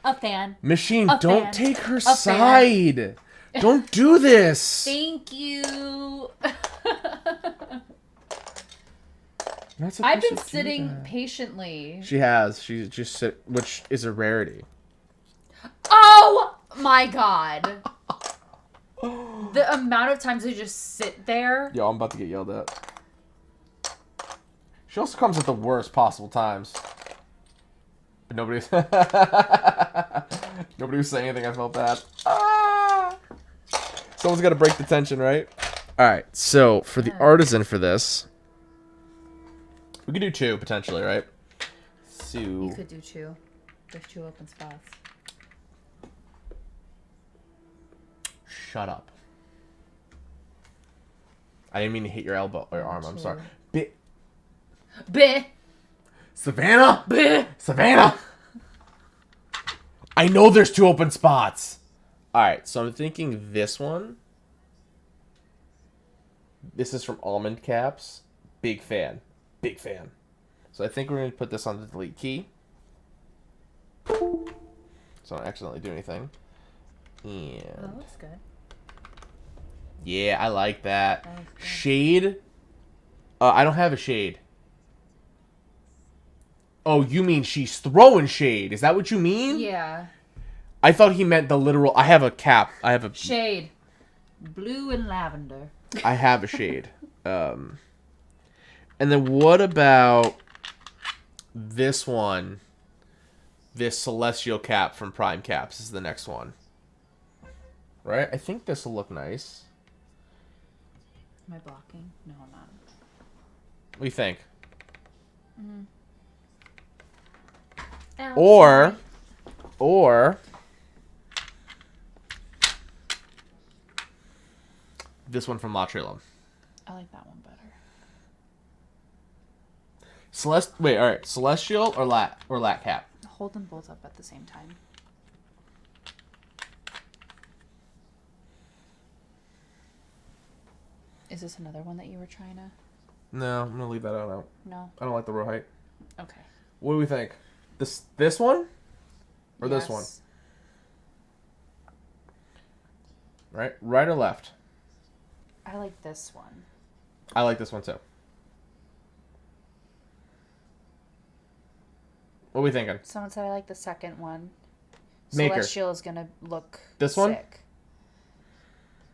B: A fan.
A: Machine,
B: A
A: don't
B: fan.
A: take her
B: A
A: side. Don't do this.
B: Thank you.
A: You're not
B: I've
A: supposed
B: been
A: to do
B: sitting
A: that.
B: patiently.
A: She has. She's just sit, which is a rarity.
B: Oh my god. The amount of times I just sit there.
A: Yo, I'm about to get yelled at. She also comes at the worst possible times. But nobody was saying anything. I felt bad. Ah! Someone's got to break the tension, right? All right. So for the artisan for this, we could do 2 potentially, right? So
B: You could do 2. There's 2 open spots.
A: Shut up. I didn't mean to hit your elbow or your arm. I'm sorry.
B: Bleh.
A: Savannah?
B: Bleh.
A: Savannah! I know there's 2 open spots. Alright, so I'm thinking this one. This is from Almond Caps. Big fan. Big fan. So I think we're going to put this on the delete key. So I don't accidentally do anything. And
B: Oh, that looks good.
A: yeah, I like that. Shade. I don't have a shade. Oh, you mean she's throwing shade? Is that what you mean?
B: Yeah.
A: I thought he meant the literal. I have a cap. I have a
B: shade. Blue and lavender.
A: I have a shade. And then what about this one? This celestial cap from Prime Caps is the next one. Right? I think this will look nice.
B: Am I blocking? No, I'm not.
A: What do you think? Or this one from Latrilum.
B: I like that one better.
A: Wait, all right. Celestial or lat cap?
B: Hold them both up at the same time. Is this another one that you were trying to?
A: No, I'm gonna leave that out.
B: No.
A: I don't like the row height.
B: Okay.
A: What do we think? This one? Or this one? Right or left?
B: I like this one.
A: I like this one too. What are we thinking?
B: Someone said I like the second one.
A: Maker.
B: Celestial is gonna look
A: This
B: sick.
A: one?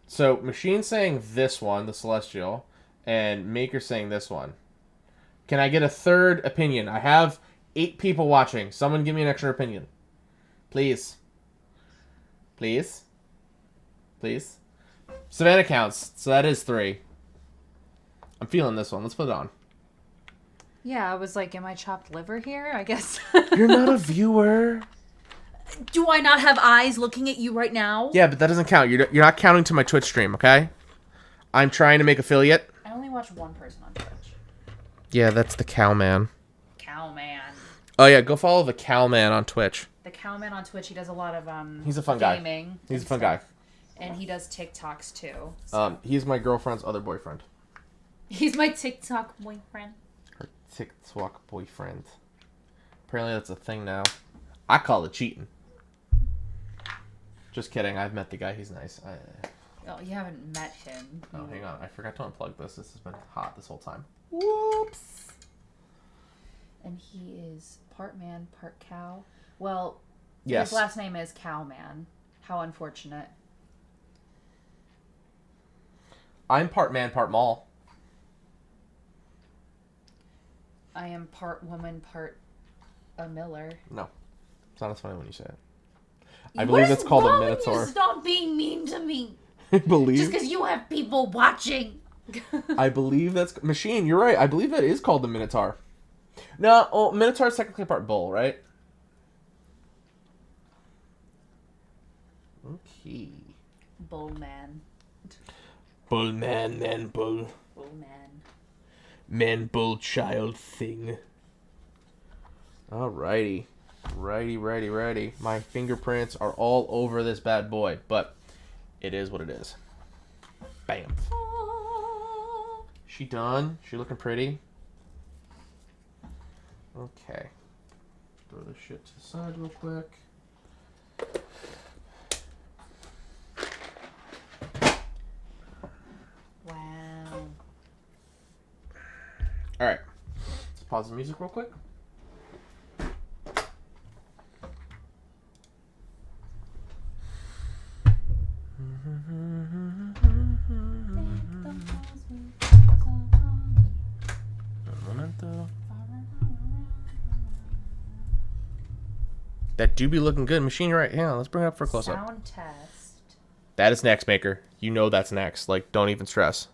A: So Machine saying this one, the Celestial, and Maker saying this one. Can I get a third opinion? I have 8 people watching. Someone give me an extra opinion. Please. Please. Please. Savannah counts, so that is 3. I'm feeling this one. Let's put it on.
B: Yeah, I was like, am I chopped liver here? I guess.
A: You're not a viewer.
B: Do I not have eyes looking at you right now?
A: Yeah, but that doesn't count. You're not counting to my Twitch stream, okay? I'm trying to make affiliate.
B: I only watch one person on Twitch.
A: Yeah, that's the Cowman.
B: Cowman.
A: Oh yeah, go follow the Cowman on Twitch.
B: The Cowman on Twitch, he does a lot of
A: He's a fun
B: gaming.
A: guy. He's a fun guy.
B: And he does TikToks too. So.
A: He's my girlfriend's other boyfriend.
B: He's my TikTok boyfriend.
A: Her TikTok boyfriend. Apparently that's a thing now. I call it cheating. Just kidding. I've met the guy. He's nice.
B: Oh, you haven't met him.
A: Oh, hang on. I forgot to unplug this. This has been hot this whole time. Whoops.
B: And he is part man, part cow. Well,
A: yes.
B: His last name is Cowman. How unfortunate.
A: I'm part man, part mall.
B: I am part woman, part a miller.
A: No. It's not as funny when you say it. I believe that's called a minotaur.
B: Stop being mean to me.
A: I believe.
B: Just because you have people watching.
A: I believe that's Machine. You're right. I believe that is called the minotaur. No, oh, minotaur is technically part bull, right? Okay.
B: Bullman.
A: Bull man, bull.
B: Bullman.
A: Man, bull, child thing. Alrighty. Righty. My fingerprints are all over this bad boy, but it is what it is. Bam. She done? She looking pretty? Okay. Throw this shit to the side real quick.
B: Wow.
A: Alright. pause the music real quick. That do be looking good. Machine, right? Hang on, let's bring it up for a close-up.
B: Sound test.
A: That is next, Maker. You know that's next. Like, don't even stress.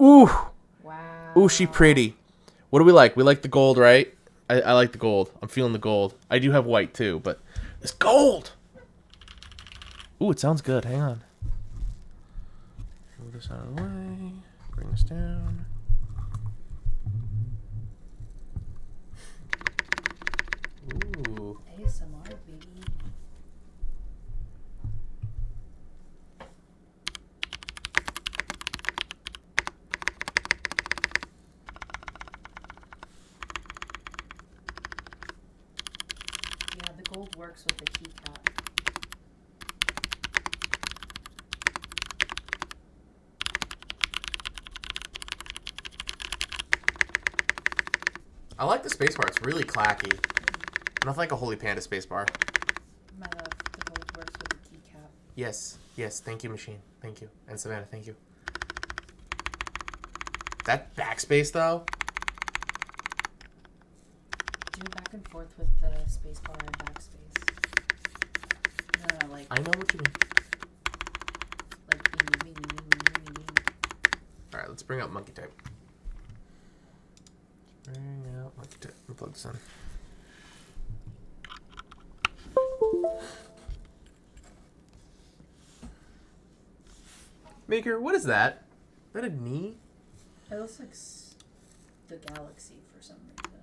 A: Ooh!
B: Wow.
A: Ooh, she pretty. What do we like? We like the gold, right? I like the gold. I'm feeling the gold. I do have white, too, but it's gold! Ooh, it sounds good. Hang on. Move this out of the way. Bring this down. Ooh.
B: ASMR, baby. Yeah, the gold works with the keycap.
A: I like the spacebar. It's really clacky. Nothing like a Holy Panda spacebar.
B: My love, the gold works with the keycap.
A: Yes. Yes. Thank you, Machine. Thank you. And Savannah, thank you. That backspace, though.
B: Do back and forth with the spacebar and backspace. No, like...
A: I know what you mean.
B: Like, beanie.
A: Alright, let's bring up monkey type. Bring out monkey type. Let me plug this in. Maker, what is that? Is that a knee?
B: It looks like the galaxy for some reason.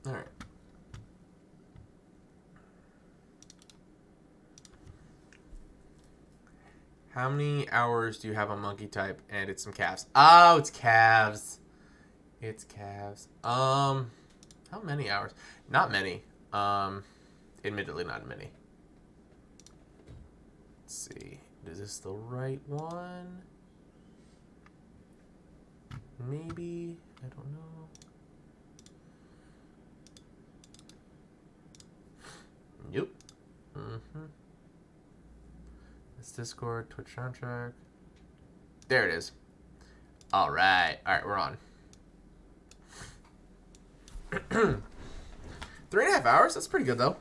A: Alright. How many hours do you have on monkey type? And it's some calves. Oh, it's calves. It's calves. How many hours? Not many. Admittedly not many. Let's see. Is this the right one? Maybe. I don't know. Nope. It's Discord, Twitch soundtrack. There it is. All right. All right, we're on. 3.5 hours? That's pretty good, though.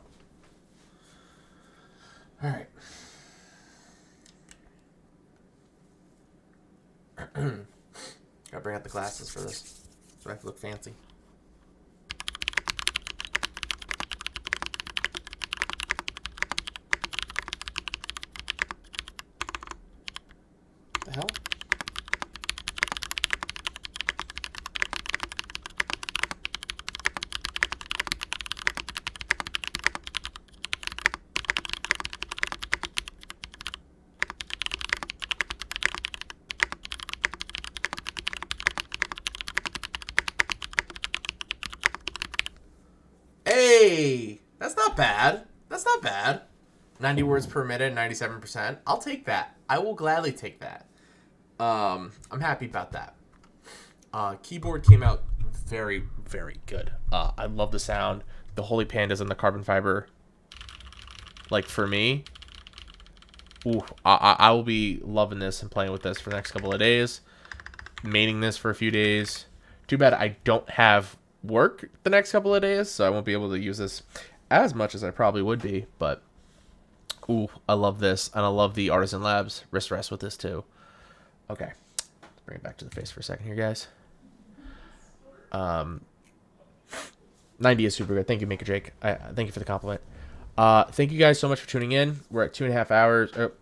A: All right. Gotta bring out the glasses for this, so I have to look fancy. The hell? Hey, that's not bad. That's not bad. 90 words per minute, 97%. I'll take that. I will gladly take that. I'm happy about that. Keyboard came out very, very good. I love the sound. The Holy Pandas and the carbon fiber. Like, for me, ooh, I will be loving this and playing with this for the next couple of days. Maining this for a few days. Too bad I don't have work the next couple of days, so I won't be able to use this as much as I probably would be, but ooh, I love this, and I love the Artisan Labs wrist rest with this too. Okay, let's bring it back to the face for a second here, guys. 90 is super good. Thank you, Maker Jake. Thank you for the compliment. Thank you guys so much for tuning in. We're at 2.5 hours, or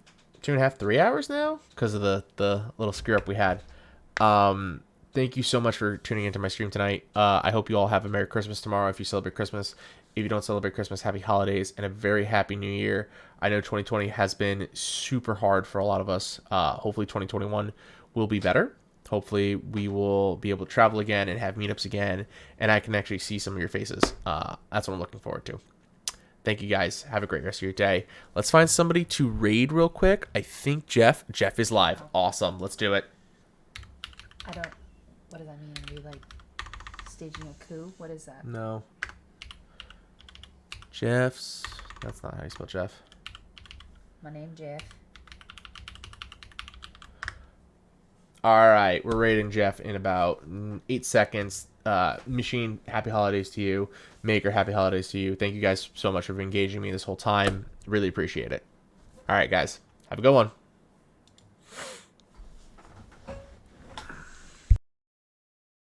A: 2.5, 3 hours now because of the little screw up we had. Thank you so much for tuning into my stream tonight. I hope you all have a Merry Christmas tomorrow if you celebrate Christmas. If you don't celebrate Christmas, happy holidays and a very happy new year. I know 2020 has been super hard for a lot of us. Hopefully 2021 will be better. Hopefully we will be able to travel again and have meetups again, and I can actually see some of your faces. That's what I'm looking forward to. Thank you guys. Have a great rest of your day. Let's find somebody to raid real quick. I think Jeff is live. Awesome. Let's do it.
B: I don't. What does that mean? Are we like staging a coup? What is that?
A: No. Jeff's. That's not how you spell Jeff.
B: My name Jeff.
A: All right, we're rating Jeff in about 8 seconds. Machine, happy holidays to you. Maker, happy holidays to you. Thank you guys so much for engaging me this whole time. Really appreciate it. All right, guys, have a good one.